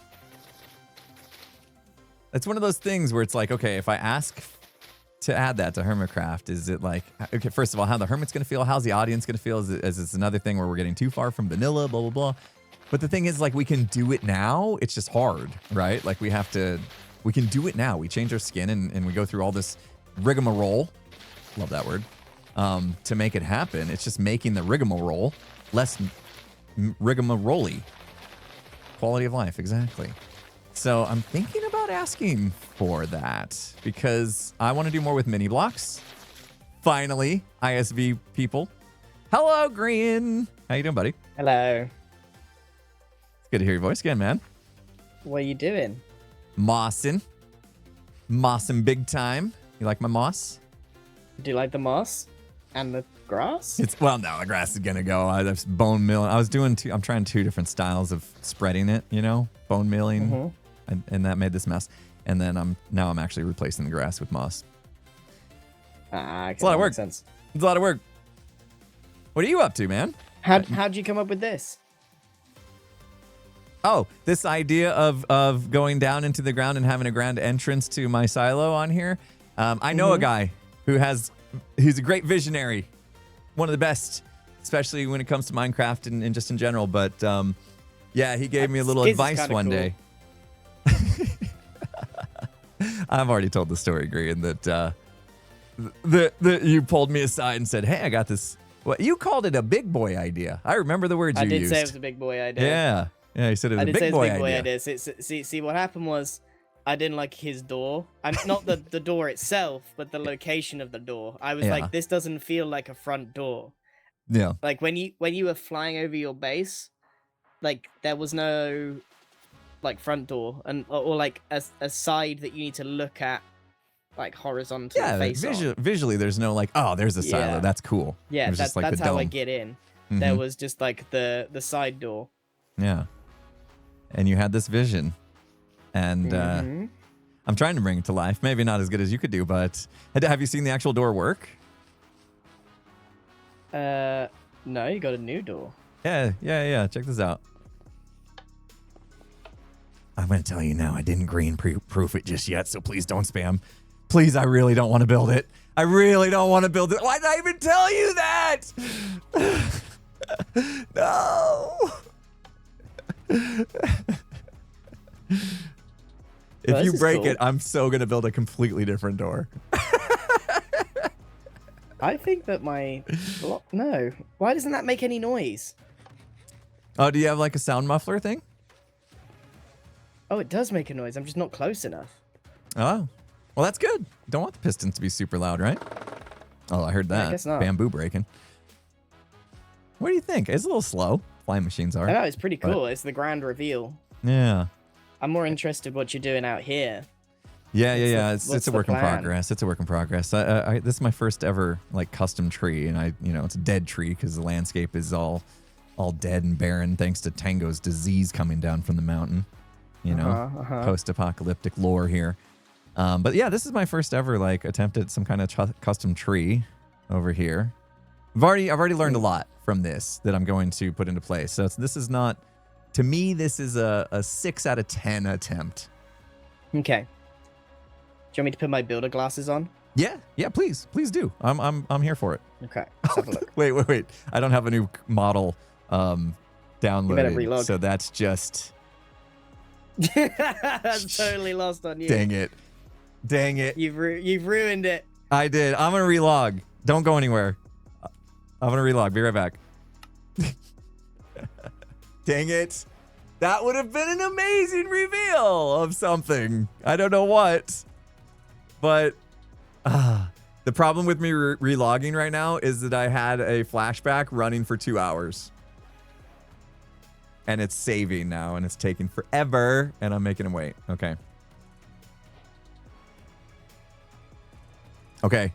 It's one of those things where it's like, okay, if I ask to add that to Hermitcraft, is it like, okay, first of all, how the Hermit's going to feel? How's the audience going to feel? Is it another thing where we're getting too far from vanilla, blah, blah, blah. But the thing is, like, we can do it now. It's just hard, right? Like, we can do it now. We change our skin and we go through all this rigmarole. Love that word. To make it happen. It's just making the rigmarole less rigmarole-y. Quality of life, exactly. So I'm thinking about asking for that because I want to do more with mini blocks. Finally, ISV people. Hello, Green. How you doing, buddy? Hello. It's good to hear your voice again, man. What are you doing? Mossing. Mossing big time. You like my moss? Do you like the moss and the grass? Well, no, the grass is gonna go. I was bone milling. I'm trying two different styles of spreading it. You know, bone milling, and that made this mess. And then I'm actually replacing the grass with moss. It's a lot of work. Sense. It's a lot of work. What are you up to, man? How'd you come up with this? Oh, this idea of going down into the ground and having a grand entrance to my silo on here. I know a guy who's a great visionary, one of the best, especially when it comes to Minecraft and just in general. But yeah, he gave me a little advice one day. I've already told the story, Green, that you pulled me aside and said, "Hey, I got this." Well, you called it a big boy idea. I remember the words you used. I did say it was a big boy idea. Yeah, he said it was a big boy idea. See, what happened was I didn't like his door. Not the door itself, but the location of the door. I was like, this doesn't feel like a front door. Yeah. Like when you were flying over your base, like there was no like front door or like a side that you need to look at like horizontal. Yeah, face visually there's no like, oh, there's a silo. That's cool. Yeah, that's how dome. I get in. There was just like the side door. Yeah. And you had this vision. And I'm trying to bring it to life. Maybe not as good as you could do, but have you seen the actual door work? No, you got a new door. Yeah. Check this out. I'm going to tell you now, I didn't green proof it just yet, so please don't spam. Please, I really don't want to build it. I really don't want to build it. Why did I even tell you that? No. If you break it, I'm so going to build a completely different door. I think that no. Why doesn't that make any noise? Oh, do you have like a sound muffler thing? Oh, it does make a noise. I'm just not close enough. Oh, well, that's good. Don't want the pistons to be super loud, right? Oh, I heard that. Yeah, I guess not. Bamboo breaking. What do you think? It's a little slow. Flying machines are. I know, it's pretty cool. It's the grand reveal. Yeah. I'm more interested what you're doing out here. Yeah. It's a work in progress. It's a work in progress. This is my first ever like custom tree, and it's a dead tree because the landscape is all all dead and barren thanks to Tango's disease coming down from the mountain. You know, post-apocalyptic lore here. But yeah, this is my first ever like attempt at some kind of custom tree over here. I've already learned a lot from this that I'm going to put into place. So this is not, to me, this is a 6 out of 10 attempt. Okay. Do you want me to put my builder glasses on? Yeah, please do. I'm here for it. Okay, let's have a look. Wait. I don't have a new model downloaded. relog. So that's just That's totally lost on you. dang it. You've ruined it. I did. I'm gonna relog. Don't go anywhere. I'm gonna relog. Be right back. Dang it. That would have been an amazing reveal of something. I don't know what. But the problem with me relogging right now is that I had a flashback running for 2 hours. And it's saving now, and it's taking forever, and I'm making him wait. Okay. Okay.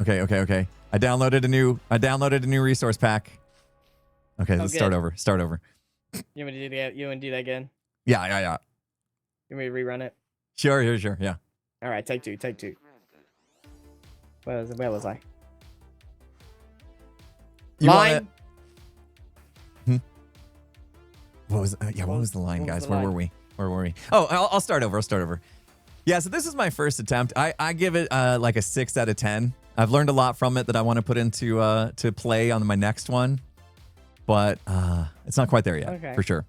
I downloaded a new resource pack. Okay, let's start over. You want me to do that again? Yeah. You want me to rerun it? Sure, yeah. All right, take two. Where was I? You Line. What was the line, what was guys? the Where line? were we? Oh, I'll start over. Yeah, so this is my first attempt. I give it like a 6 out of 10. I've learned a lot from it that I want to put into to play on my next one, but it's not quite there yet, Okay. for sure.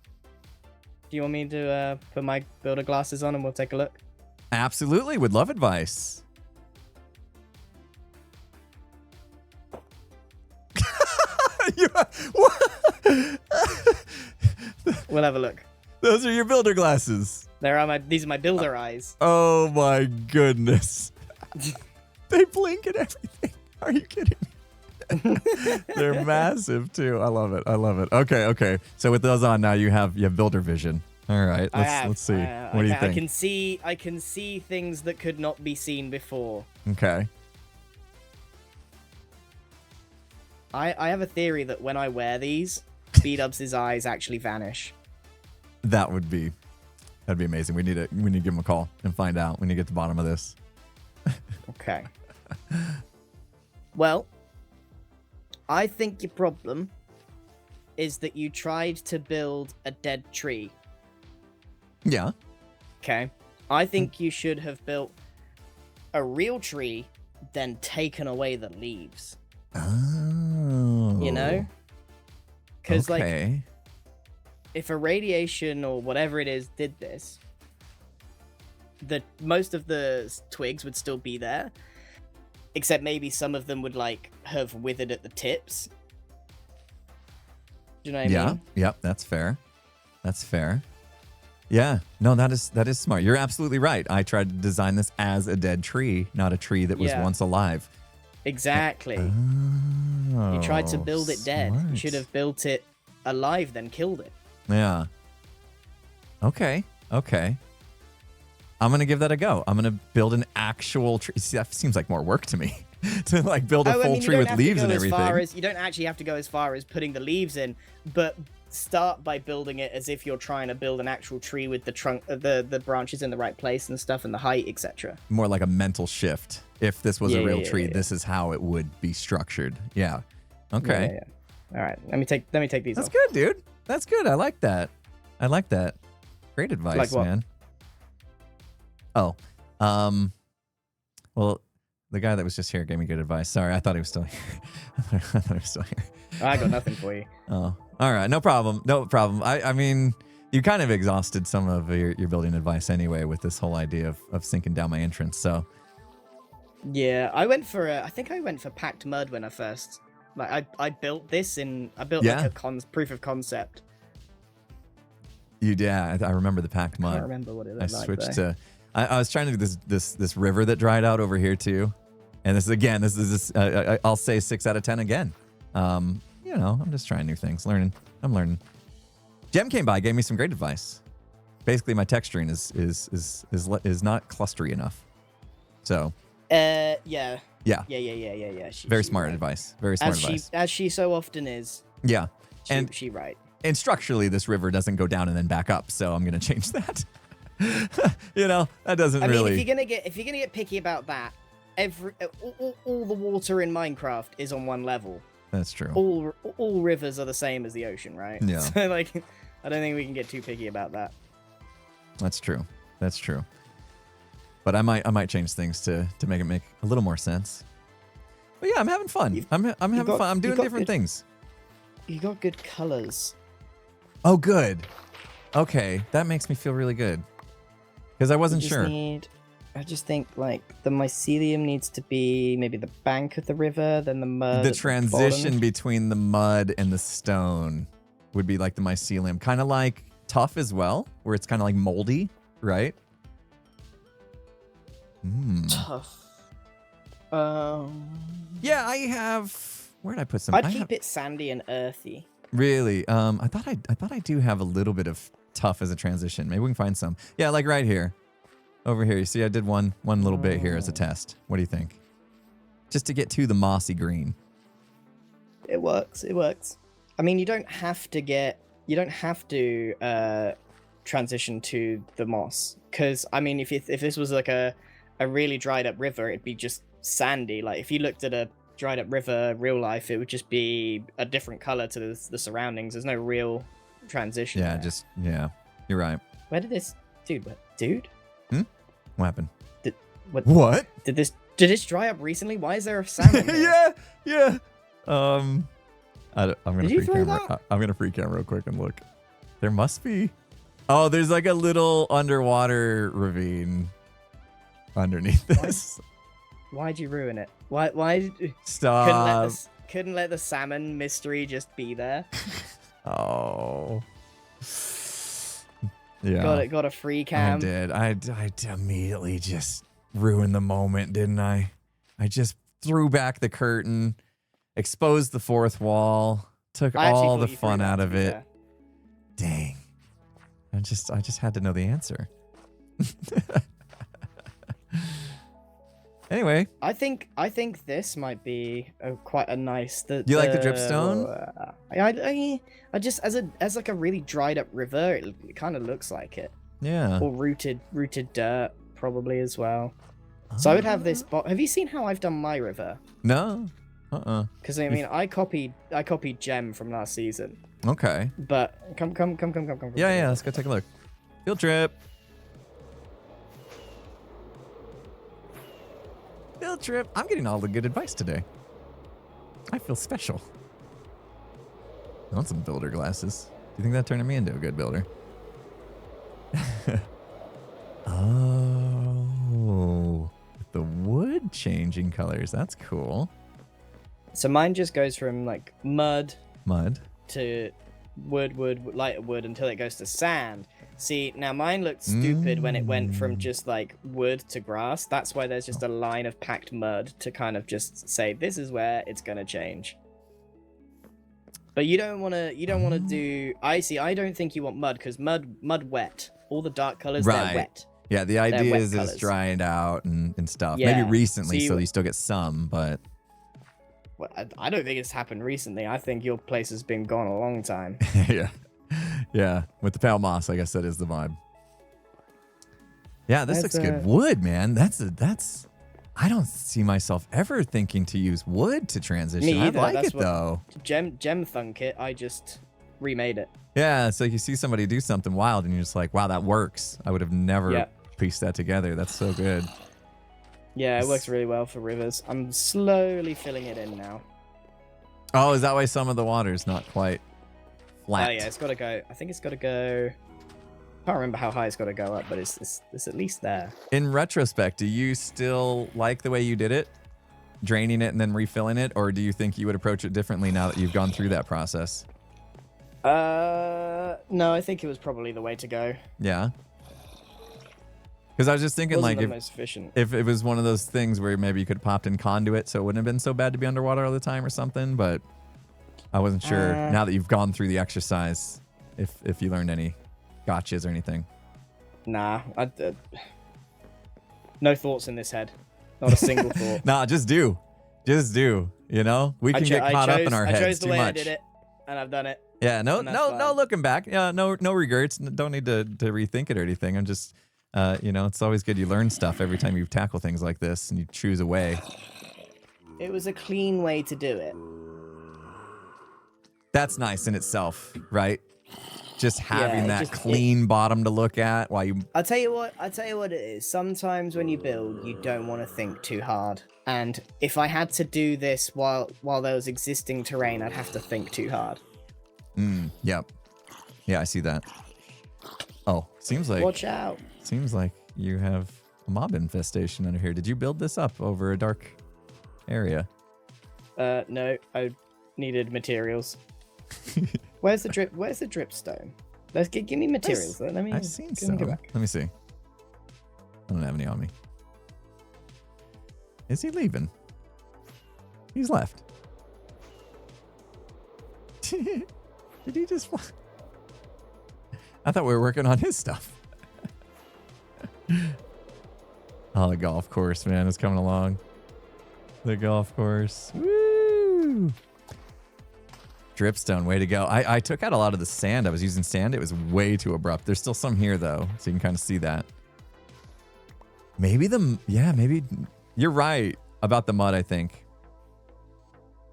Do you want me to put my builder glasses on and we'll take a look? Absolutely, would love advice. We'll have a look. Those are your builder glasses. These are my builder eyes. Oh my goodness. They blink at everything. Are you kidding me? They're massive too. I love it. Okay. So with those on now, you have builder vision. All right. Let's see. What do you think? I can see things that could not be seen before. Okay. I have a theory that when I wear these, B-Dubs' eyes actually vanish. That'd be amazing. We need to give him a call and find out. We need to get to the bottom of this. Okay. Well, I think your problem is that you tried to build a dead tree. Yeah. Okay. I think you should have built a real tree, then taken away the leaves. Oh. You know? Because, okay. like, if a radiation or whatever it is did this, most of the twigs would still be there, except maybe some of them would, like, have withered at the tips. Do you know what I mean? Yep, that's fair. Yeah, no, that is smart. You're absolutely right. I tried to design this as a dead tree, not a tree that was once alive. Exactly. You tried to build it dead. You should have built it alive, then killed it. Yeah. Okay. I'm gonna give that a go. I'm gonna build an actual tree. See, that seems like more work to me to like build a full tree with leaves and everything. You don't actually have to go as far as putting the leaves in, but start by building it as if you're trying to build an actual tree with the trunk, the branches in the right place and stuff, and the height, etc. More like a mental shift. If this was a real tree, this is how it would be structured. Yeah. Okay. Yeah. All right. Let me take these. That's off. good, dude. That's good. I like that. Great advice, Like what? man. Oh, well, the guy that was just here gave me good advice. Sorry, I thought he was still here. I got nothing for you. Oh, all right. No problem. I mean, you kind of exhausted some of your building advice anyway with this whole idea of sinking down my entrance. So yeah, I think I went for packed mud when I first, like, I built this like a proof of concept. You did. I remember the packed mud. I don't remember what it looked like. I switched to. I was trying to do this river that dried out over here too, and this is I'll say 6 out of 10 again. I'm just trying new things, I'm learning. Jem came by, gave me some great advice. Basically, my texturing is not clustery enough. So. Yeah. Yeah. Very smart advice. Very smart advice. As she so often is. Yeah. She right. And structurally, this river doesn't go down and then back up, so I'm gonna change that. You know, that doesn't I mean, really. if you're gonna get picky about that, all the water in Minecraft is on one level. That's true. All rivers are the same as the ocean, right? Yeah. So like, I don't think we can get too picky about that. That's true. That's true. But I might change things to make it make a little more sense. But yeah, I'm having fun. I'm having fun. I'm doing different things. You got good colors. Oh, good. Okay, that makes me feel really good. Because I wasn't sure. I just think like the mycelium needs to be maybe the bank of the river, then the mud. The at transition bottom. between the mud and the stone would be like the mycelium, kind of like tough as well, where it's kind of like moldy, right? Tough. Yeah, I have. Where did I put some? I'd keep it sandy and earthy. Really? I thought I do have a little bit of tough as a transition. Maybe we can find some. Yeah, like right here. Over here. You see, I did one little bit here as a test. What do you think? Just to get to the mossy green. It works. It works. I mean, you don't have to transition to the moss, because I mean, if this was like a really dried up river, it'd be just sandy. Like if you looked at a dried up river real life, it would just be a different color to the surroundings. There's no real transition. Yeah, there. you're right. Where did this dude? What happened? What? Did this dry up recently? Why is there a salmon here? yeah. I'm gonna Did you free throw camera. that? I'm gonna free camera real quick and look. There must be. Oh, there's like a little underwater ravine underneath this. Why'd you ruin it? Why did you... Stop. Couldn't let the salmon mystery just be there. Oh. Yeah. Got a free cam. I did. I immediately just ruined the moment, didn't I? I just threw back the curtain, exposed the fourth wall, took all the fun out of it. Dang. I just had to know the answer. Anyway, I think this might be quite a nice. You like the dripstone? I just as like a really dried up river, it kind of looks like it. Yeah. Or rooted dirt probably as well. So I would have this. Have you seen how I've done my river? No. Because I mean, I copied Gem from last season. Okay. But come. Yeah. Let's go take a look. Field trip. Field trip. I'm getting all the good advice today. I feel special. I want some builder glasses. Do you think that turned me into a good builder? Oh, the wood changing colors. That's cool. So mine just goes from like mud to wood, lighter wood until it goes to sand. See, now mine looked stupid when it went from just like wood to grass. That's why there's just a line of packed mud to kind of just say this is where it's gonna change. But you don't want to do. I don't think you want mud, because mud wet. All the dark colors, they're wet. Yeah, the idea is colors. it's drying out and stuff. Yeah. Maybe recently, So so you still get some, but Well, I don't think it's happened recently. I think your place has been gone a long time. yeah. With the pale moss, I guess that is the vibe. Yeah, this That's looks good. Wood, man. That's. I don't see myself ever thinking to use wood to transition. Me either. I like That's it what though. Gem thunk it. I just remade it. Yeah, it's like you see somebody do something wild and you're just like, wow, that works. I would have never pieced that together. That's so good. Yeah, it works really well for rivers. I'm slowly filling it in now. Oh, is that why some of the water's not quite flat? Oh yeah, it's got to go. I think it's got to go. I can't remember how high it's got to go up, but it's at least there. In retrospect, do you still like the way you did it? Draining it and then refilling it? Or do you think you would approach it differently now that you've gone through that process? No, I think it was probably the way to go. Yeah. Because I was just thinking, like, the most efficient. if it was one of those things where maybe you could have popped in conduit so it wouldn't have been so bad to be underwater all the time or something, but I wasn't sure now that you've gone through the exercise if you learned any gotchas or anything. Nah, no thoughts in this head. Not a single thought. Nah, just do. Just do. You know? We can get caught up in our heads I chose the too way much. I did it, and I've done it. Yeah, no And that's no fine. looking back. Yeah, no regrets. Don't need to rethink it or anything. I'm just it's always good you learn stuff every time you tackle things like this and you choose a way. It was a clean way to do it. That's nice in itself, right? Just having it that just- clean bottom to look at while you I'll tell you what it is. Sometimes when you build, you don't want to think too hard. And if I had to do this while there was existing terrain, I'd have to think too hard. Yep. Yeah, I see that. Oh, seems like Watch out. Seems like you have a mob infestation under here. Did you build this up over a dark area? No, I needed materials. Where's the dripstone? Give me materials. Let me. I've seen let some. me go back. Let me see. I don't have any on me. Is he leaving? He's left. Did he just? I thought we were working on his stuff. Oh, the golf course, man, is coming along. The golf course. Woo! Dripstone, way to go. I took out a lot of the sand. I was using sand. It was way too abrupt. There's still some here, though, so you can kind of see that. Maybe maybe you're right about the mud, I think.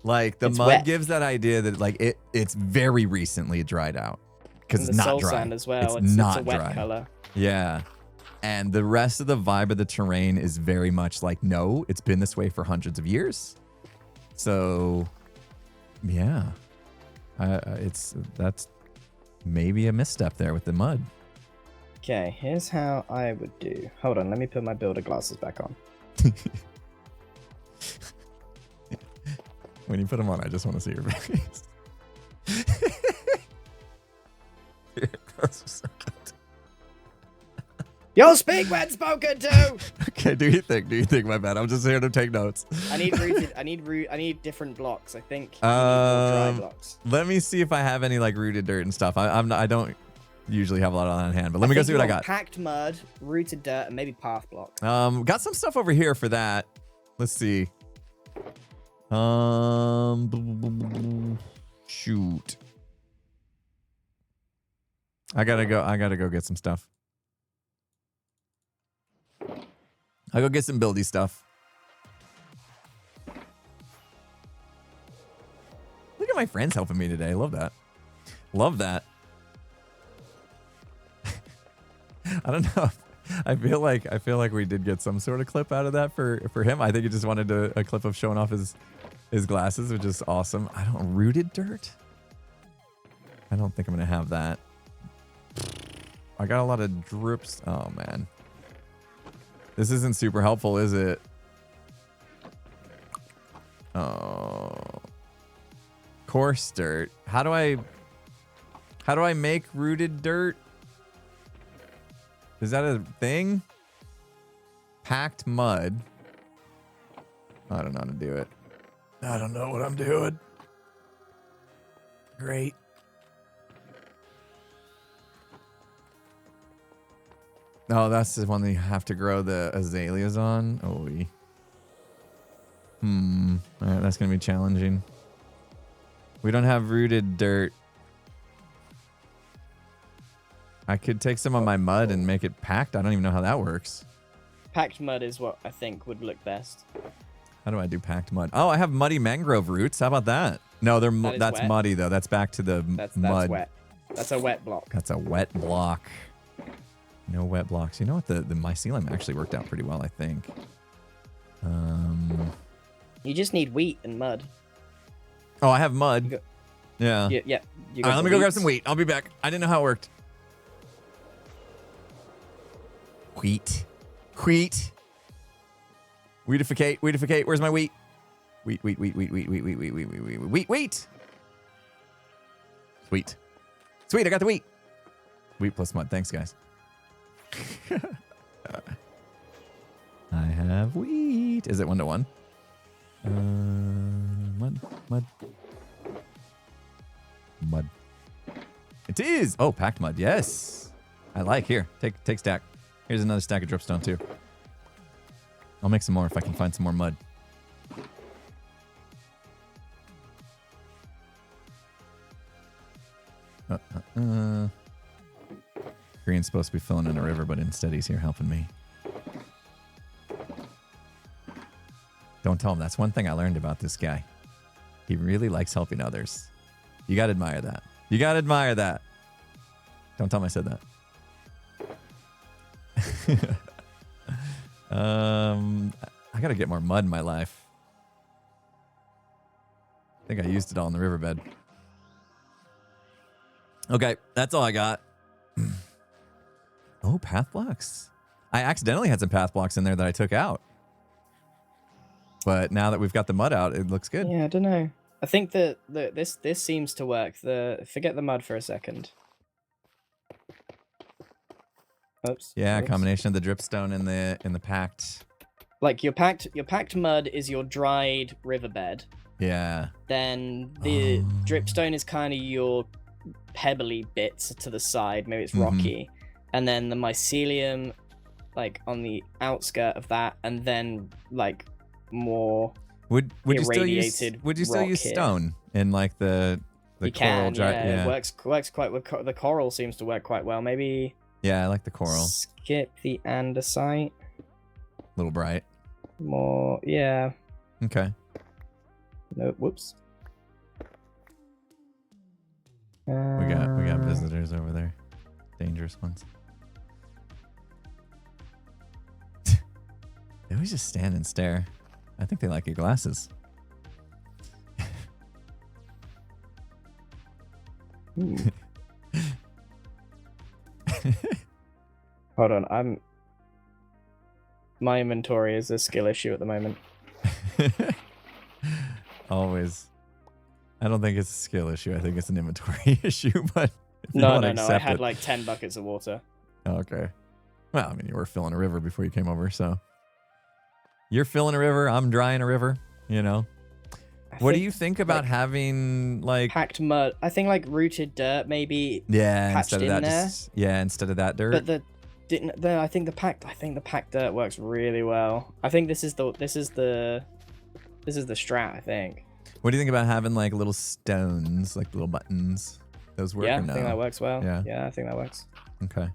Like, the It's mud wet. gives that idea that, like, it's very recently dried out. Because And it's the not soul dry. sand as well. It's not a wet dry. color. Yeah. And the rest of the vibe of the terrain is very much like, no, it's been this way for hundreds of years. So, yeah. That's maybe a misstep there with the mud. Okay, here's how I would do. Hold on, let me put my builder glasses back on. When you put them on, I just want to see your face. Those are so good. You'll speak when spoken to. Okay, do you think? My bad. I'm just here to take notes. I need different blocks. I think. I need more dry blocks. Let me see if I have any like rooted dirt and stuff. I don't usually have a lot on hand, but let me go see what I got. Packed mud, rooted dirt, and maybe path block. Got some stuff over here for that. Let's see. Shoot. I gotta go get some stuff. I'll go get some buildy stuff. Look at my friends helping me today. Love that. Love that. I don't know. I feel like we did get some sort of clip out of that for him. I think he just wanted a clip of showing off his glasses, which is awesome. I don't rooted dirt. I don't think I'm gonna have that. I got a lot of drips. Oh man. This isn't super helpful, is it? Oh. Coarse dirt. How do I make rooted dirt? Is that a thing? Packed mud. I don't know how to do it. I don't know what I'm doing. Great. Oh, that's the one that you have to grow the azaleas on. Oh, all right, that's gonna be challenging. We don't have rooted dirt. I could take some of my mud and make it packed. I don't even know how that works. Packed mud is what I think would look best. How do I do packed mud? Oh, I have muddy mangrove roots. How about that? No, that's wet. muddy though. That's back to the That's mud. wet. That's a wet block. That's a wet block. No wet blocks. You know what? The mycelium actually worked out pretty well, I think. You just need wheat and mud. Oh, I have mud. Yeah. Yeah. All right, let me go grab some wheat. I'll be back. I didn't know how it worked. Wheat. Wheatificate. Where's my wheat? Wheat. Sweet, I got the wheat. Wheat plus mud. Thanks, guys. I have wheat. Is it 1-to-1? Mud. It is. Oh, packed mud. Yes. I like. Here, take stack. Here's another stack of dripstone too. I'll make some more if I can find some more mud. ain't supposed to be filling in a river, but instead he's here helping me. Don't tell him. That's one thing I learned about this guy. He really likes helping others. You gotta admire that. You gotta admire that. Don't tell him I said that. I gotta get more mud in my life. I think I used it all in the riverbed. Okay, that's all I got. Oh, path blocks. I accidentally had some path blocks in there that I took out. But now that we've got the mud out, it looks good. Yeah, I don't know. I think that this seems to work. Forget the mud for a second. Oops. Yeah, Oops. combination of the dripstone and the packed. Like your packed mud is your dried riverbed. Yeah. Then the dripstone is kind of your pebbly bits to the side. Maybe it's rocky. And then the mycelium, like on the outskirt of that, and then like more would you still use rock stone in like the you coral can, yeah. It works quite well. The coral seems to work quite well. Maybe yeah, I like the coral. Skip the andesite. Little bright. More, yeah. Okay. No, whoops. We got visitors over there. Dangerous ones. They always just stand and stare. I think they like your glasses. Hold on, my inventory is a skill issue at the moment. Always. I don't think it's a skill issue. I think it's an inventory issue, but No. I had like 10 buckets of water. Okay. Well, I mean, you were filling a river before you came over, so you're filling a river. I'm drying a river. You know. What do you think about having like packed mud? I think like rooted dirt, maybe. Yeah, patched instead of in that, there. instead of that dirt. But I think the packed dirt works really well. I think this is the strat. I think. What do you think about having like little stones, like little buttons? Those work. Yeah, or no? I think that works well. Yeah, I think that works. Okay.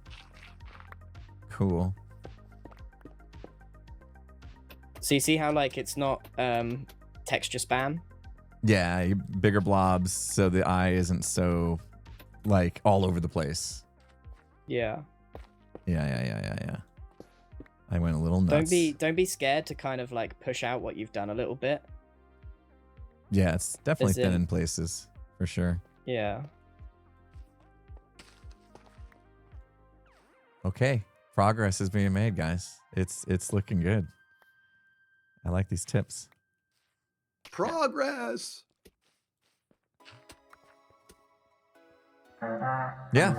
Cool. So you see how like it's not texture spam? Yeah, bigger blobs so the eye isn't so like all over the place. Yeah. Yeah. I went a little nuts. Don't be scared to kind of like push out what you've done a little bit. Yeah, it's definitely thin in places for sure. Yeah. Okay, progress is being made, guys. It's looking good. I like these tips. Progress. Yeah.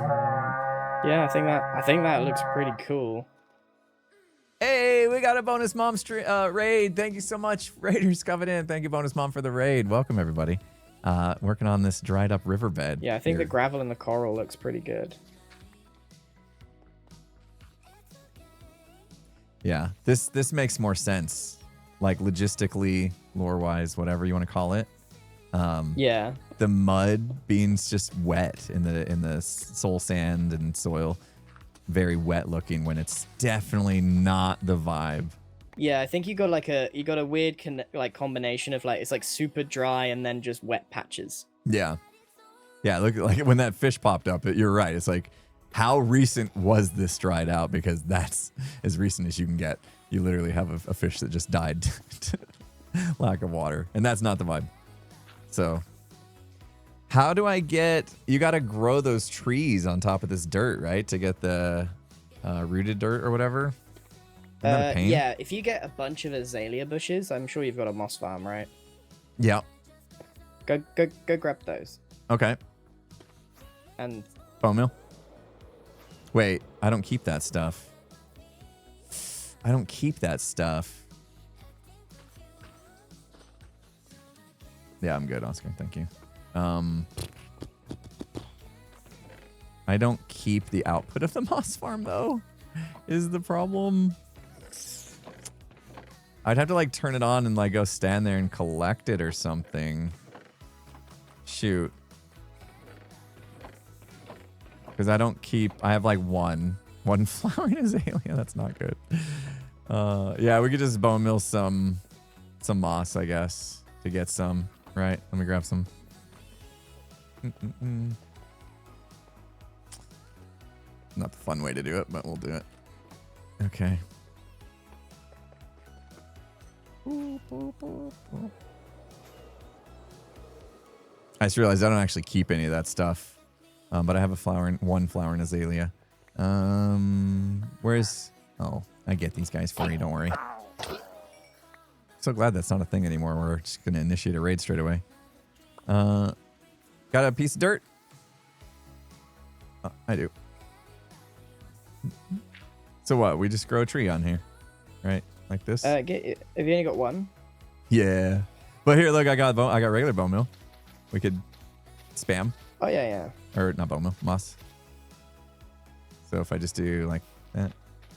Yeah, I think that looks pretty cool. Hey, we got a bonus mom raid. Thank you so much, Raiders coming in. Thank you, bonus mom, for the raid. Welcome everybody. Working on this dried up riverbed. Yeah, I think the gravel and the coral looks pretty good. Yeah, this makes more sense, like logistically, lore-wise, whatever you want to call it. Yeah. The mud being just wet in the soul sand and soil, very wet looking when it's definitely not the vibe. Yeah, I think you got a weird combination of like it's like super dry and then just wet patches. Yeah. Look, like when that fish popped up, you're right. It's like, how recent was this dried out? Because that's as recent as you can get. You literally have a fish that just died to lack of water, and that's not the vibe. So how do I get, you got to grow those trees on top of this dirt, right? To get the rooted dirt or whatever. Isn't that a pain? Yeah, if you get a bunch of azalea bushes, I'm sure you've got a moss farm, right? Yeah. Go grab those. Okay. And bone meal. Wait, I don't keep that stuff. Yeah, I'm good, Oscar. Thank you. I don't keep the output of the moss farm, though, is the problem. I'd have to, like, turn it on and, like, go stand there and collect it or something. Shoot. Because I don't keep. I have like one flowering azalea. That's not good. Yeah, we could just bone meal some moss, I guess, to get some. Right? Let me grab some. Not the fun way to do it, but we'll do it. Okay. I just realized I don't actually keep any of that stuff. But I have one flowering azalea. Where's... Oh, I get these guys free, don't worry. So glad that's not a thing anymore. We're just going to initiate a raid straight away. Got a piece of dirt? I do. So what? We just grow a tree on here, right? Like this? Have you only got one? Yeah. But here, look, I got regular bone meal. We could spam. Oh, yeah. Or not bone meal, moss. So if I just do like that.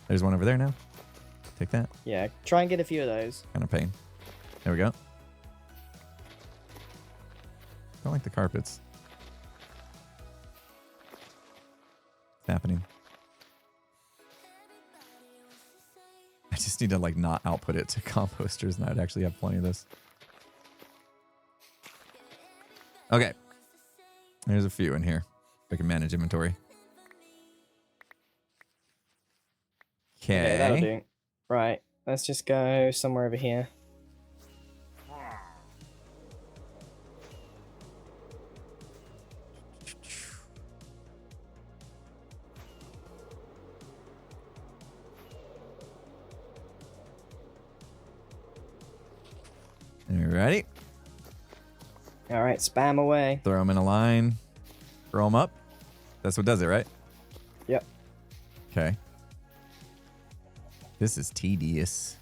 There's one over there now. Take that. Yeah, try and get a few of those. Kind of pain. There we go. Don't like the carpets. It's happening. I just need to like not output it to composters and I'd actually have plenty of this. Okay. There's a few in here. I can manage inventory. Okay. That'll do. Right. Let's just go somewhere over here. You ready? All right, spam away. Throw them in a line. Throw them up. That's what does it, right? Yep. Okay. This is tedious.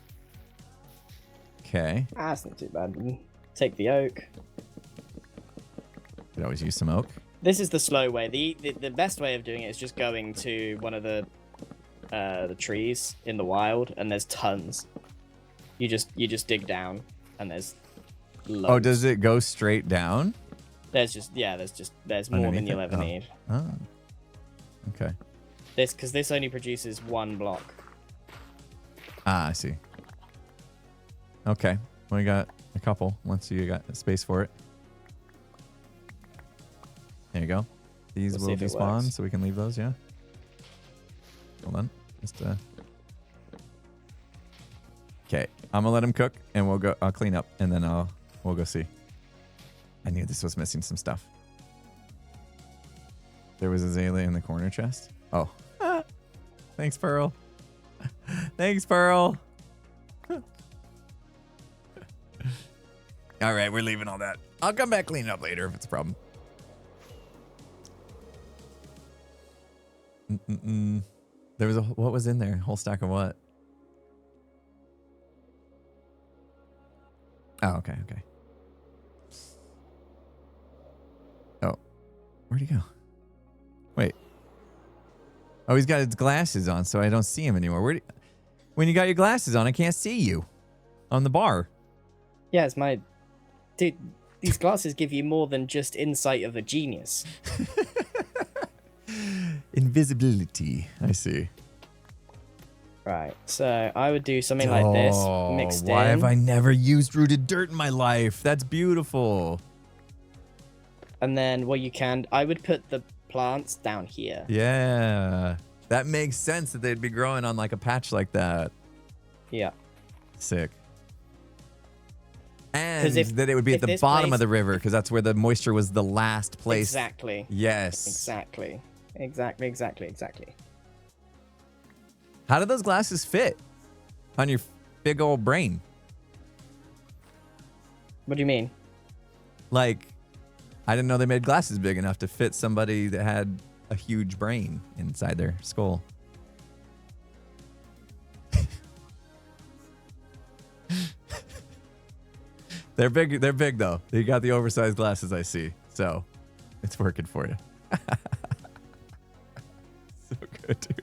Okay. That's not too bad. Take the oak. Could always use some oak. This is the slow way. The best way of doing it is just going to one of the trees in the wild, and there's tons. You just dig down, and there's loads. Oh, does it go straight down? There's more than you'll ever need. Oh. Okay. Because this only produces one block. Ah, I see. Okay. We got a couple once you got space for it. There you go. These will despawn, so we can leave those, yeah? Hold on. Just Okay. I'm gonna let them cook and I'll clean up and then we'll go see. I knew this was missing some stuff. There was azalea in the corner chest. Oh. Thanks, Pearl. Thanks, Pearl. All right, we're leaving all that. I'll come back clean it up later if it's a problem. There was what was in there? A whole stack of what? Oh, okay. Oh, where'd he go? Wait. Oh, he's got his glasses on, so I don't see him anymore. When you got your glasses on, I can't see you on the bar. Yeah, it's my... Dude, these glasses give you more than just insight of a genius. Invisibility. I see. Right, so I would do something like this, mixed in. Why have I never used rooted dirt in my life? That's beautiful. And then what you can... I would put the plants down here. Yeah. That makes sense that they'd be growing on like a patch like that. Yeah. Sick. And that it would be at the bottom of the river because that's where the moisture was the last place. Exactly. Yes. Exactly. How do those glasses fit on your big old brain? What do you mean? Like, I didn't know they made glasses big enough to fit somebody that had a huge brain inside their skull. They're big though. You got the oversized glasses, I see. So it's working for you. So good, dude.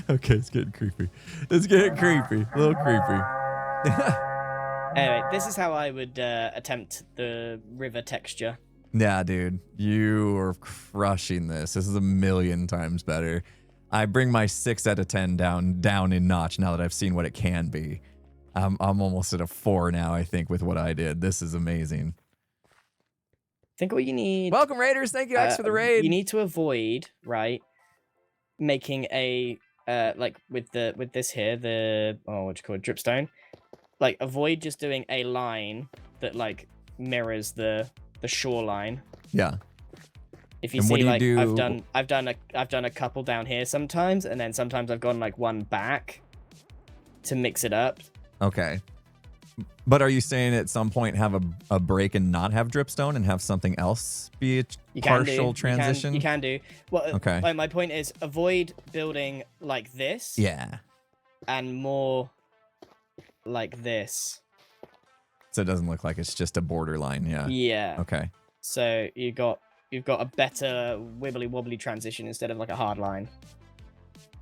Okay, it's getting creepy. A little creepy. Anyway, this is how I would attempt the river texture. Yeah, dude, you are crushing this. This is a million times better. I bring my 6 out of 10 down in notch now that I've seen what it can be. I'm almost at a 4 now, I think, with what I did. This is amazing. I think what you need. Welcome, Raiders. Thank you, X, for the raid. You need to avoid, right, making a like with this here, the what you call it, dripstone. Like, avoid just doing a line that like mirrors the shoreline. Yeah. If you and see, like, do? I've done a couple down here sometimes, and then sometimes I've gone like one back to mix it up. Okay. But are you saying at some point have a break and not have dripstone and have something else be a partial transition? You can do. Well, okay. My point is avoid building like this. Yeah. And more like this. So it doesn't look like it's just a borderline. Yeah. Yeah. Okay. So you've got a better wibbly wobbly transition instead of like a hard line.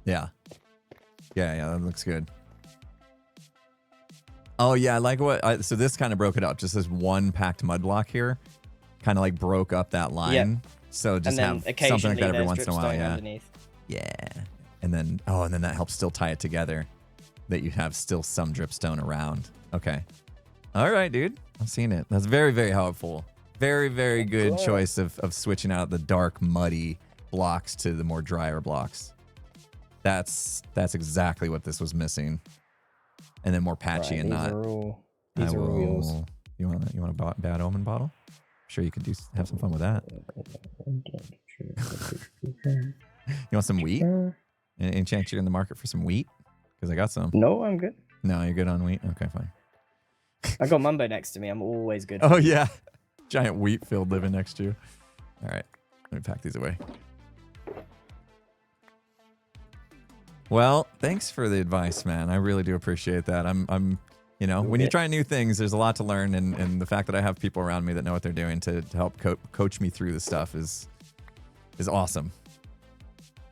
Yeah. Yeah, that looks good. Oh yeah, I like what. So this kind of broke it up. Just this one packed mud block here, kind of like broke up that line. Yep. So just have something like that every once in a while. Yeah. Underneath. Yeah. And then that helps still tie it together. That you have still some dripstone around. Okay. All right, dude. I'm seeing it. That's very, very helpful. Very, very good choice of switching out the dark, muddy blocks to the more drier blocks. That's exactly what this was missing. And then more patchy and not. These are rules. You want a bad omen bottle? I'm sure you could have some fun with that. You want some wheat? Any chance you're in the market for some wheat? Because I got some. No, I'm good. No, you're good on wheat? Okay, fine. I got Mumbo next to me. I'm always good. Oh, yeah. Giant wheat field living next to you. All right. Let me pack these away. Well, thanks for the advice, man. I really do appreciate that. I'm when you try new things, there's a lot to learn, and the fact that I have people around me that know what they're doing to help coach me through the stuff is awesome.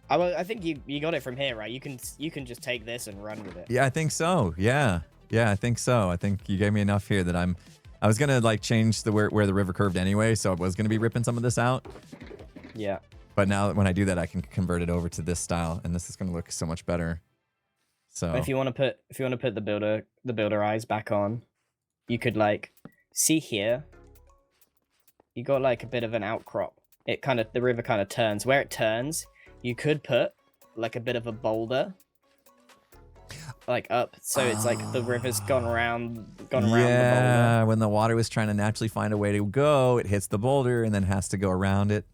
I think you got it from here, right? You can just take this and run with it. Yeah, I think so. Yeah, I think so. I think you gave me enough here that I was gonna like change where the river curved anyway, so I was gonna be ripping some of this out. Yeah. But now when I do that, I can convert it over to this style, and this is going to look so much better. So if you want to put the builder eyes back on, you could like see here. You got like a bit of an outcrop. The river kind of turns. Where it turns, you could put like a bit of a boulder, like up, so it's like the river's gone around the boulder. Yeah, when the water was trying to naturally find a way to go, it hits the boulder and then has to go around it.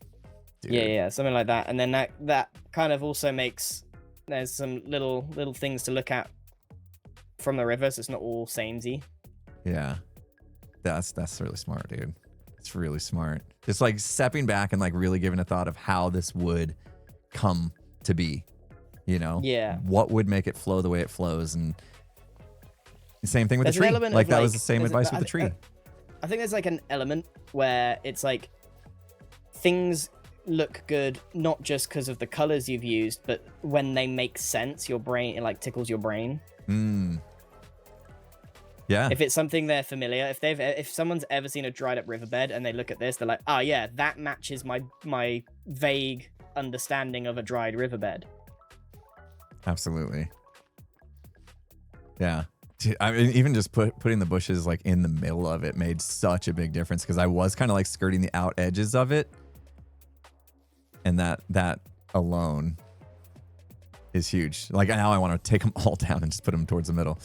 Dude. Yeah, something like that. And then that kind of also makes there's some little things to look at from the river, so it's not all samey. Yeah, that's really smart, dude. It's really smart. It's like stepping back and like really giving a thought of how this would come to be. You know? Yeah. What would make it flow the way it flows, and the same thing with the tree. Like that was the same advice with the tree. I think there's like an element where it's like things look good not just because of the colors you've used, but when they make sense, your brain, it like tickles your brain. Yeah. If it's something they're familiar, if someone's ever seen a dried up riverbed and they look at this, they're like, oh yeah, that matches my vague understanding of a dried riverbed. Absolutely. Yeah. I mean, even just putting the bushes like in the middle of it made such a big difference, because I was kind of like skirting the out edges of it. And that alone is huge. Like now I want to take them all down and just put them towards the middle.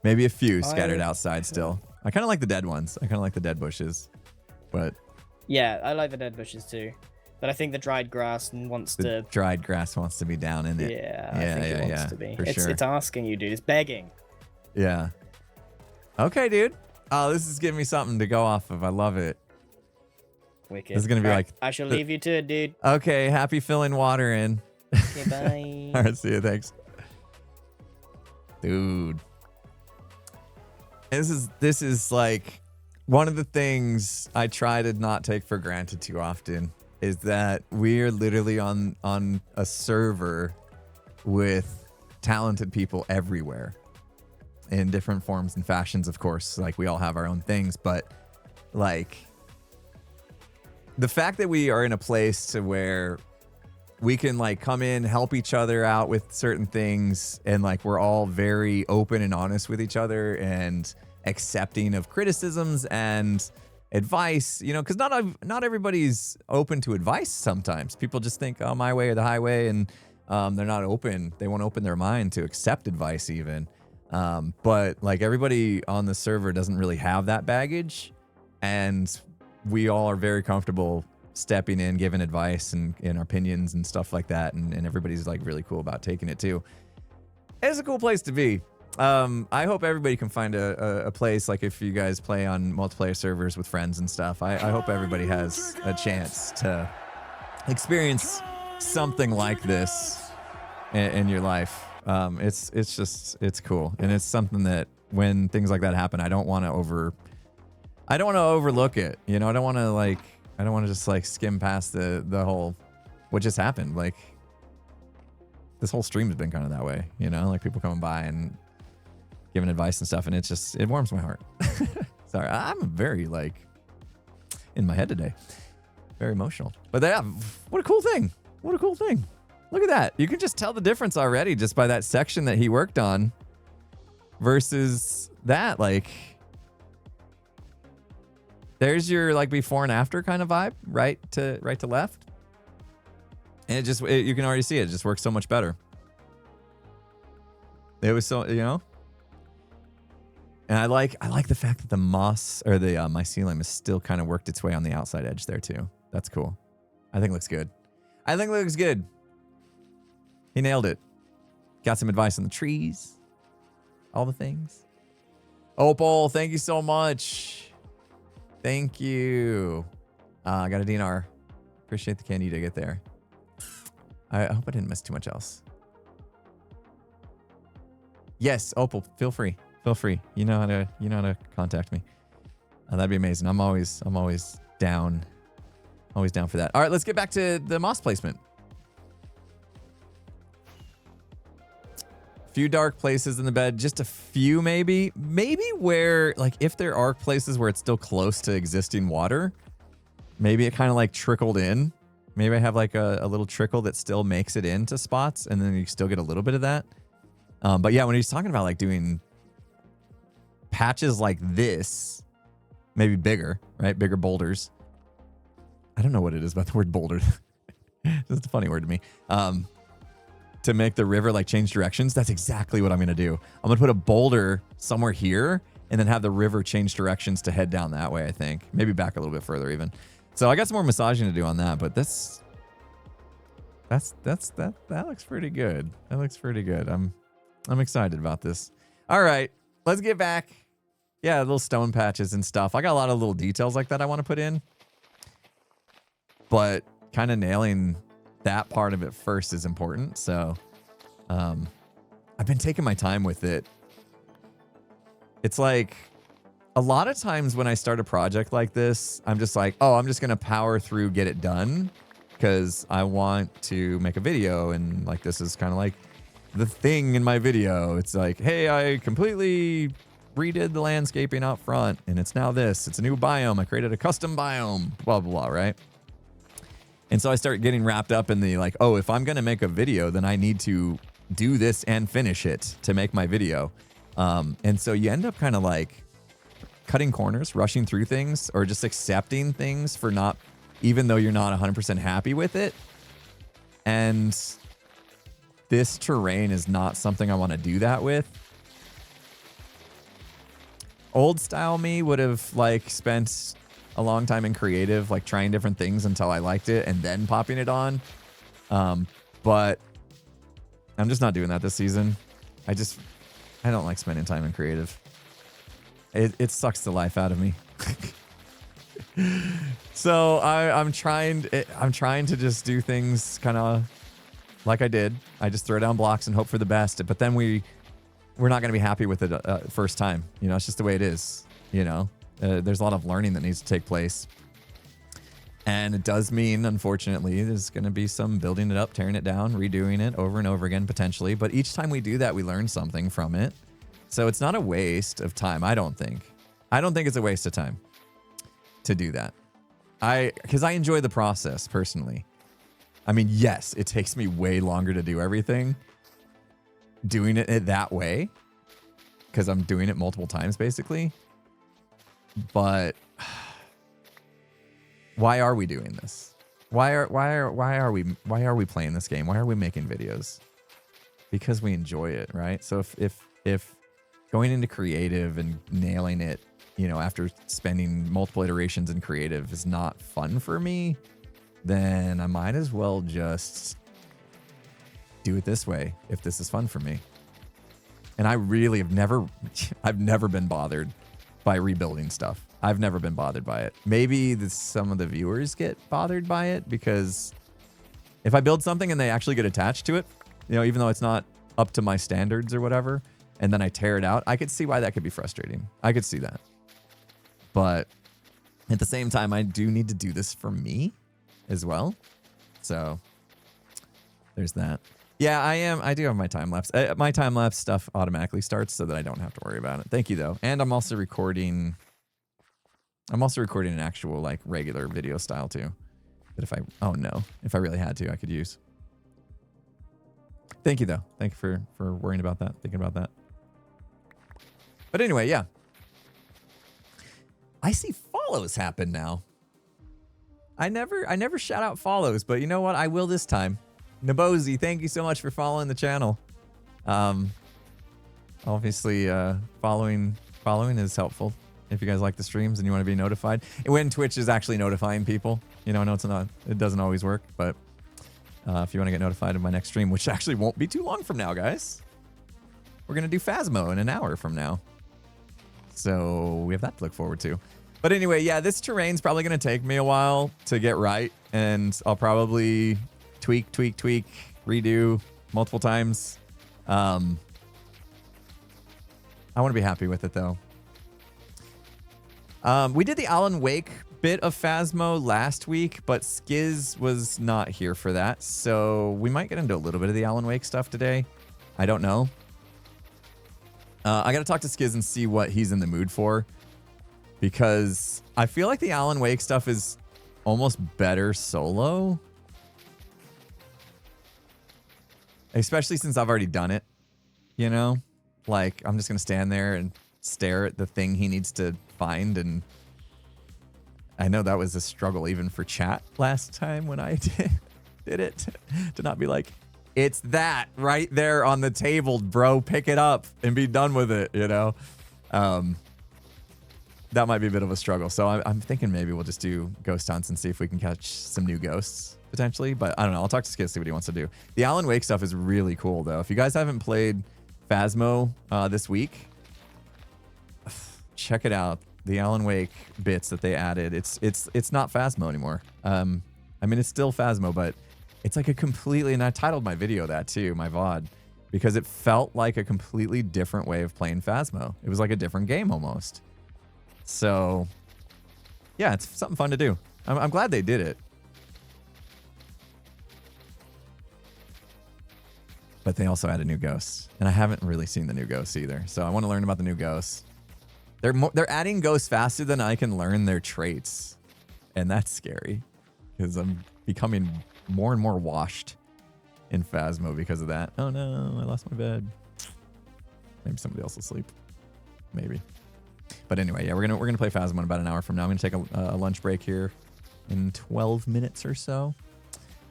Maybe a few scattered outside still. I kind of like the dead ones. I kind of like the dead bushes. But yeah, I like the dead bushes too. But I think the dried grass wants dried grass wants to be down in it. Yeah, I think it wants to be. Sure. It's asking you, dude. It's begging. Yeah. Okay, dude. Oh, this is giving me something to go off of. I love it. Wicked. This is gonna be like. I shall leave you to it, dude. Okay, happy filling water in. Okay, bye. All right, see you. Thanks, dude. This is like one of the things I try to not take for granted too often, is that we're literally on a server with talented people everywhere in different forms and fashions, of course. Like we all have our own things, but like the fact that we are in a place to where we can like come in, help each other out with certain things, and like we're all very open and honest with each other and accepting of criticisms and advice, you know, because not everybody's open to advice sometimes. People just think, oh, my way or the highway, and they're not open. They won't open their mind to accept advice even. But like everybody on the server doesn't really have that baggage, and we all are very comfortable stepping in, giving advice and opinions and stuff like that, and everybody's like really cool about taking it too. It's a cool place to be. I hope everybody can find a place, like if you guys play on multiplayer servers with friends and stuff, I hope everybody has a chance to experience something like this in your life. It's cool, and it's something that when things like that happen, I don't want to overlook it. You know, I don't want to just like skim past the whole what just happened. Like this whole stream has been kind of that way, you know, like people coming by and giving advice and stuff, and it warms my heart. Sorry, I'm very like in my head today, very emotional. But yeah, what a cool thing! What a cool thing! Look at that. You can just tell the difference already just by that section that he worked on versus that. Like, there's your like before and after kind of vibe, right to left, and you can already see it just works so much better. It was so, you know. And I like the fact that the moss or the mycelium is still kind of worked its way on the outside edge there too. That's cool. I think it looks good. He nailed it. Got some advice on the trees, all the things. Opal, thank you so much. Thank you. I got a DNR. Appreciate the candy to get there. I hope I didn't miss too much else. Yes, Opal, feel free. Feel free. You know how to contact me. That'd be amazing. I'm always down. Always down for that. All right, let's get back to the moss placement. Few dark places in the bed, just a few maybe where like if there are places where it's still close to existing water, maybe it kind of like trickled in. Maybe I have like a little trickle that still makes it into spots, and then you still get a little bit of that. But yeah, when he's talking about like doing patches like this, maybe bigger, right? Bigger boulders. I don't know what it is about the word boulder. It's a funny word to me. To make the river like change directions, that's exactly what I'm going to do. I'm going to put a boulder somewhere here and then have the river change directions to head down that way, I think. Maybe back a little bit further even. So I got some more massaging to do on that, but that looks pretty good. That looks pretty good. I'm excited about this. All right, let's get back. Yeah, little stone patches and stuff. I got a lot of little details like that I want to put in, but kind of nailing that part of it first is important. So I've been taking my time with it. It's like a lot of times when I start a project like this, I'm just like, oh, I'm just going to power through, get it done because I want to make a video. And like, this is kind of like the thing in my video. It's like, hey, I completely redid the landscaping out front and it's now this. It's a new biome. I created a custom biome, blah, blah, blah, right? And so I start getting wrapped up in the like, oh, if I'm going to make a video, then I need to do this and finish it to make my video. And so you end up kind of like cutting corners, rushing through things, or just accepting things for not, even though you're not 100% happy with it. And this terrain is not something I want to do that with. Old style me would have like spent a long time in creative, like trying different things until I liked it and then popping it on. But I'm just not doing that this season. I don't like spending time in creative. It sucks the life out of me. So I'm trying to just do things kind of like I did. I just throw down blocks and hope for the best. But then we're not going to be happy with it first time. You know, it's just the way it is, you know. There's a lot of learning that needs to take place. And it does mean, unfortunately, there's going to be some building it up, tearing it down, redoing it over and over again, potentially. But each time we do that, we learn something from it. So it's not a waste of time, I don't think. I don't think it's a waste of time to do that. Because I enjoy the process personally. I mean, yes, it takes me way longer to do everything doing it that way because I'm doing it multiple times basically. But why are we doing this? Why are we playing this game? Why are we making videos? Because we enjoy it, right? So if going into creative and nailing it, you know, after spending multiple iterations in creative is not fun for me, then I might as well just do it this way if this is fun for me. And I really have I've never been bothered by rebuilding stuff. I've never been bothered by it. Maybe some of the viewers get bothered by it because if I build something and they actually get attached to it, you know, even though it's not up to my standards or whatever, and then I tear it out, I could see why that could be frustrating. I could see that. But at the same time, I do need to do this for me as well. So there's that. Yeah, I do have my time lapse. My time lapse stuff automatically starts so that I don't have to worry about it. Thank you though. And I'm also recording an actual like regular video style too. That if I really had to, I could use. Thank you though. Thank you for worrying about that, thinking about that. But anyway, yeah. I see follows happen now. I never shout out follows, but you know what? I will this time. Nabozi, thank you so much for following the channel. Obviously, following is helpful if you guys like the streams and you want to be notified. When Twitch is actually notifying people, you know, I know it doesn't always work, but if you want to get notified of my next stream, which actually won't be too long from now, guys. We're going to do Phasmo in an hour from now. So we have that to look forward to. But anyway, yeah, this terrain's probably going to take me a while to get right. And I'll probably tweak, redo multiple times. I want to be happy with it, though. We did the Alan Wake bit of Phasmo last week, but Skiz was not here for that. So we might get into a little bit of the Alan Wake stuff today. I don't know. I got to talk to Skiz and see what he's in the mood for. Because I feel like the Alan Wake stuff is almost better solo. Especially since I've already done it. You know? Like, I'm just going to stand there and stare at the thing he needs to find. And I know that was a struggle even for chat last time when I did it. To not be like, it's that right there on the table, bro. Pick it up and be done with it, you know? That might be a bit of a struggle. So I'm thinking maybe we'll just do ghost hunts and see if we can catch some new ghosts potentially. But I don't know. I'll talk to Skid, see what he wants to do. The Alan Wake stuff is really cool though. If you guys haven't played Phasmo this week, check it out. The Alan Wake bits that they added. It's not Phasmo anymore. I mean, it's still Phasmo, but it's like a completely, and I titled my video that too, my VOD, because it felt like a completely different way of playing Phasmo. It was like a different game almost. So, yeah, it's something fun to do. I'm glad they did it. But they also added new ghosts. And I haven't really seen the new ghosts either. So I want to learn about the new ghosts. They're adding ghosts faster than I can learn their traits. And that's scary. Because I'm becoming more and more washed in Phasmo because of that. Oh no, I lost my bed. Maybe somebody else will sleep. Maybe. But anyway, yeah, we're gonna play Phasmo in about an hour from now. I'm gonna take a lunch break here in 12 minutes or so.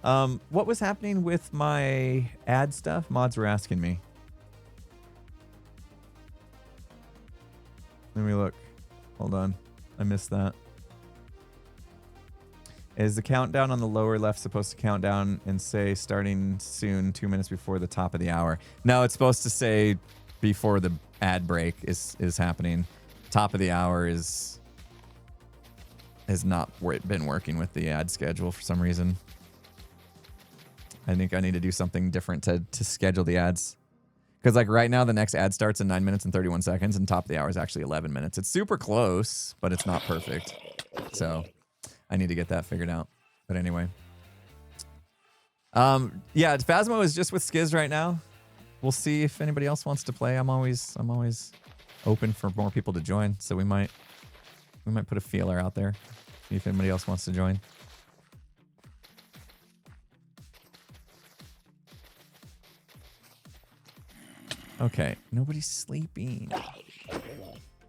What was happening with my ad stuff? Mods were asking me. Let me look. Hold on. I missed that. Is the countdown on the lower left supposed to count down and say starting soon 2 minutes before the top of the hour? No, it's supposed to say before the ad break is happening. Top of the hour has not been working with the ad schedule for some reason. I think I need to do something different to schedule the ads. Because like right now, the next ad starts in 9 minutes and 31 seconds, and top of the hour is actually 11 minutes. It's super close, but it's not perfect. So I need to get that figured out. But anyway. Yeah, Phasmo is just with Skiz right now. We'll see if anybody else wants to play. I'm always open for more people to join, so we might put a feeler out there. See if anybody else wants to join. Okay, nobody's sleeping.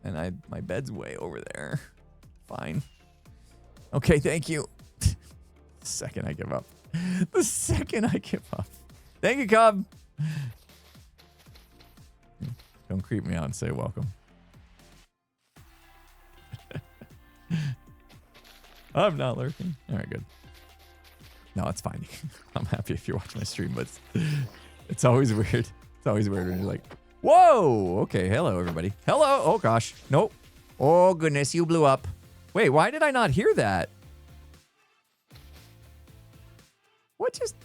And my bed's way over there. Fine. Okay, thank you. The second I give up. The second I give up. Thank you, Cub. Don't creep me out and say welcome. I'm not lurking. All right, good. No, it's fine. I'm happy if you watch my stream, but it's always weird. It's always weird when you're like, whoa, okay, hello, everybody. Hello. Oh, gosh. Nope. Oh, goodness, you blew up. Wait, why did I not hear that? What just...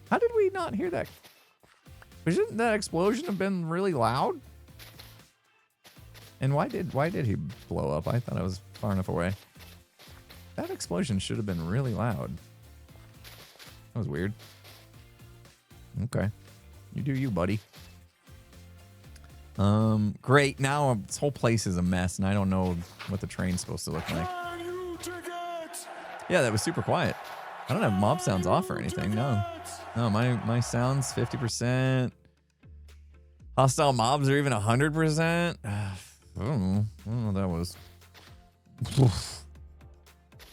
How did we not hear that? Shouldn't that explosion have been really loud? And why did he blow up? I thought I was far enough away. That explosion should have been really loud. That was weird. Okay. You do you, buddy. Great. Now this whole place is a mess, and I don't know what the train's supposed to look like. Yeah, that was super quiet. I don't have mob sounds off or anything. No. No, my sound's 50%. Hostile mobs are even 100%. I don't know what that was.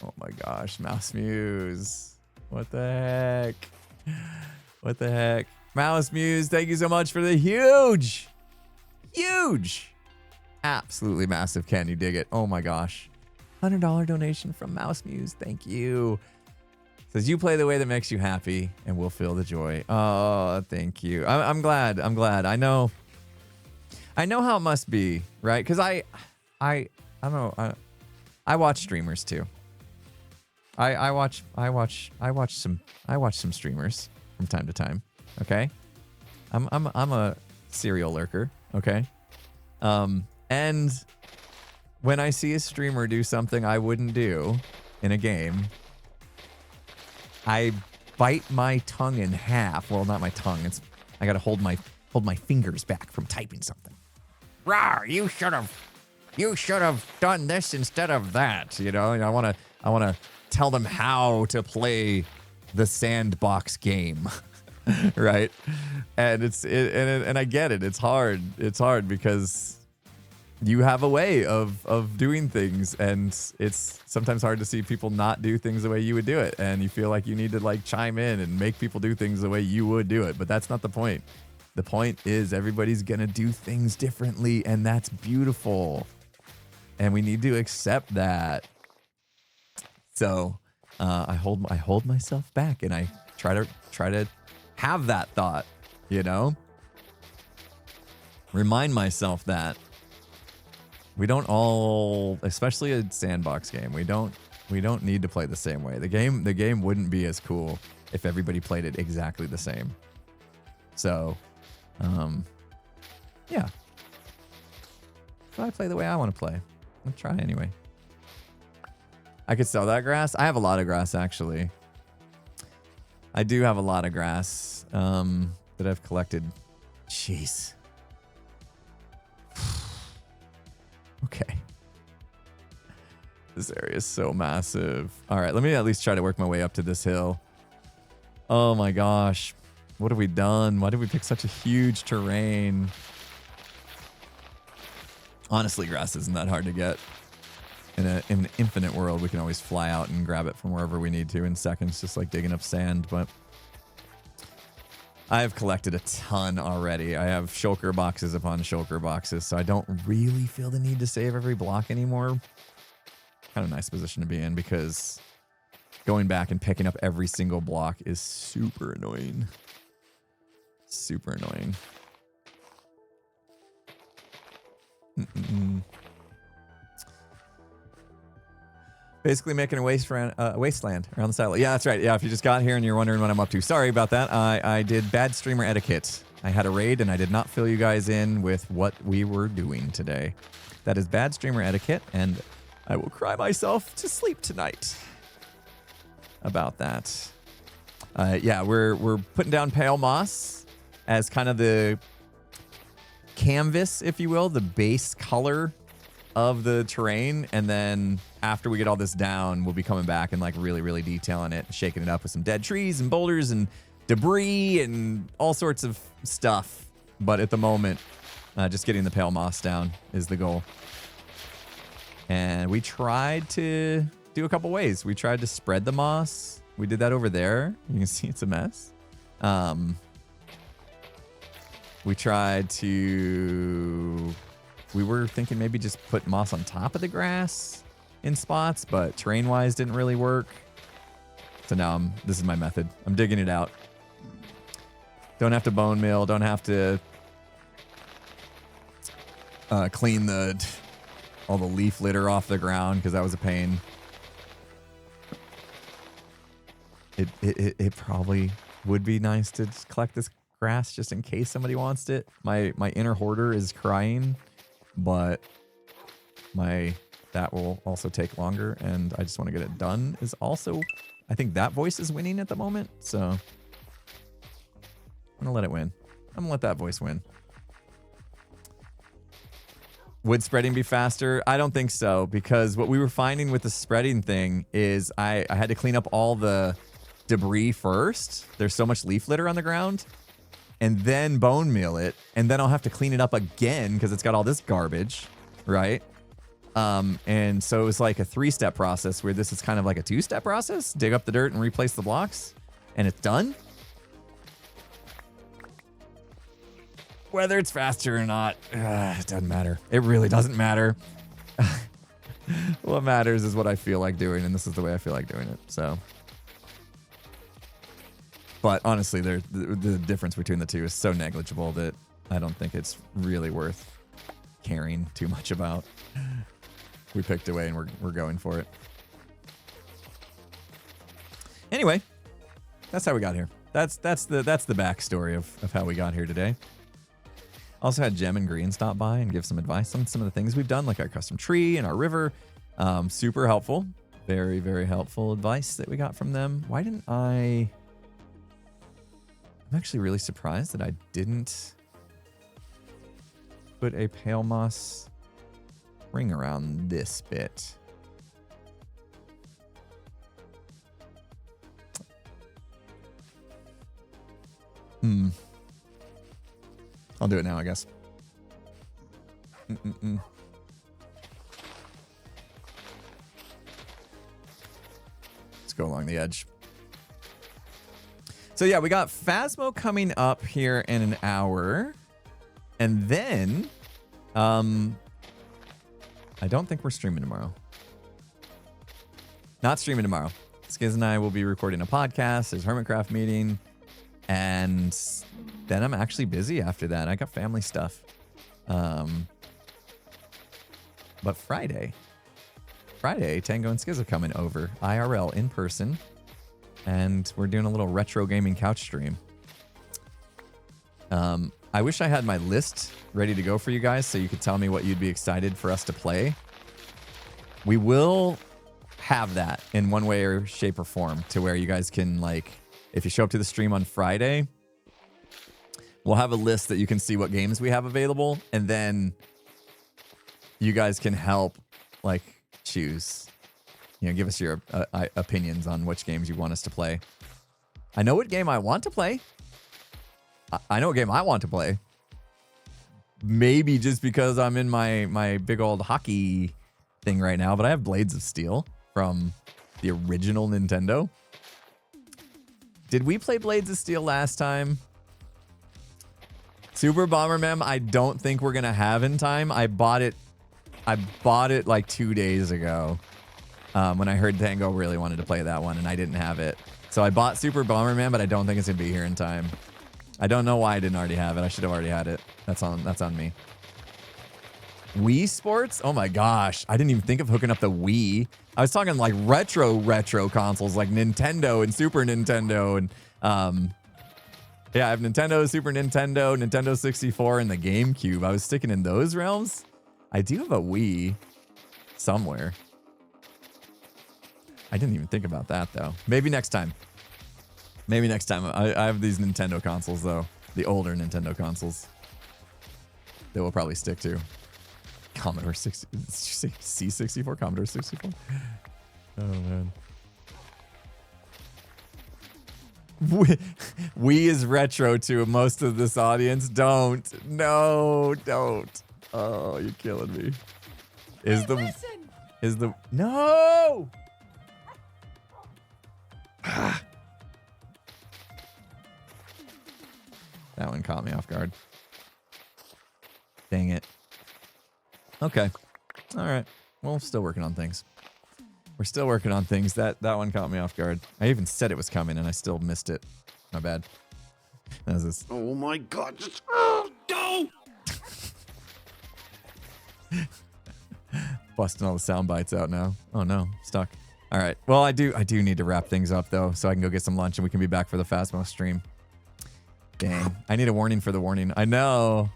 Oh my gosh, Mouse Muse. What the heck? What the heck? Mouse Muse, thank you so much for the huge, absolutely massive Can You Dig It? Oh my gosh. $100 donation from Mouse Muse. Thank you. Says you play the way that makes you happy and we'll feel the joy. Oh, thank you. I'm glad. I'm glad. I know how it must be, right? Because I don't know. I watch streamers too. I watch some streamers from time to time. Okay. I'm a serial lurker. Okay. And when I see a streamer do something I wouldn't do in a game, I bite my tongue in half. Well, not my tongue. I gotta hold my fingers back from typing something. Rawr, you should have done this instead of that. You know, and I wanna tell them how to play the sandbox game. Right? And and I get it. It's hard. It's hard because you have a way of doing things, and it's sometimes hard to see people not do things the way you would do it, and you feel like you need to like chime in and make people do things the way you would do it, but that's not the point. The point is everybody's gonna do things differently, and that's beautiful, and we need to accept that. So I hold myself back, and I try to have that thought, you know, remind myself that we don't all, especially a sandbox game, we don't need to play the same way. The game wouldn't be as cool if everybody played it exactly the same. So, yeah. So I play the way I want to play. I'll try anyway. I could sell that grass. I have a lot of grass, actually. I do have a lot of grass that I've collected. Jeez. Okay. This area is so massive. All right, let me at least try to work my way up to this hill. Oh my gosh. What have we done? Why did we pick such a huge terrain? Honestly, grass isn't that hard to get. In an infinite world, we can always fly out and grab it from wherever we need to in seconds, just like digging up sand. But I have collected a ton already. I have shulker boxes upon shulker boxes, so I don't really feel the need to save every block anymore. Kind of a nice position to be in, because going back and picking up every single block is super annoying. Super annoying. Basically making a wasteland around the satellite. Yeah, that's right. Yeah, if you just got here and you're wondering what I'm up to, sorry about that. I did bad streamer etiquette. I had a raid and I did not fill you guys in with what we were doing today. That is bad streamer etiquette, and I will cry myself to sleep tonight about that. Yeah, we're putting down pale moss as kind of the canvas, if you will, the base color of the terrain, and then after we get all this down, we'll be coming back and like really detailing it, shaking it up with some dead trees and boulders and debris and all sorts of stuff. But at the moment, just getting the pale moss down is the goal. And we tried to do a couple ways. We tried to spread the moss. We did that over there. You can see it's a mess. We tried to... We were thinking maybe just put moss on top of the grass in spots, but terrain-wise didn't really work. So now this is my method. I'm digging it out. Don't have to bone meal. Don't have to clean all the leaf litter off the ground because that was a pain. It probably would be nice to just collect this grass just in case somebody wants it. My inner hoarder is crying, but that will also take longer, and I just want to get it done. Is also, I think that voice is winning at the moment, so I'm gonna let it win. I'm gonna let that voice win. Would spreading be faster? I don't think so, because what we were finding with the spreading thing is I had to clean up all the debris first. There's so much leaf litter on the ground, and then bone meal it, and then I'll have to clean it up again because it's got all this garbage, right? And so it was like a 3-step process, where this is kind of like a 2-step process. Dig up the dirt and replace the blocks, and it's done. Whether it's faster or not, it doesn't matter. It really doesn't matter. What matters is what I feel like doing, and this is the way I feel like doing it. So, but honestly, the difference between the two is so negligible that I don't think it's really worth caring too much about. We picked a way, and we're going for it. Anyway, that's how we got here. That's the backstory of how we got here today. Also had Gem and Green stop by and give some advice on some of the things we've done, like our custom tree and our river. Super helpful. Very, very helpful advice that we got from them. Why didn't I'm actually really surprised that I didn't put a pale moss ring around this bit. I'll do it now, I guess. Let's go along the edge. So yeah, we got Phasmo coming up here in an hour. And then, I don't think we're streaming tomorrow. Not streaming tomorrow. Skiz and I will be recording a podcast. There's Hermitcraft meeting. And then I'm actually busy after that. I got family stuff. But Friday, Tango and Skiz are coming over. IRL, in person. And we're doing a little retro gaming couch stream. I wish I had my list ready to go for you guys so you could tell me what you'd be excited for us to play. We will have that in one way or shape or form to where you guys can, like, if you show up to the stream on Friday, we'll have a list that you can see what games we have available, and then you guys can help, like, choose. You know, give us your opinions on which games you want us to play. I know what game I want to play. I know what game I want to play. Maybe just because I'm in my big old hockey thing right now, but I have Blades of Steel from the original Nintendo. Did we play Blades of Steel last time? Super Bomberman, I don't think we're gonna have in time. I bought it like 2 days ago when I heard Tango really wanted to play that one, and I didn't have it. So I bought Super Bomberman, but I don't think it's gonna be here in time. I don't know why I didn't already have it. I should have already had it. That's on me. Wii Sports? Oh my gosh. I didn't even think of hooking up the Wii. I was talking like retro consoles like Nintendo and Super Nintendo. And yeah, I have Nintendo, Super Nintendo, Nintendo 64, and the GameCube. I was sticking in those realms. I do have a Wii somewhere. I didn't even think about that though. Maybe next time. Maybe next time. I have these Nintendo consoles though. The older Nintendo consoles. That we'll probably stick to. Commodore 60, C64, Commodore 64. Oh man. We is retro to most of this audience. Don't. No, don't. Oh, you're killing me. Is the no. That one caught me off guard. Dang it. Okay. All right. Well, still working on things. We're still working on things. That one caught me off guard. I even said it was coming and I still missed it. My bad. That was this. Oh my god. Just Go! Busting all the sound bites out now. Oh no, stuck. All right. Well, I do need to wrap things up though, so I can go get some lunch and we can be back for the Phasmo stream. Dang. I need a warning for the warning. I know.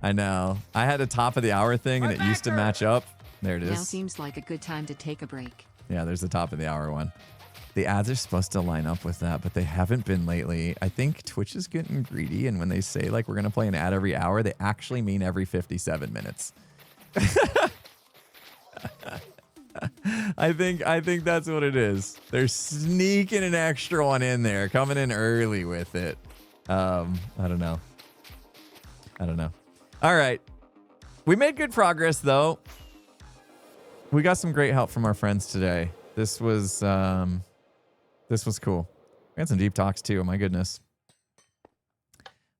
I had a top of the hour thing and it used to match up. There it is. Now seems like a good time to take a break. Yeah, there's the top of the hour one. The ads are supposed to line up with that, but they haven't been lately. I think Twitch is getting greedy, and when they say like we're gonna play an ad every hour, they actually mean every 57 minutes. I think that's what it is. They're sneaking an extra one in there, coming in early with it. I don't know. All right. We made good progress though. We got some great help from our friends today. This was cool. We had some deep talks too. Oh my goodness.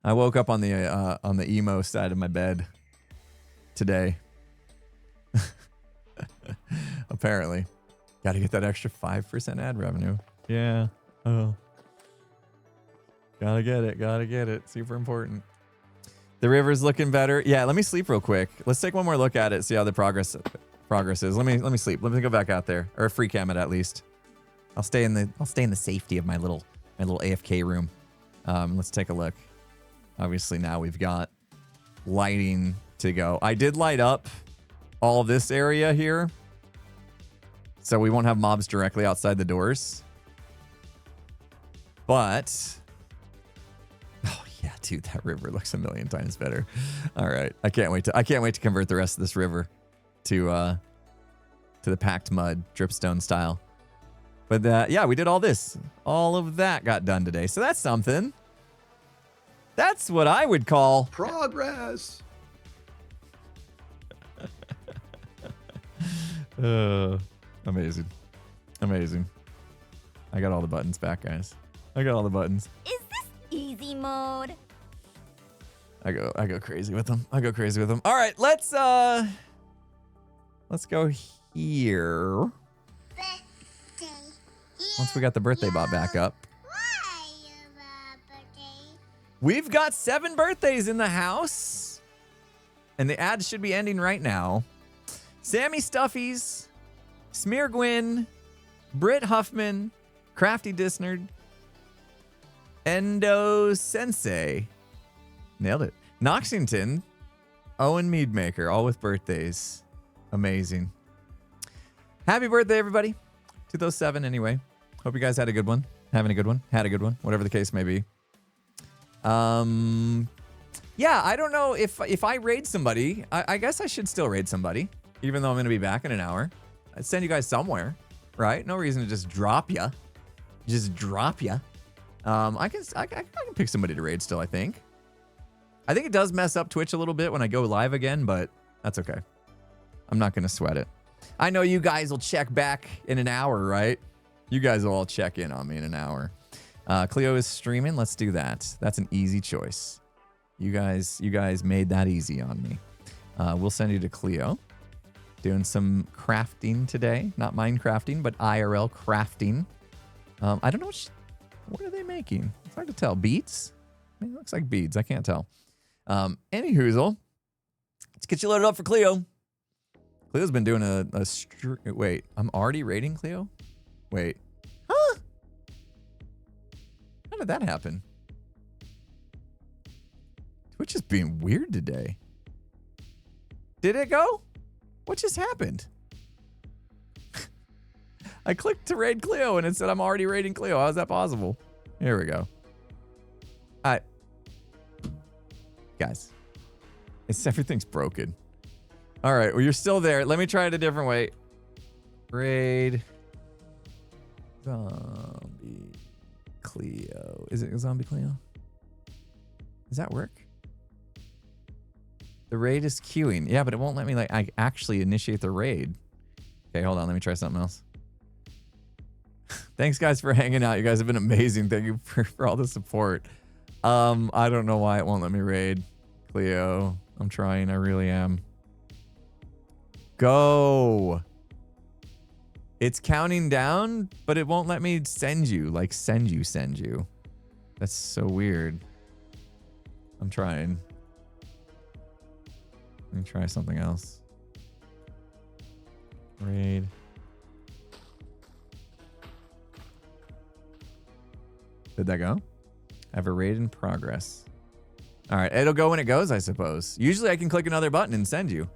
I woke up on the emo side of my bed today. Apparently. Got to get that extra 5% ad revenue. Yeah. Oh. Gotta get it. Super important. The river's looking better. Yeah, let me sleep real quick. Let's take one more look at it, see how the progress is. Let me sleep. Let me go back out there. Or free cam it at least. I'll stay in the safety of my little AFK room. Let's take a look. Obviously now we've got lighting to go. I did light up all this area here, so we won't have mobs directly outside the doors. But oh yeah, dude, that river looks a million times better. All right, I can't wait to convert the rest of this river to the packed mud dripstone style. But yeah, we did all this. All of that got done today, so that's something. That's what I would call progress. Amazing. I got all the buttons back, guys. I got all the buttons. Is this easy mode? I go crazy with them. All right, let's go here. Once we got the birthday bot back up. We've got 7 birthdays in the house. And the ad should be ending right now. Sammy Stuffies, Smear Gwyn, Britt Huffman, Crafty Disnard, Endo Sensei. Nailed it. Noxington, Owen Meadmaker, all with birthdays. Amazing. Happy birthday, everybody. To those 7 anyway. Hope you guys had a good one. Having a good one. Had a good one. Whatever the case may be. Yeah, I don't know if I raid somebody. I guess I should still raid somebody, even though I'm going to be back in an hour. I'd send you guys somewhere, right? No reason to just drop ya. I can pick somebody to raid still, I think. I think it does mess up Twitch a little bit when I go live again, but that's okay. I'm not going to sweat it. I know you guys will check back in an hour, right? You guys will all check in on me in an hour. Cleo is streaming. Let's do that. That's an easy choice. You guys made that easy on me. We'll send you to Cleo. Doing some crafting today. Not Minecrafting, but IRL crafting. I don't know what are they making? It's hard to tell. Beads? I mean, it looks like beads. I can't tell. Any hoozle. Let's get you loaded up for Cleo. Cleo's been doing a wait, I'm already raiding Cleo? Wait. Huh? How did that happen? Twitch is being weird today. Did it go? What just happened? I clicked to raid Cleo and it said I'm already raiding Cleo. How is that possible? Here we go. Guys, everything's broken. All right, well, you're still there. Let me try it a different way. Raid. Zombie Cleo. Is it a Zombie Cleo? Does that work? The raid is queuing. Yeah, but it won't let me like I actually initiate the raid. Okay, hold on. Let me try something else. Thanks, guys, for hanging out. You guys have been amazing. Thank you for all the support. I don't know why it won't let me raid Cleo. I'm trying. I really am. Go. It's counting down, but it won't let me send you. Like, send you. That's so weird. I'm trying. Let me try something else. Raid. Did that go? I have a raid in progress. All right, it'll go when it goes, I suppose. Usually I can click another button and send you.